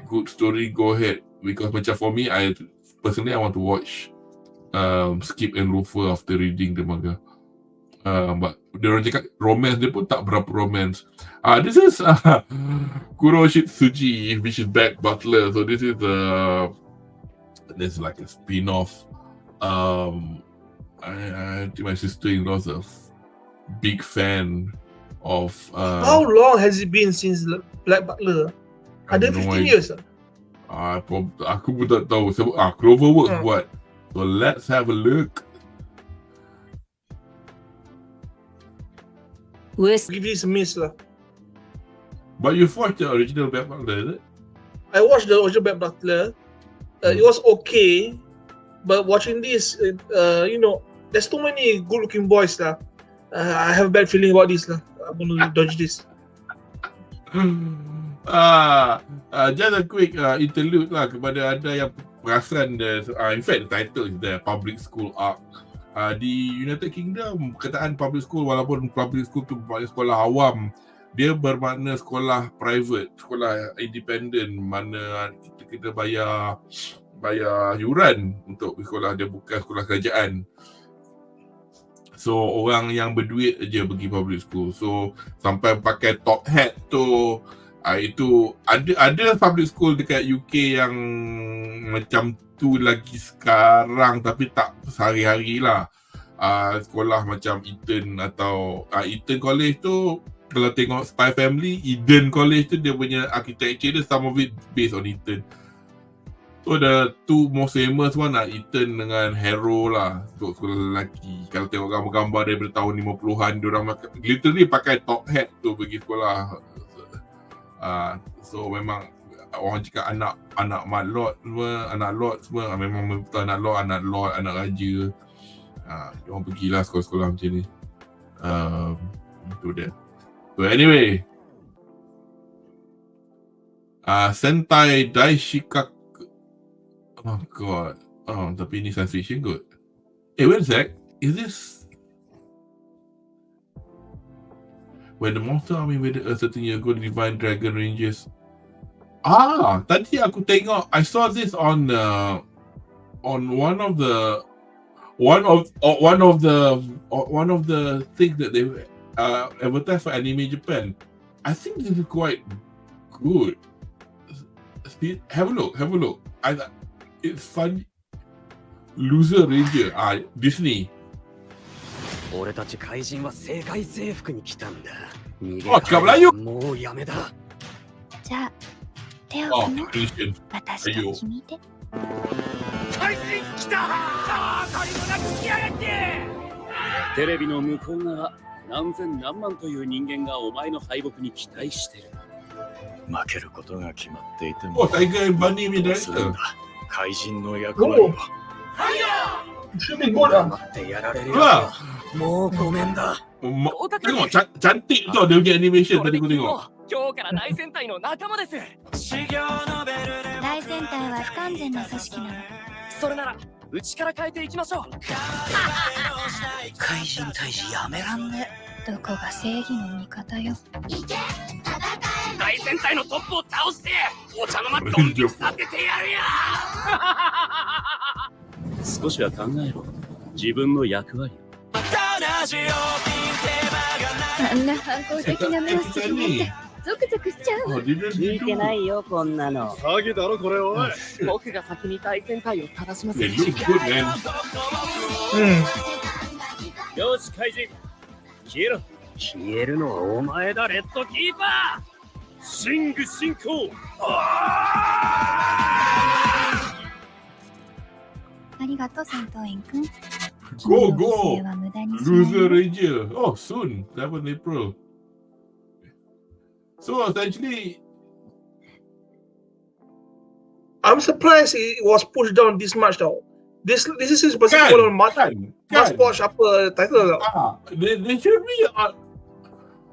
good story, go ahead. Because macam for me, I personally want to watch Skip and Loafer after reading the manga. But diorang cakap romance dia pun tak berapa romance. This is Kuroshitsuji, which is back Butler. So this is there's like a spin-off. I think my sister-in-law's a big fan of. How long has it been since Black Butler? Ada 15 years lah. Aku pun tak tahu sebab Cloverworks buat. So let's have a look. Give this a miss lah. But you've watched the original Black Butler, is it? I watched the original Black Butler. It was okay, but watching this, there's too many good-looking boys lah. I have a bad feeling about this lah. I'm gonna dodge this. Just a quick interlude lah kepada anda yang perasan in fact the title is the public school arc. Di United Kingdom, perkataan public school, walaupun public school tu sekolah awam, dia bermakna sekolah private, sekolah independent, mana kita kena bayar yuran untuk sekolah, dia bukan sekolah kerajaan. So orang yang berduit aja pergi public school. So sampai pakai top hat tu, itu ada public school dekat UK yang macam tu lagi sekarang, tapi tak sehari-hari lah. Sekolah macam Eton atau Eton College tu, kalau tengok Spy Family, Eden College tu dia punya architecture dia, some of it based on Eton. So the two most famous one lah, Eton dengan Harrow lah, untuk sekolah lelaki. Kalau tengok gambar-gambar daripada tahun 50-an, diorang literally pakai top hat tu pergi sekolah. So memang orang cakap anak matlot semua, anak lot semua, memang betul anak lot, anak raja. Diorang pergilah sekolah-sekolah macam ni. Itu dia. So anyway, Sentai Daishikaku. Oh god. Tapi ni science fiction kot. Wait a sec. Is this when the monster army invaded a certain year ago, the divine dragon ranges? Tadi aku tengok, I saw this on one of the things that they advertised for Anime Japan. I think this is quite good. Have a look. It's fun. Loser Ranger. Disney. 俺たち怪人は世界征服に来たんだ。cakap Melayu. もうやめだ。じゃあ手を組もう。Asian. 私と君で。怪人来た。当たりもなく来やがって。テレビの向こう側、何千何万という人間がお前の敗北に期待してる。負けることが決まっていても、Tiger and Bunny ni director. 怪人の役割は。Should be good lah. 待ってやられるよ。もうごめんだ。Tengok cantik tau dia punya animation tadi aku tengok. 今日から大戦隊の仲間です。大戦隊は不完全な組織なの。それならうちから変えていきましょう。怪人退治やめらんね。どこが正義の味方よ。大戦隊のトップを倒してお茶の間ドン引きさせてやるよ。少しは考えろ、自分の役割。あんな反抗的な目をするなんてゾクゾクしちゃう。聞いてないよこんなの。詐欺だろこれおい。僕が先に大戦隊を正します。They look good, man. よし怪人、消えろ。消えるのはお前だ、レッドキーパー。シング進行。ありがとう戦闘員くん。 Go, go! Loser Ranger. Oh, soon. 7 April. So, essentially... I'm surprised it was pushed down this much though. This is basically on March watch apa title tau. They should be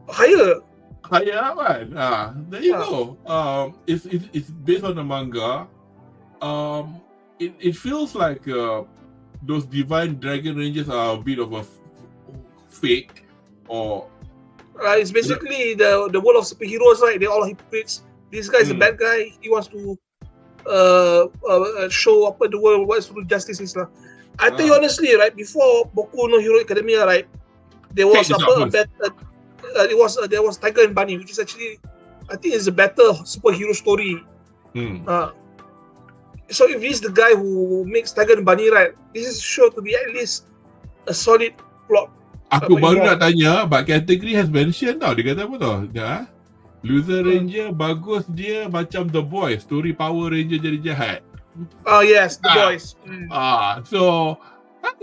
Higher. higher kan? There you go. It's based on the manga. It feels like those divine dragon rangers are a bit of a fake, or It's basically the world of superheroes, right? They're all hypocrites. This guy is a bad guy. He wants to show up the world what true justice is lah. I tell you honestly, right? Before Boku no Hero Academia, right? There was there was Tiger and Bunny, which is actually, I think, is a better superhero story. So if he's the guy who makes Tiger and Bunny, right? This is sure to be at least a solid plot. aku baru nak tanya, but category has mentioned tau. Dia kata apa tau? Loser Ranger bagus, dia macam The Boys, story Power Ranger jadi jahat. Oh yes, The Boys. So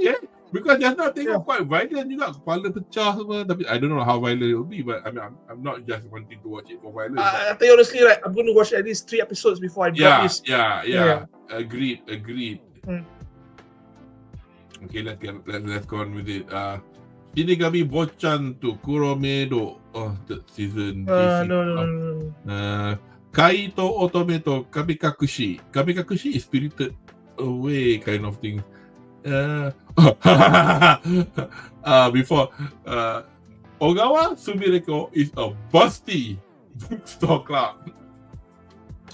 yeah, because just now tengok quite violent juga, kepala pecah semua. Tapi I don't know how violent it will be, but I mean, I'm not just wanting to watch it for violence. I tell you honestly, right? I'm going to watch at least 3 episodes before I drop this. Yeah. Agreed. Okay, let's go on with it. Shinigami Bochan to Kuromedo. Oh, third season. No. Kaito Otome to Kamikakushi. Kamikakushi is spirited away kind of thing. Before Ogawa Sumireko is a busty bookstore clerk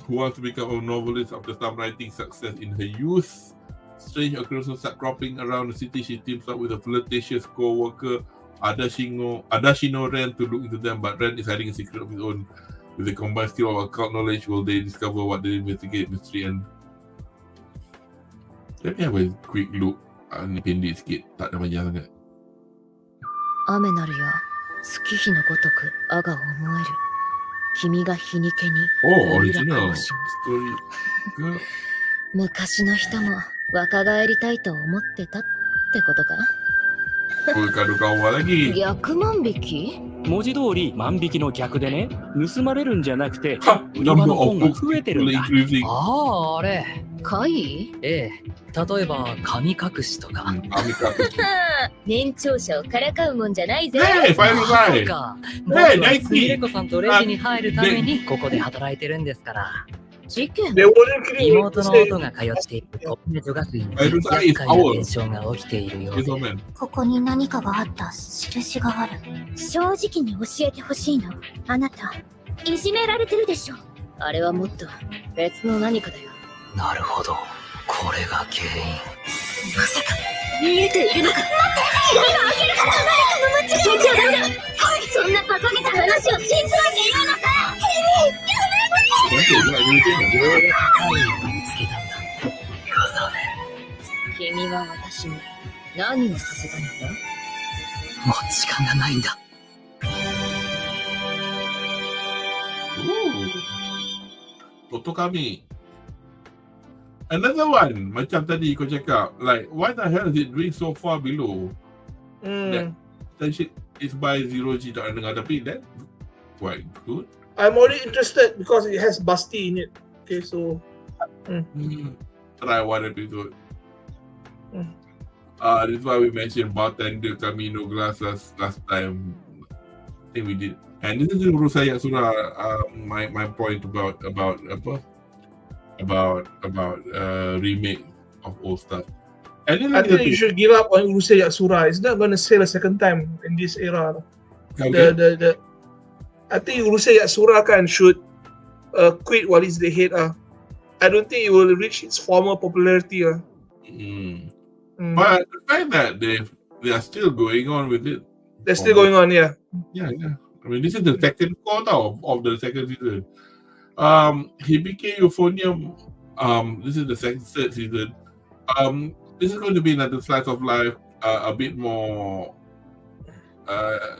who wants to become a novelist after some writing success in her youth. Strange occurrences start cropping around the city. She teams up with a flirtatious co-worker Adashino Ren to look into them, but Ren is hiding a secret of his own. With the combined skill of occult knowledge, will they discover what they investigate mystery and... Let me have a quick look. Ni pendek sikit, tak ada panjang sangat. 雨なるや月日のごとく我が思える君が日にけに original story 昔の人も若返りたいと思ってたってことか。逆万引き？文字通り万引きの逆でね、盗まれるんじゃなくて売り場の本が増えてるんだ。あれ貝？例えば神隠しとか。年長者をからかうもんじゃないぜ。そうか。僕はすみれこさんとレジに入るためにここで働いてるんですから。事件？妹の弟が通っているコンビニ女学院に厄介な現象が起きているようで。ここに何かがあった印がある。正直に教えてほしいの。あなた、いじめられてるでしょ。あれはもっと別の何かだよ。なるほど。これが原因。まさか見えているのか。待って、扉が開けるから誰かの間違いじゃダメだ。そんな馬鹿げた話を信じないでいるのか。見つけたんだ。君は私に何をさせたのだ。もう時間がないんだ。Otokami. Another one, macam tadi kau cakap, like, why the hell is it doing so far below? That shit is by Zero G, tak dengar, tapi that quite good. I'm already interested because it has Basti in it. Okay, so try one episode. This is why we mentioned bartender Camino Glass last time. think we did. And this is Urusaya Sura. My point about remake of old stuff. And I think you should give up on Urusei Yatsura. It's not going to sell a second time in this era. Okay. I think Urusei Yatsura should quit while it's the head. I don't think it will reach its former popularity. But the fact that they are still going on with it. They're still going on, yeah. Yeah. I mean, this is the second quarter of the second season. Hibiki Euphonium. This is the third season. This is going to be another slice of life, a bit more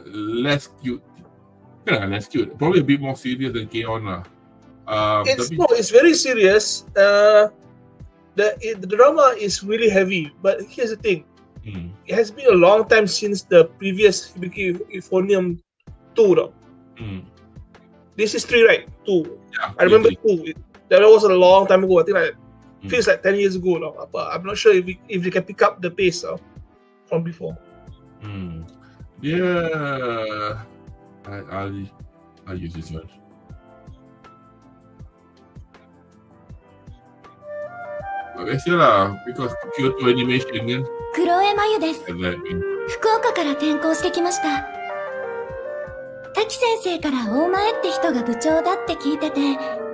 less cute. Less cute. Probably a bit more serious than K-On! It's very serious. The drama is really heavy, but here's the thing. It has been a long time since the previous Hibiki Euphonium 2. This is 3, right? 2. Yeah, I remember 2. That was a long time ago. I think feels like 10 years ago now. But I'm not sure if we can pick up the pace from before. Yeah. I'll use this one. Because Kyoto animation 黒江真由です。福岡から転校してきました。滝先生から大前って人が部長だって聞いてて、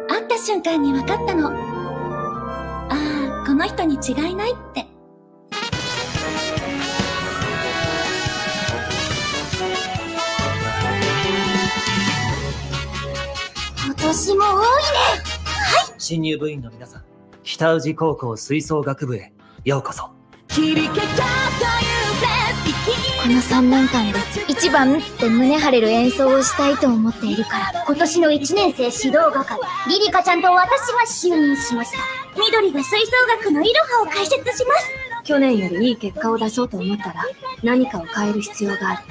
会った瞬間に分かったの。ああ、この人に違いないって。今年も多いね。はい。新入部員の皆さん、北宇治高校吹奏楽部へようこそ。この3年間で一番って胸張れる演奏をしたいと思っているから、今年の1年生指導係リリカちゃんと私が就任しました。緑が吹奏楽のイロハを解説します。去年よりいい結果を出そうと思ったら何かを変える必要がある。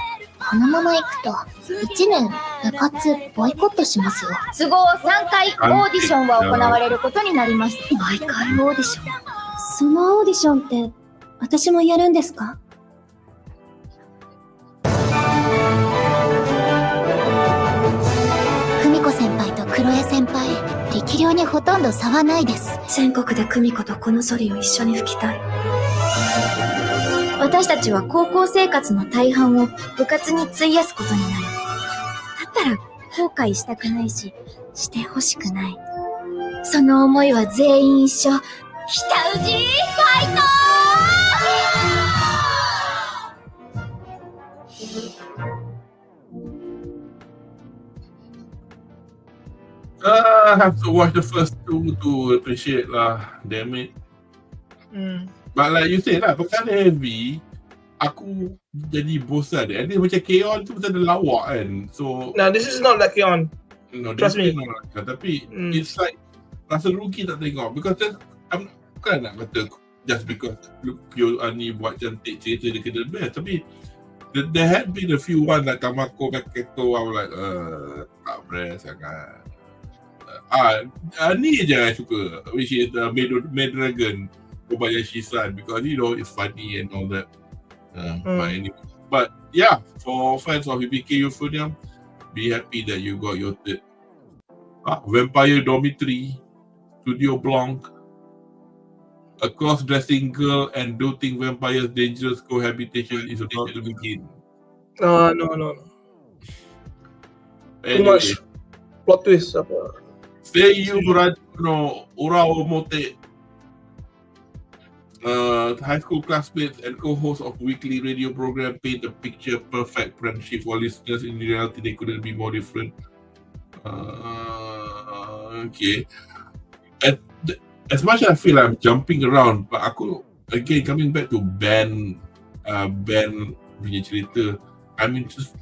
このままいくと1年部活ボイコットしますよ。都合3回オーディションは行われることになります。毎回オーディション。そのオーディションって私もやるんですか？久美子先輩と黒江先輩、力量にほとんど差はないです。全国で久美子とこのソリを一緒に吹きたい。私たちは高校生活の大半を部活に費やすことになる。だったら後悔したくないし、してほしくない。その思いは全員一緒。北宇治ファイトI have to watch the first 2 to appreciate lah. Damn it. But like you said lah, pasal heavy, aku jadi bosan. Dia macam K-On! Tu macam ada lawak kan. So no, this is not like K-On! No, trust me. Tapi it's like rasa rugi tak tengok. Because I'm bukan nak kata just because Ani buat cantik cerita dia kena best. Tapi there had been a few one like Kamako Kaketo. I was like tak best sangat. Ni je I suka, which is the Maid Dragon Kobayashi-san, because you know it's funny and all that. But yeah, for fans of Hibiki Euphonium, be happy that you got your third. Vampire Dormitory, Studio Blanc, a cross-dressing girl and doting vampire's dangerous cohabitation is about to begin. No. Anyway, too much plot twist. Seiyu no Uraomote, high school classmates and co-hosts of weekly radio program paint a picture perfect friendship for listeners. In reality, they couldn't be more different. Okay. As much as I feel I'm jumping around, but aku again coming back to Ben punya cerita, I'm interested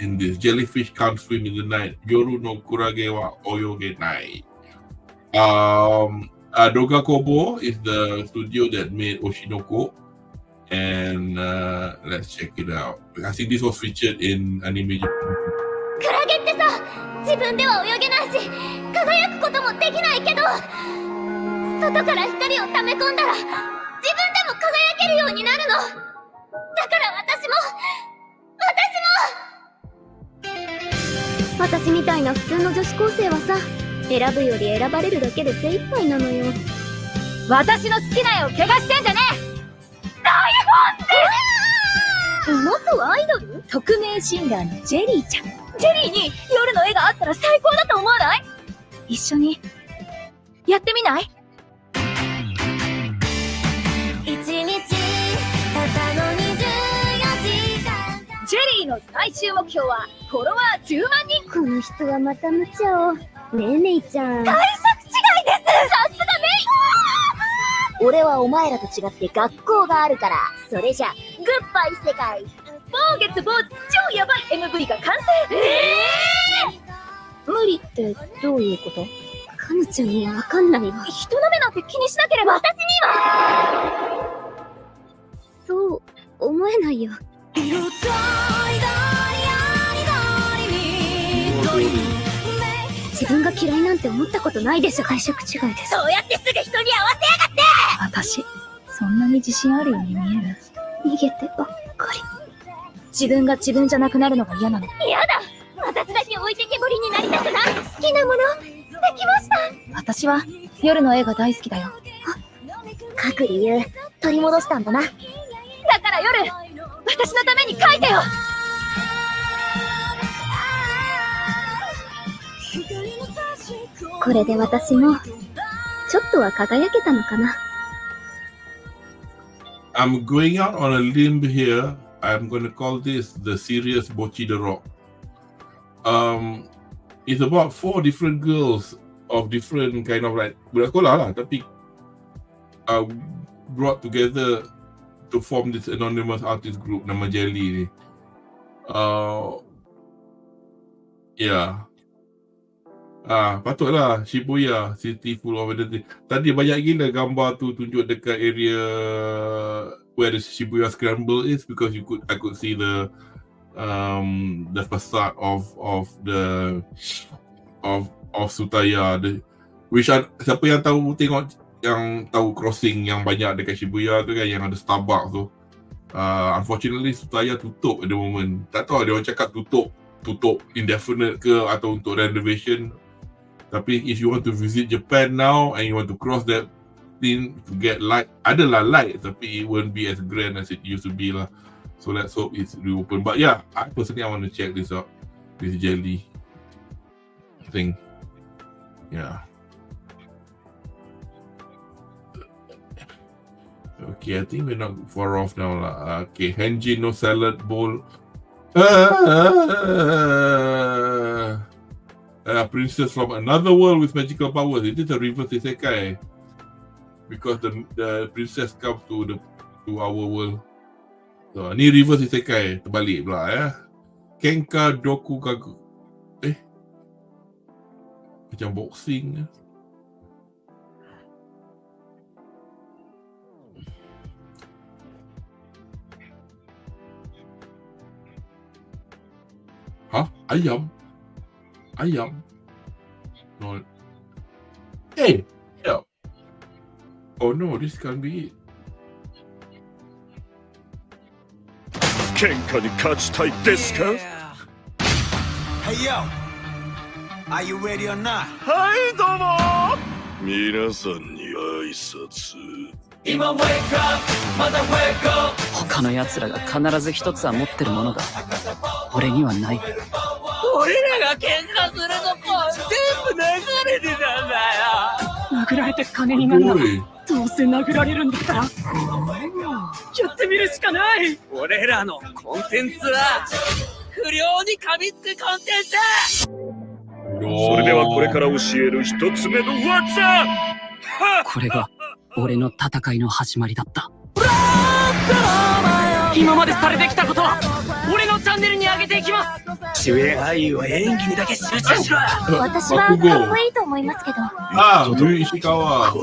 in this. Jellyfish can't swim in the night. Yoru no kurage wa oyoge nai. Doga Kobo is the studio that made Oshinoko, and let's check it out. I think this was featured in Anime Japan. クラゲってさ、自分では泳げないし、輝くこともできないけど、外から光を溜め込んだら、自分でも輝けるようになるの。だから私も私みたいな普通の女子高生はさ、選ぶより選ばれるだけで精一杯なのよ。私の好きな絵を怪我してんじゃねえ。大本元アイドル匿名シンガーのジェリーちゃん。ジェリーに夜の絵があったら最高だと思わない？一緒にやってみない？ジェリーの最終目標はフォロワー10万人。この人はまた無茶を。ねえメイちゃん。解釈違いです。さすがメイ。俺はお前らと違って学校があるから。それじゃグッバイ世界。某月某超ヤバい MV が完成。無理ってどういうこと？カヌちゃんにはわかんないわ。人の目なんて気にしなければ私にはそう思えないよ。自分が嫌いなんて思ったことないでしょ。解釈違いです。そうやってすぐ人に合わせやがって。私そんなに自信あるように見える？逃げてばっかり。自分が自分じゃなくなるのが嫌なの。嫌だ。私だけ置いてけぼりになりたくない。好きなものできました。私は夜の絵が大好きだよ。書く理由取り戻したんだな。だから夜私のために書いてよ。これで私もちょっとは輝けたのかな。I'm going out on a limb here. I'm going to call this the serious Bochi the Rock. It's about 4 different girls of different kind of like budak sekolah lah, tapi brought together to form this anonymous artist group nama Jelly ni. Yeah. Patutlah Shibuya City full of identity. Tadi banyak gila gambar tu tunjuk dekat area where the Shibuya Scramble is, because I could see the facade of Tsutaya. Siapa yang tahu tengok yang tahu crossing yang banyak dekat Shibuya tu kan, yang ada Starbucks tu. Unfortunately Tsutaya tutup at the moment. Tak tahu dia orang cakap tutup indefinite ke atau untuk renovation. Tapi if you want to visit Japan now and you want to cross that thing to get light, adalah light, tapi it won't be as grand as it used to be lah. So let's hope it's reopened. But yeah, I personally want to check this out, this Jelly thing. Yeah. Okay, I think we're not far off now lah. Okay, Henji no salad bowl. Princess from another world with magical powers. It is a reverse isekai because the princess comes to our world. So ni reverse isekai, terbalik pula ya. Kenka doku gagu. Macam boxing. Hah? Ayam? No. Hey! Yeah. Oh no, this can't be it. 喧嘩に勝ちたいですか？ Hey yo! Are you ready or not? はいどうも！皆さんに挨拶。今 wake up まだ wake up 他の奴らが必ず一つは持ってるものが俺にはない。俺らが喧嘩するとこ全部流れてたんだよ。殴られて金になるの。どうせ殴られるんだったらやってみるしかない。俺らのコンテンツは不良に噛みつくコンテンツ。それではこれから教える一つ目の技。これが俺の戦いの始まりだった。今までされてきたことは俺のチャンネルに上げていきます。主演俳優は演技にだけ集中しろ。私はかっこいいと思いますけど。石川。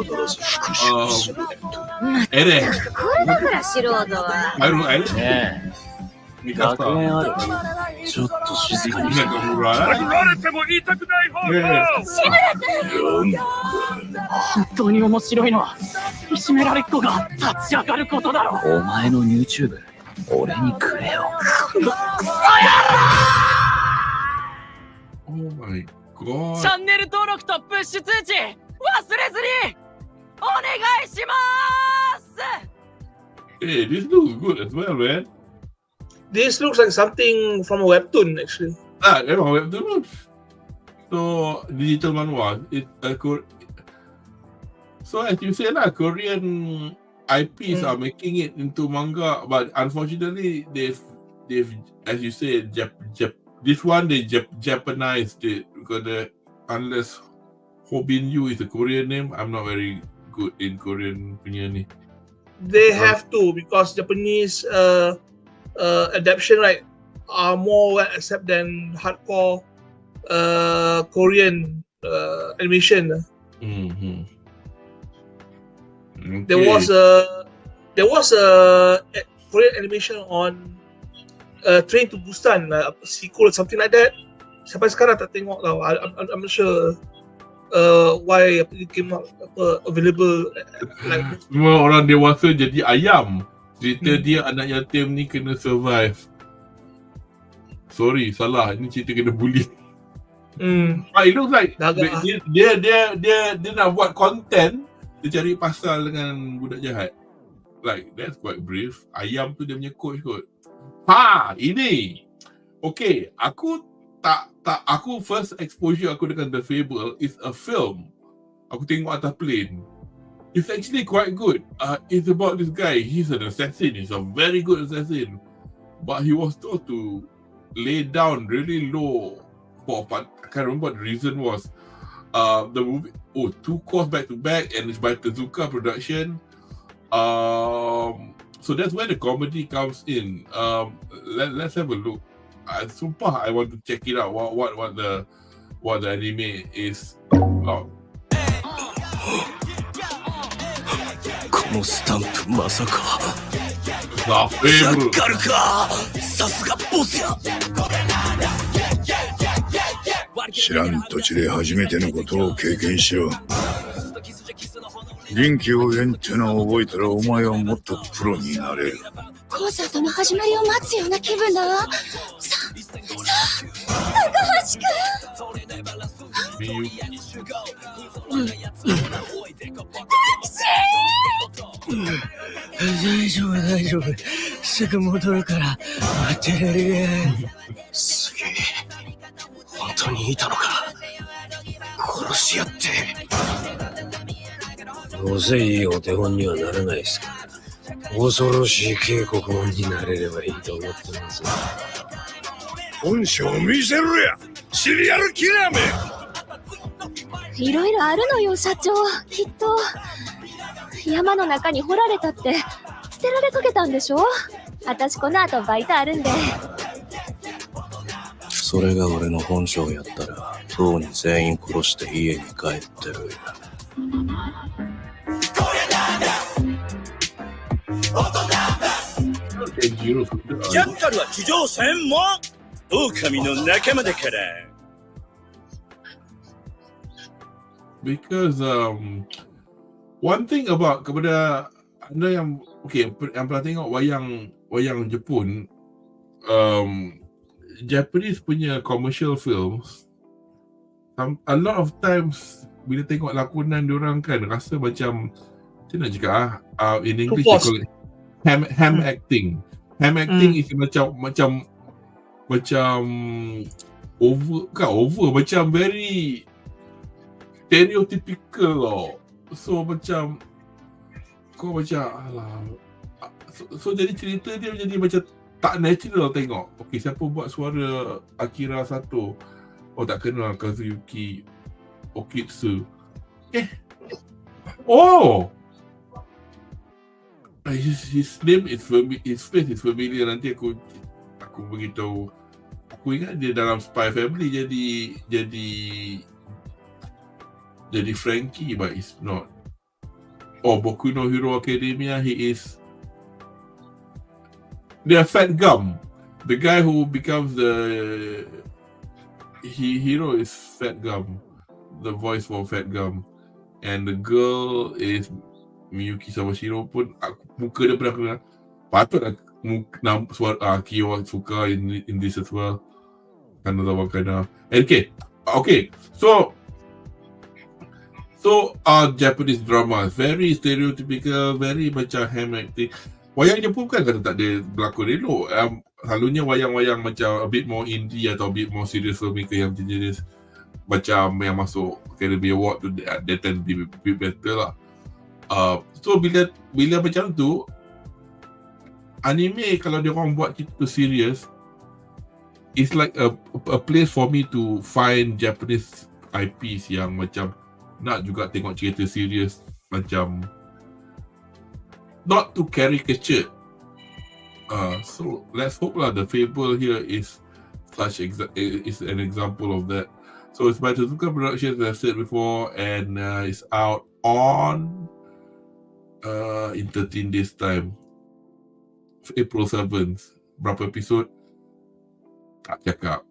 エレン。これだから素人は。ねえ。学園ある。ちょっと静かにして。殴られても言いたくない方が。志村君。本当に面白いのはいじめられっ子が立ち上がることだろ。お前の YouTube 俺にくれよ。クソ野郎。Oh my god. チャンネル登録とプッシュ通知忘れずにお願いします。 Hey, this looks good as well, man. This looks like something from a webtoon, actually. Memang webtoon. So digital manhwa. So as you said lah, Korean IPs are making it into manga, but unfortunately they've as you said, this one they Japanized it because unless Hobin Yu is a Korean name, I'm not very good in Korean punya ni. They have to, because Japanese adaptation, right, are more well accepted than hardcore Korean animation. Mm-hmm. Okay. There was a Korean animation on Train to Busan, sequel or something like that. Sampai sekarang tak tengok tau. I'm not sure why it came out available like. Semua orang dewasa jadi ayam. Cerita dia anak yatim ni kena survive. Sorry, salah. Ini cerita kena bully. It looks like dia nak buat content, dia cari pasal dengan budak jahat. Like, that's quite brave. Ayam tu dia punya coach kot. Ini. Okay, aku first exposure aku dengan The Fable is a film. Aku tengok atas plane. It's actually quite good. It's about this guy. He's an assassin. He's a very good assassin. But he was told to lay down really low for I can't remember what the reason was. The movie, 2 course back to back, and it's by Tezuka production. So that's where the comedy comes in. Let's have a look. Sumpah, I want to check it out. What the anime is about. このスタンプまさか。The Fable。かるか。さすがボスや。知らん土地で初めてのことを経験しろ。臨機応変ってのを覚えたらお前はもっとプロになれる。コンサートの始まりを待つような気分だわ。さあ、高橋君。大丈夫。すぐ戻るから待ってる。すげえ。本当にいたのか。殺し合って。どうせいいお手本にはならないですから。恐ろしい警告音になれればいいと思ってます。本性見せるや。シリアルキラーめ。いろいろあるのよ、社長。きっと山の中に掘られたって捨てられかけたんでしょ。私この後バイトあるんで。それが俺の本性やったらとうに全員殺して家に帰ってる。ジャッカルは地上専門。狼の仲間だから。Because one thing about kepada anda yang yang pernah tengok wayang Jepun, Japanese punya commercial films, a lot of times bila tengok lakonan diorang kan rasa macam, macam nak cakap in English they call it ham acting. Ham acting is macam over macam very stereotypical loh. So macam kau macam alah. So jadi cerita dia jadi macam tak natural tengok. Okay, siapa buat suara Akira Sato? Oh, tak kenal Kazuyuki Okitsu. His name is his face is familiar. Nanti aku beritahu. Aku ingat dia dalam Spy Family jadi Frankie, but it's not. Boku no Hero Academia, he is the Fat Gum. The guy who becomes the hero is Fat Gum, the voice for Fat Gum, and the girl is Miyuki Sawashiro pun muka dia pernah kenal. Patutlah suara Kiyo suka in this as well. Kanazawa Kana. Okay. So Japanese drama very stereotypical, very macam ham acting. Wayang Jepun kan tak ada berlakon elok. Selalunya wayang-wayang macam a bit more indie atau a bit more serious filmmaker yang jenis macam yang masuk Academy Award tu, they tend to be better lah. So bila macam tu, anime kalau dia orang buat cerita serious, it's like a place for me to find Japanese IPs yang macam nak juga tengok cerita serious, macam not too caricature. So let's hope lah the Fable here is is an example of that. So it's by Tezuka Productions, as I said before, and it's out on in 13 days time, April 7th. Berapa episod? Tak cakap.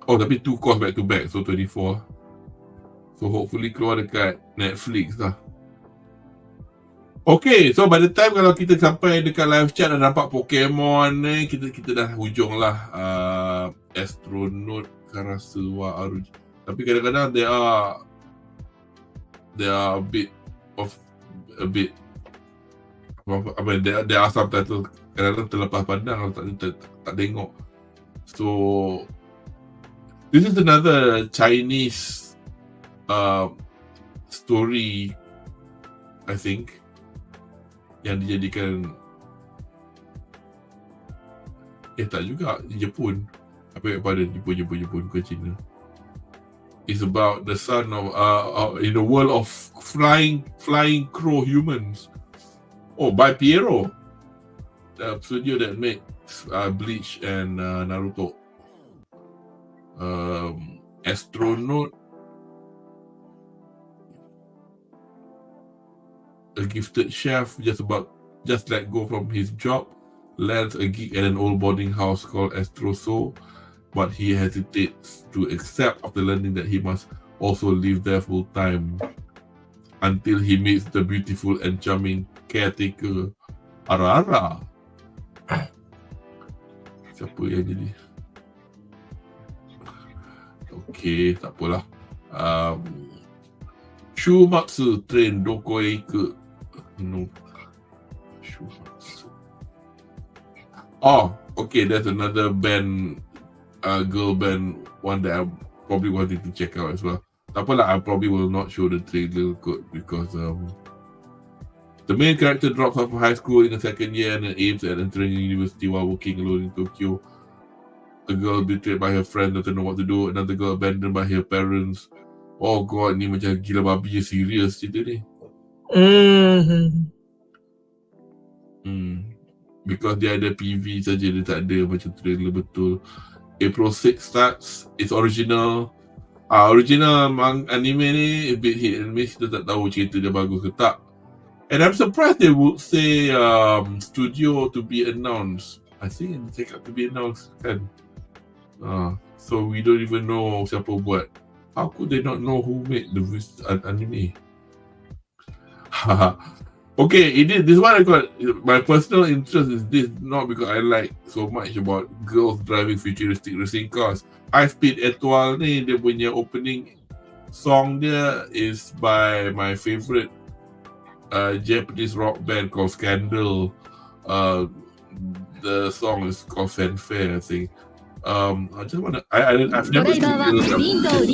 Oh, tapi 2 course back to back, so 24. So hopefully keluar dekat Netflix lah. Okay, so by the time kalau kita sampai dekat live chat dan nampak Pokemon ni, kita dah hujung lah. Astronaut Karasuwa Aruji. Tapi kadang-kadang there are a bit there are subtitles kadang-kadang terlepas pandang kalau tak tengok. So this is another Chinese story, I think, yang dijadikan tak juga Jepun. Apa yang pada Jepun ke China. It's about the son of in the world of flying crow humans. Oh, by Pierrot, the studio that makes Bleach and Naruto. Astronaut, a gifted chef just let go from his job, lands a gig at an old boarding house called Astroso, but he hesitates to accept after learning that he must also live there full time until he meets the beautiful and charming caretaker Ara. Siapa yang jadi? Okay, tak apalah. Shumatsu train doko e iku? No. Shumatsu. Oh, okay, that's another band, girl band, one that I'm probably wanting to check out as well. Tak apalah, I probably will not show the trailer because the main character drops out of high school in the second year and aims at entering university while working alone in Tokyo. A girl betrayed by her friend doesn't know what to do. Another girl abandoned by her parents. Oh god, ni macam gila babi je, serious cerita ni. Because dia ada PV saja, dia tak ada macam trailer betul. April 6 starts. It's original. Original anime ni a bit hit and miss. Kita tak tahu cerita dia bagus ke tak. And I'm surprised they would say studio to be announced. I think they take up to be announced kan. So we don't even know siapa buat. How could they not know who made the anime? Okay, this one I got. My personal interest is this, not because I like so much about girls driving futuristic racing cars. High Speed Etoile ni, dia punya opening song dia is by my favorite Japanese rock band called Scandal. The song is called Fanfare, I think. I just wanna. I've never seen girls.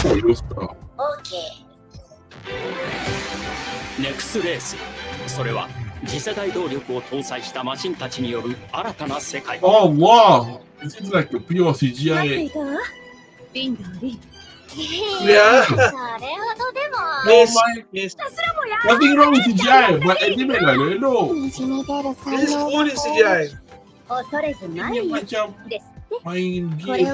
Oh, you stop. Okay. ネクスレース、それは次世代動力を搭載したマシンたちによる新たな世界。 Oh wow! This is like a pure CGI. Yeah. Oh my! Nothing wrong with CGI, but anime lah, no. This is fully CGI. Ini macam main game.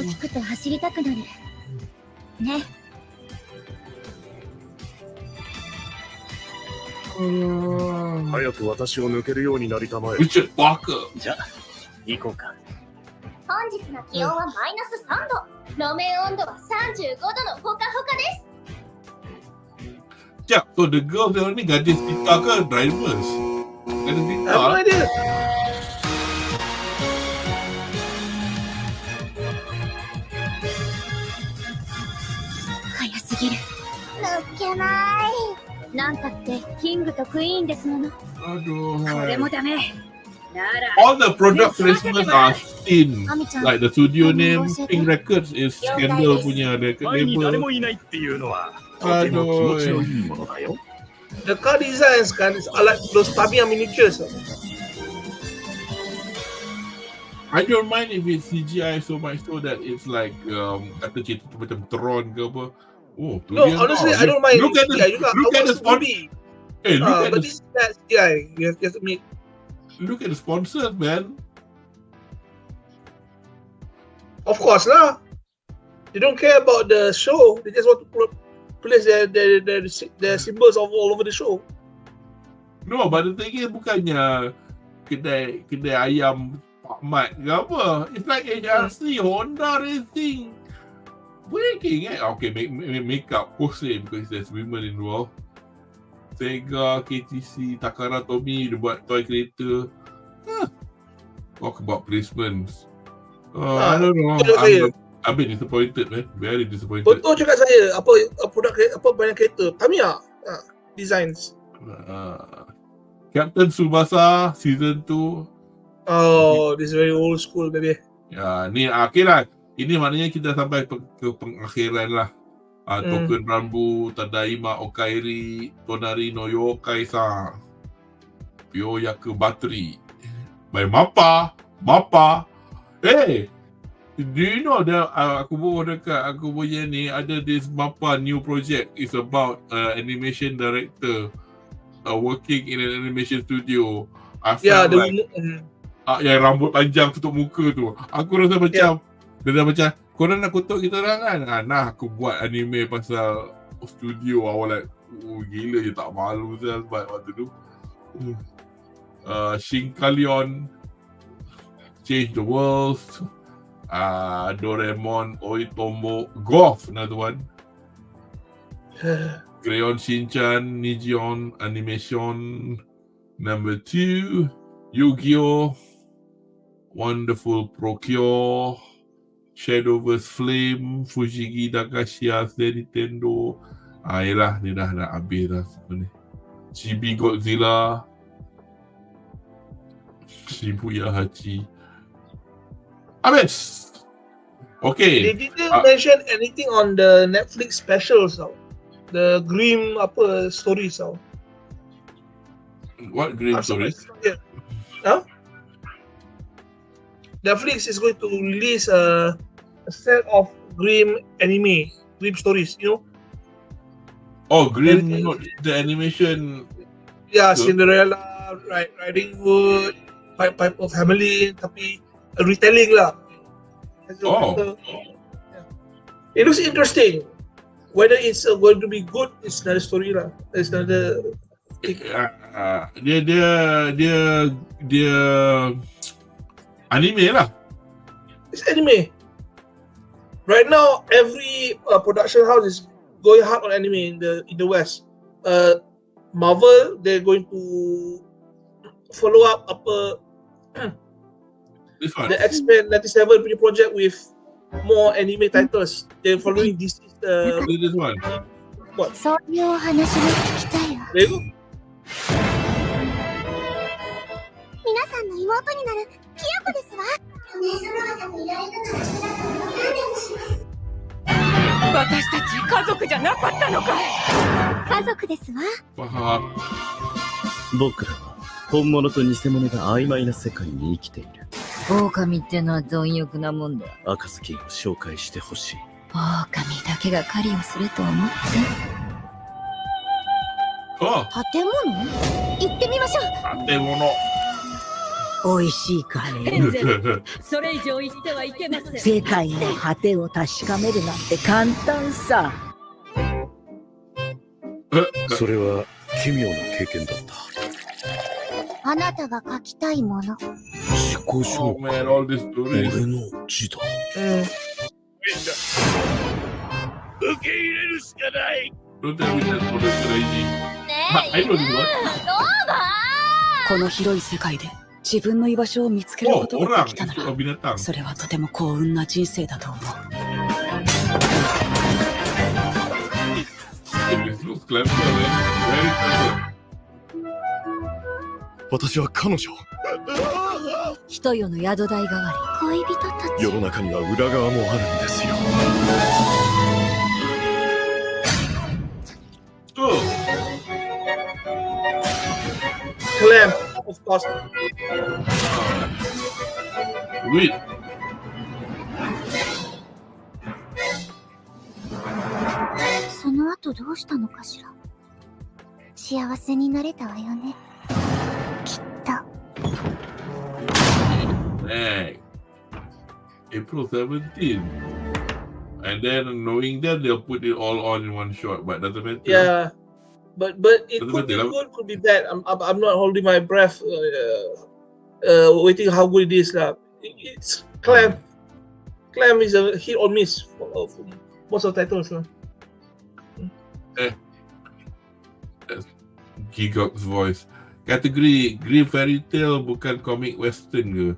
早く私を抜けるようになりたまえ。じゃあ行こうか。本日の気温はマイナス3度。路面温度は35度のほかほかです。 Sekejap, so the girls yang ni gadis kita ke drivers? Gadis kita? Apa dia? れない。なんたってキングとクイーンですもの。これもダメ。All the product placements are seen. Like the studio name, Pink Records is Scandal punya record label. The car designs kan are like those Tamiya miniatures. I don't mind if it's CGI so much so that it's like kata cerita tu macam Tron ke apa. Oh, tu no, dia honestly, tau. I don't mind Look at CGI juga. look at the sponsor. Hey, But this is not CGI. You have to admit. Look at the sponsors, man. Of course lah. They don't care about the show. They just want to place their symbols all over the show. No, but the thing is bukannya kedai ayam Pak Mat ke apa. It's like HRC, Honda Racing. Breaking okay, makeup, cosplay because there's women involved. Sega, KTC, Takara Tomy, dia buat toy kereta. Talk about placements. I don't know. I'm a bit disappointed, man. Very disappointed. Betul cakap saya, banyak kereta. Tamiya designs. Captain Tsubasa Season 2. Oh, this is very old school, baby. Ya, ni okay lah. Ini maknanya kita sampai ke pengakhiran lah. Token Rambu, Tadaima Okairi, Tonari no Yokai sa Yoyaku Battery by Mappa. Hey, do you know that aku bawa dekat aku punya ni ada this Mappa new project. It's about animation director working in an animation studio. Yang rambut panjang tutup muka tu. Aku rasa macam dia dah macam korang nak kutuk kita orang kan? Nah, aku buat anime pasal studio. I was like, gila je, tak malu saya buat waktu tu. Shinkalion, Change the World, Doraemon, Oitomo, Golf, another one. Crayon Shinchan, Nijion, Animation, number 2, Yu-Gi-Oh, Wonderful Procure, Shadowverse Flame, Fujigi Dagashia, Nintendo. Yelah, ni dah habis dah semua ni. Chibi Godzilla, Shibuya Hachi. Habis! Okay. They didn't mention anything on the Netflix specials tau. The Grimm stories tau. What Grimm stories? Huh? Netflix is going to release a set of Grimm stories, you know? Oh, Grimm, the animation. Yeah, Cinderella, Riding Hood, Pipe of Family, tapi retelling lah. It looks interesting. Whether it's going to be good, it's another story lah. It's another. Dia anime lah. It's anime. Right now, every production house is going hard on anime in the West. Marvel, they're going to follow up this one. The X-Men 97 punya project with more anime titles. They're following this one. What? そういうお話が聞きたいよ。There you go. 皆さんの妹になるキヨコですわ。お姉様方もいられるのを知らないので勘弁します。私たち家族じゃなかったのかい。家族ですわ。僕らは本物と偽物が曖昧な世界に生きている。狼ってのは貪欲なもんだ。暁を紹介してほしい。狼だけが狩りをすると思って。建物？行ってみましょう。建物。美味しいカレー。それ以上言ってはいけません。世界の果てを確かめるなんて簡単さ。それは奇妙な経験だった。あなたが書きたいもの。自己紹介。俺の字だ。受け入れるしかない。この広い世界で自分の居場所を見つけることができたなら、それはとても幸運な人生だと思う。was clever, man. Very clever. 私は彼女。人よの宿代代わり。恋人たち。世の中には裏側もあるんですよ。Clam, of course. Wait. その後どうしたのかしら。幸せになれたわよね。きっと。Dang. April 17th. And then knowing that they'll put it all on in one shot, but doesn't matter. Yeah, but it could be good, could be bad. I'm not holding my breath, waiting how good it is lah. It's Clam. Clam is a hit or miss for most of the titles lah. That's Gigok's voice. Kategori Green Fairy Tale bukan komik western ke?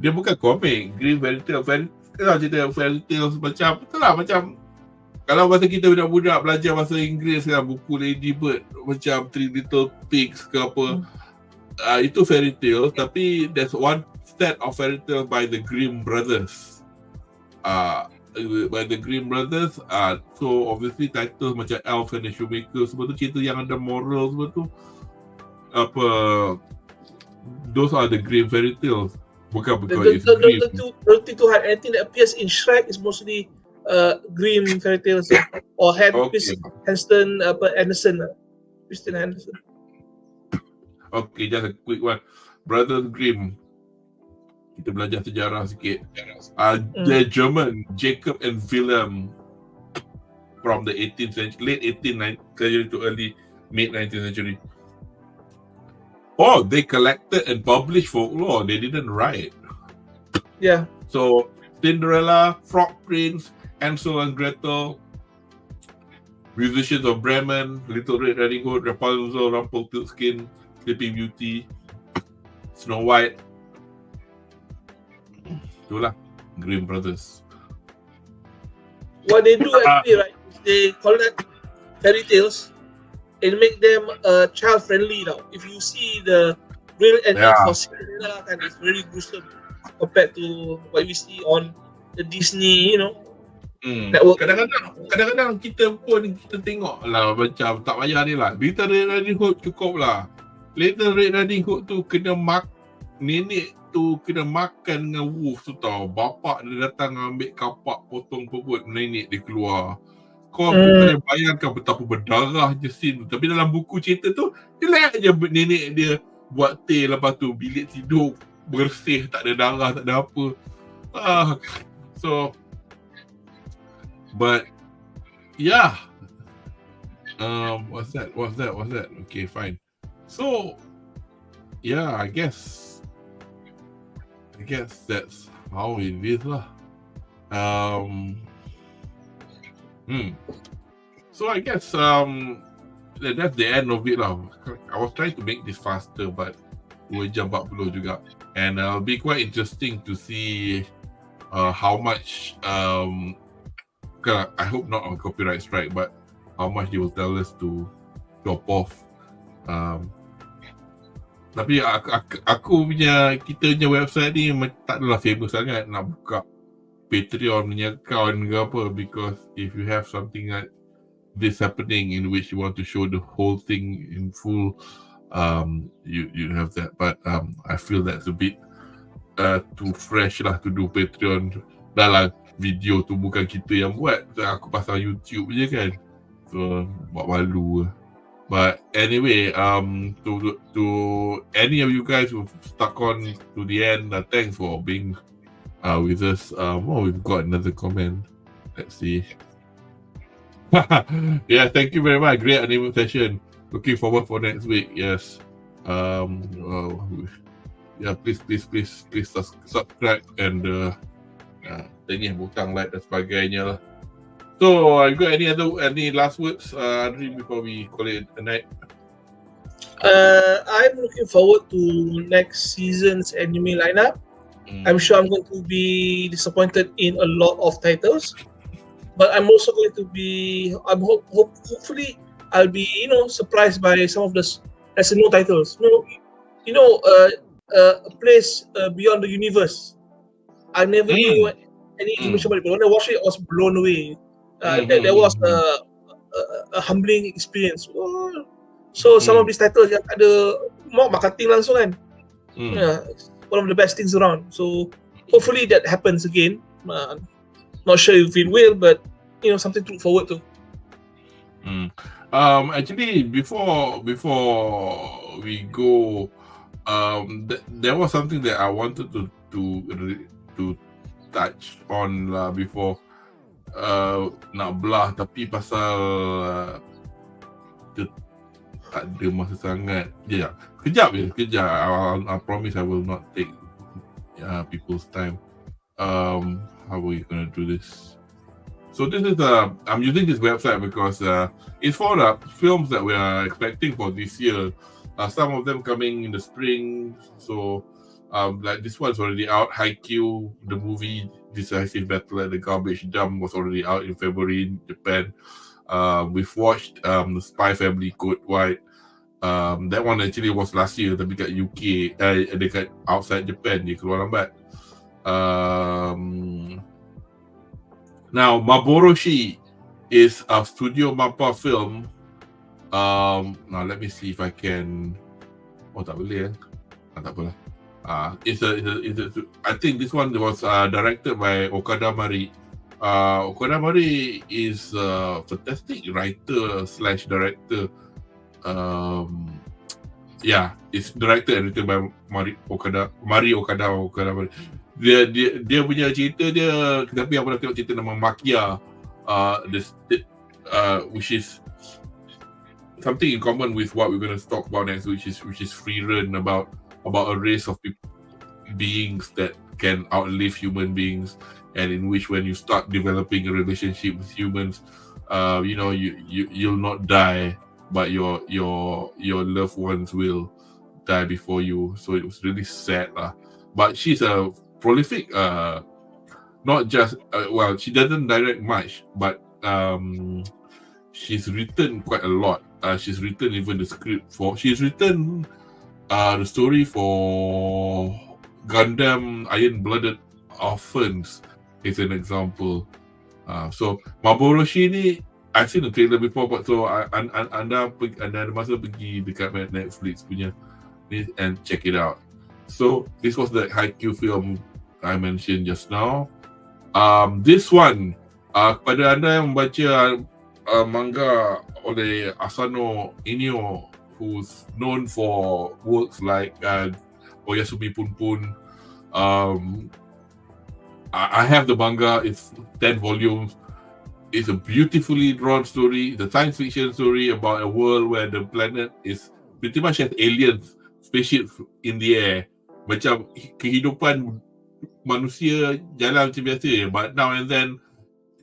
Dia bukan komik. Green Fairy Tale. Cerita fairy tale macam betul lah, macam kalau masa kita budak-budak belajar bahasa Inggeris kan, buku Ladybird macam Three Little Pigs ke apa, itu fairy tale, tapi there's one set of fairy tale by the Grimm brothers. By the Grimm brothers, so obviously title macam Elf and the Shoemaker, semua tu cerita yang ada moral, semua tu apa, those are the Grimm fairy tales. Bukan it's Grimm. The two anything that appears in Shrek is mostly Grimm fairy tales or Christian Andersen. Okay, just a quick one. Brothers Grimm. Kita belajar sejarah sikit. They're German, Jacob and Wilhelm, from the 18th century, late 18th century to early mid 19th century. Oh, they collected and published folklore. They didn't write. Yeah. So Cinderella, Frog Prince, Hansel and Gretel, Musicians of Bremen, Little Red Riding Hood, Rapunzel, Rumpelstiltskin, Sleeping Beauty, Snow White. Itulah Grimm Brothers. What they do actually, right, is they collect fairy tales and make them child friendly now. If you see the real ending for Sayonara, and it's very gruesome compared to what we see on the Disney, network. Kadang-kadang kita tengok lah macam tak payah ni lah. Little Red Riding Hood cukup lah. Little Red Riding Hood tu nenek tu kena makan dengan wolf tu tau. Bapak dia datang ambil kapak, potong perut nenek dia keluar. Kau boleh bayangkan betapa berdarah je scene tu. Tapi dalam buku cerita tu, dia lihat je nenek dia buat teh, lepas tu bilik tidur bersih, tak ada darah, tak ada apa. So, but yeah. What's that? Okay, fine. So, yeah, I guess that's how it is lah. So I guess that's the end of it lah. I was trying to make this faster, but 2 jam 40 juga, and it'll be quite interesting to see how much I hope not on copyright strike, but how much they will tell us to drop off. Tapi kita punya website ni tak adalah famous sangat nak buka Patreon punya account ke apa, because if you have something like this happening in which you want to show the whole thing in full, you have that, but I feel that's a bit too fresh lah to do Patreon. Dah lah, video tu bukan kita yang buat, aku pasang YouTube je kan, so buat malu. But anyway, to any of you guys who stuck on to the end, thanks for being with us. We've got another comment. Let's see. Yeah, thank you very much. Great Animu session. Looking forward for next week. Yes. Yeah, please subscribe and tengok butang like dan sebagainya lah. So, you got any last words, Andri, before we call it a night? I'm looking forward to next season's anime lineup. I'm sure I'm going to be disappointed in a lot of titles, but I'm also going to be. Hopefully I'll be surprised by some of the SNO titles. A place beyond the universe. I never knew any information about it, but when I watched it, I was blown away. That was a humbling experience. So some of these titles yang ada mau marketing langsung kan. Yeah, one of the best things around. So hopefully that happens again. Not sure if it will, but something to look forward to. Actually, before we go, there was something that I wanted to touch on before nak belah, tapi pasal tak ada masa sangat. Kejap. I promise I will not take people's time. How are we gonna do this? So this is I'm using this website because it's for the films that we are expecting for this year. Some of them coming in the spring. So like this one's already out. Haikyuu, the movie Decisive Battle at the Garbage Dump, was already out in February in Japan. We've watched the Spy Family Code White. That one actually was last year, tapi kat UK, dekat outside Japan dia keluar lambat. Now Maboroshi is a Studio Mappa film. Now let me see if I can. Tak boleh tak apalah. I think this one was directed by Okada Mari. Okada Mari is a fantastic writer / director. It's directed and written by Mari Okada Mari. Dia punya cerita dia, tapi yang pernah tengok cerita nama Makia, which is something in common with what we're going to talk about next, which is free run, about a race of beings that can outlive human beings, and in which when you start developing a relationship with humans, you'll not die, but your loved ones will die before you. So it was really sad but she's a prolific not just she doesn't direct much, but she's written quite a lot. She's written even the script she's written the story for Gundam Iron-Blooded Orphans is an example. So Maboroshi ni I've seen the trailer before, but so anda ada masa pergi dekat Netflix punya and check it out. So this was the Haikyuu film I mentioned just now. This one, kepada anda yang membaca manga oleh Asano Inyo, who's known for works like Oyasumi Punpun. I have the manga. It's 10 volumes. It's a beautifully drawn story. It's a science fiction story about a world where the planet is pretty much has aliens, spaceships in the air. Macam kehidupan manusia jalan macam biasa, but now and then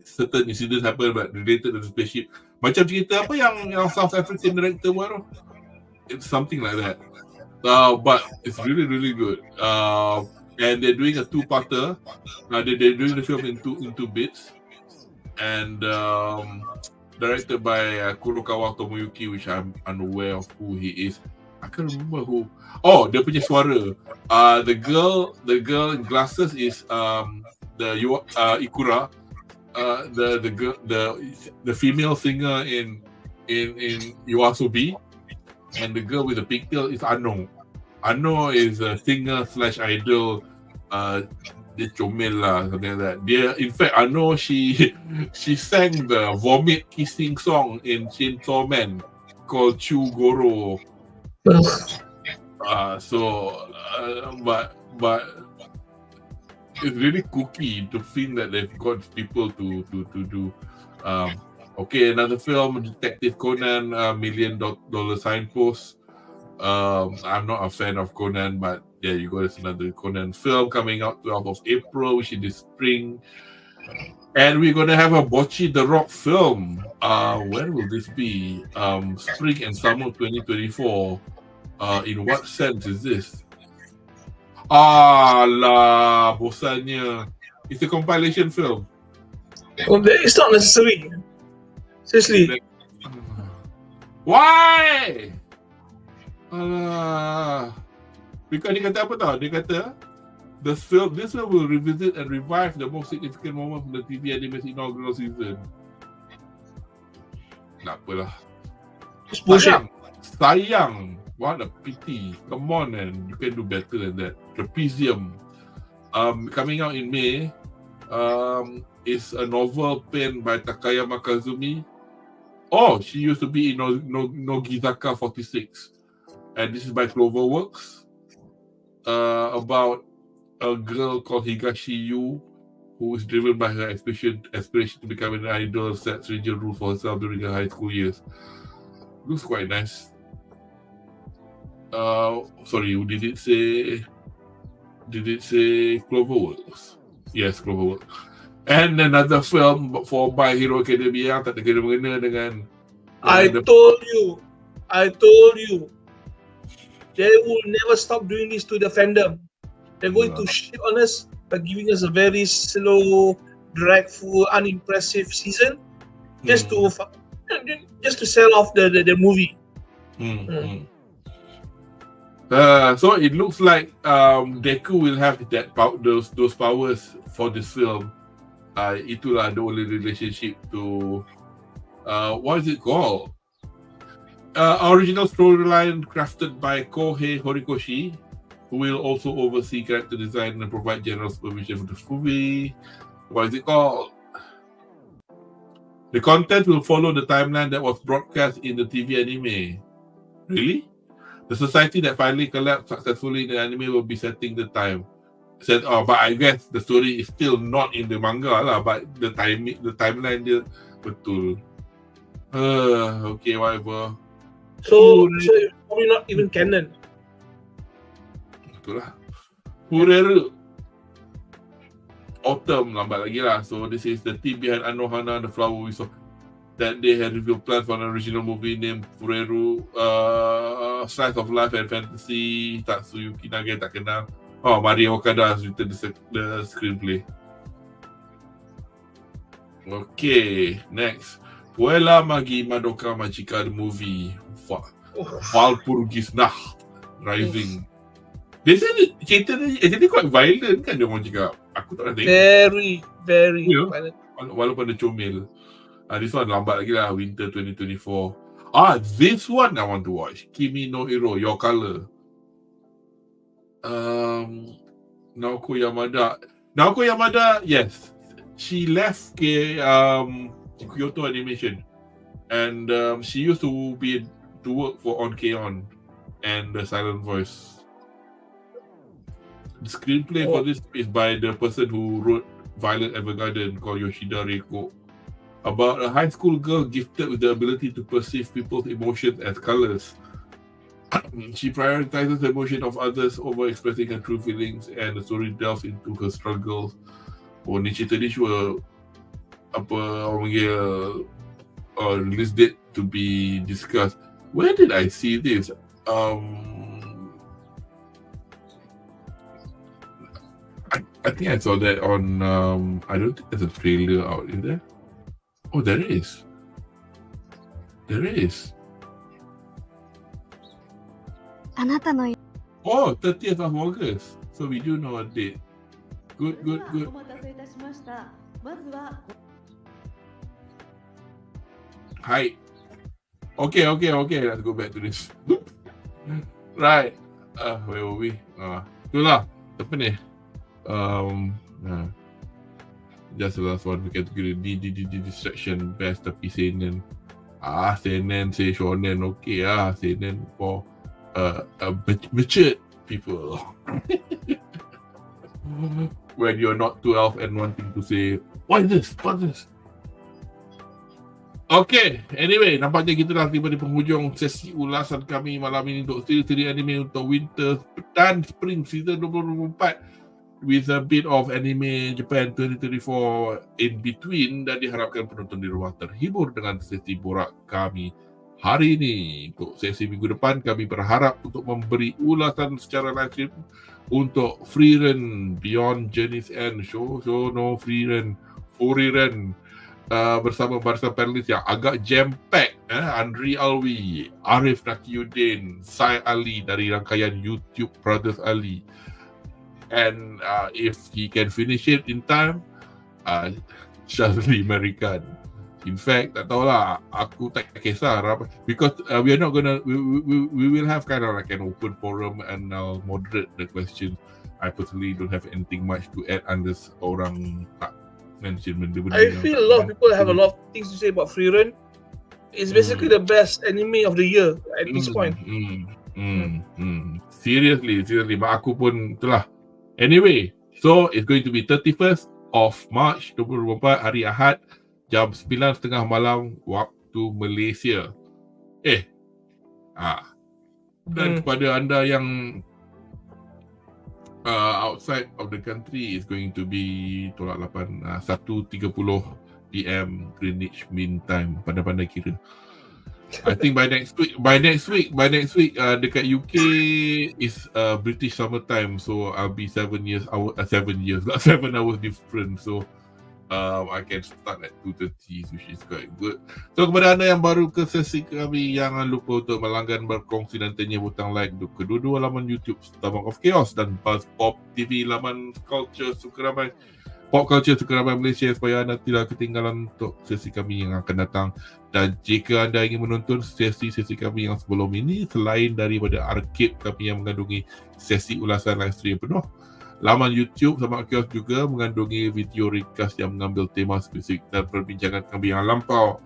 certain incidents happen but related to the spaceship. Macam cerita apa yang South African director buat tu? It's something like that. But it's really, really good. And they're doing a two-parter. They're doing the film in two bits. And directed by Kurokawa Tomoyuki, which I'm unaware of who he is. I can't remember who. Oh, dia punya suara. The girl in glasses is Ikura. The female singer in Yoasobi, and the girl with the pigtail is Ano. Ano is a singer / idol. Dia comel lah, something like that. In fact, Ano, she sang the vomit kissing song in Chainsaw Man called Chu Goro. But it's really kooky to think that they've got people to do. Okay, another film, Detective Conan, $1 Million Signpost. I'm not a fan of Conan, but yeah, you got another Conan film coming out 12th of April, which is this spring. And we're going to have a Bocchi the Rock film. When will this be? Spring and summer 2024. In what sense is this? Alah, bosannya. It's a compilation film. Well, it's not necessary. Seriously. Why? Because dia kata apa tau? Dia kata this film will revisit and revive the most significant moment from the TV anime's inaugural season. Tak apalah. Sayang. What a pity. Come on, man. You can do better than that. Trapezium. Coming out in May. Is a novel penned by Takayama Kazumi. Oh, she used to be in Nogizaka 46. And this is by Cloverworks. About a girl called Higashiyu who is driven by her aspiration to become an idol, sets rigid rules for herself during her high school years. Looks quite nice. Sorry, did it say Cloverworks? Yes, Cloverworks. And another film for My Hero Academia tak ada kena-mengena dengan I told you they will never stop doing this to the fandom. They're going to shit on us by giving us a very slow, dragful, unimpressive season just to sell off the movie. So it looks like Deku will have those powers for this film. Itulah the only relationship to what is it called? Original storyline crafted by Kohei Horikoshi, who will also oversee character design and provide general supervision for this movie. What is it called? The content will follow the timeline that was broadcast in the TV anime. Really? The society that finally collapsed successfully in the anime will be setting the time. But I guess the story is still not in the manga lah. But the timeline dia betul. Okay, whatever. So it's probably not even canon. Betul lah. Fureru. Autumn lambat lagi lah. So this is the team behind Anohana, the flower we saw. That they had revealed plans for an original movie named Fureru, Slice of Life and Fantasy. Tatsuyuki Nage tak kenal. Oh, Maria Okada has written the screenplay. Okay, next. Puella Magi Madoka Magica the movie. Walpurgisnacht Rising. They said cerita ni actually quite violent kan dia orang cakap. Aku tak nak tengok. Very violent. Walaupun dia comel. This one lambat lagi lah, winter 2024. This one I want to watch. Kimi no Hero, Your Color. Naoko Yamada, yes. She left Kyoto Animation. And she used to work for On and the Silent Voice. The screenplay for this is by the person who wrote Violet Evergarden, called Yoshida Reiko. About a high school girl gifted with the ability to perceive people's emotions as colors. She prioritizes the emotion of others over expressing her true feelings, and the story delves into her struggles. Ni cerita ni sure apa orang panggil release date to be discussed. Where did I see this? I think I saw that on I don't think there's a trailer out, is there? Oh, there is. Oh, 30th of August. So we do know a date. Good. Hi. Okay. Let's go back to this. Right. Where were we? Itulah. Apa ni? Just the last one we category D distraction best tapi seinen. Seinen say shonen okay seinen for matured people. When you're not 12 and wanting to say what's this? Okay, anyway, nampaknya kita dah tiba di penghujung sesi ulasan kami malam ini untuk siri-siri anime untuk winter dan spring season 2024. With a bit of anime Japan 2024 in between, dan diharapkan penonton di rumah terhibur dengan sesi borak kami hari ini. Untuk sesi minggu depan, kami berharap untuk memberi ulasan secara live stream untuk Freeren Beyond Journey's End Show no Freeren bersama barisan panelis yang agak jam-pack ANRI Alwi, Arif Nakiuddin, Sai Ali dari rangkaian YouTube Brothers Ali. And if he can finish it in time, Shazli American. In fact, tak tahulah, aku tak kisah because we are not gonna we will have kind of like an open forum and I'll moderate the questions. I personally don't have anything much to add unless orang tak mention benda-benda. I feel a lot of people have a lot of things to say about Frieren. It's basically the best anime of the year at this point. Seriously, mak aku pun itulah. Anyway, so it's going to be 31st of March 2024, hari Ahad, jam 9.30 malam waktu Malaysia. Dan kepada anda yang outside of the country, is going to be tolak 1:30 PM Greenwich Mean Time. Pandai-pandai kira. I think by next week dekat UK is British summer time, so I'll be 7 hours different. So I can start at 2:30, which is quite good. So kepada anda yang baru ke sesi kami, jangan lupa untuk melanggan, berkongsi dan tanya butang like untuk kedua-dua laman YouTube Stomach of Chaos dan Buzz Pop TV laman Culture Sukaramai Pop Culture Sukaramai Malaysia, supaya anda tidak ketinggalan untuk sesi kami yang akan datang. Dan jika anda ingin menonton sesi-sesi kami yang sebelum ini, selain daripada arcade kami yang mengandungi sesi ulasan live stream penuh, laman YouTube sama Kios juga mengandungi video ringkas yang mengambil tema spesifik dan perbincangan kami yang lampau.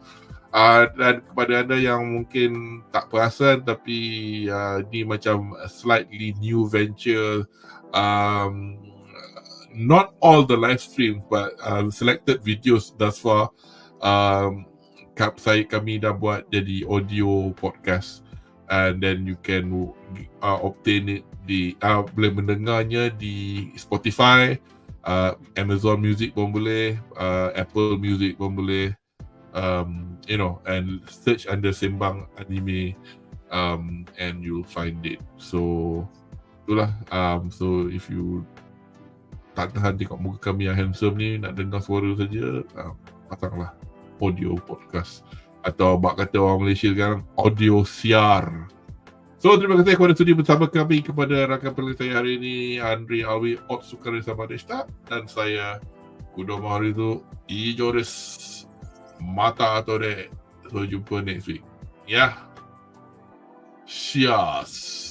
Dan kepada anda yang mungkin tak perasan tapi ni macam slightly new venture, not all the live streams but selected videos thus far, kami dah buat jadi audio podcast, and then you can obtain it di boleh mendengarnya di Spotify, Amazon Music pun boleh, Apple Music pun boleh, and search under Sembang Anime, and you'll find it. So itulah, so if you tak tahan tengok muka kami yang handsome ni, nak dengar suara saja, pasanglah audio podcast, atau bak kata orang Malaysia sekarang, audio siar. So terima kasih kepada sudi bersama kami, kepada rakan pelanggan saya hari ini, ANRI ALWI Isekai sama Desta, dan saya Kudo Maharizu Ijoris Mata Atore. So jumpa next week. Ya. Cheers.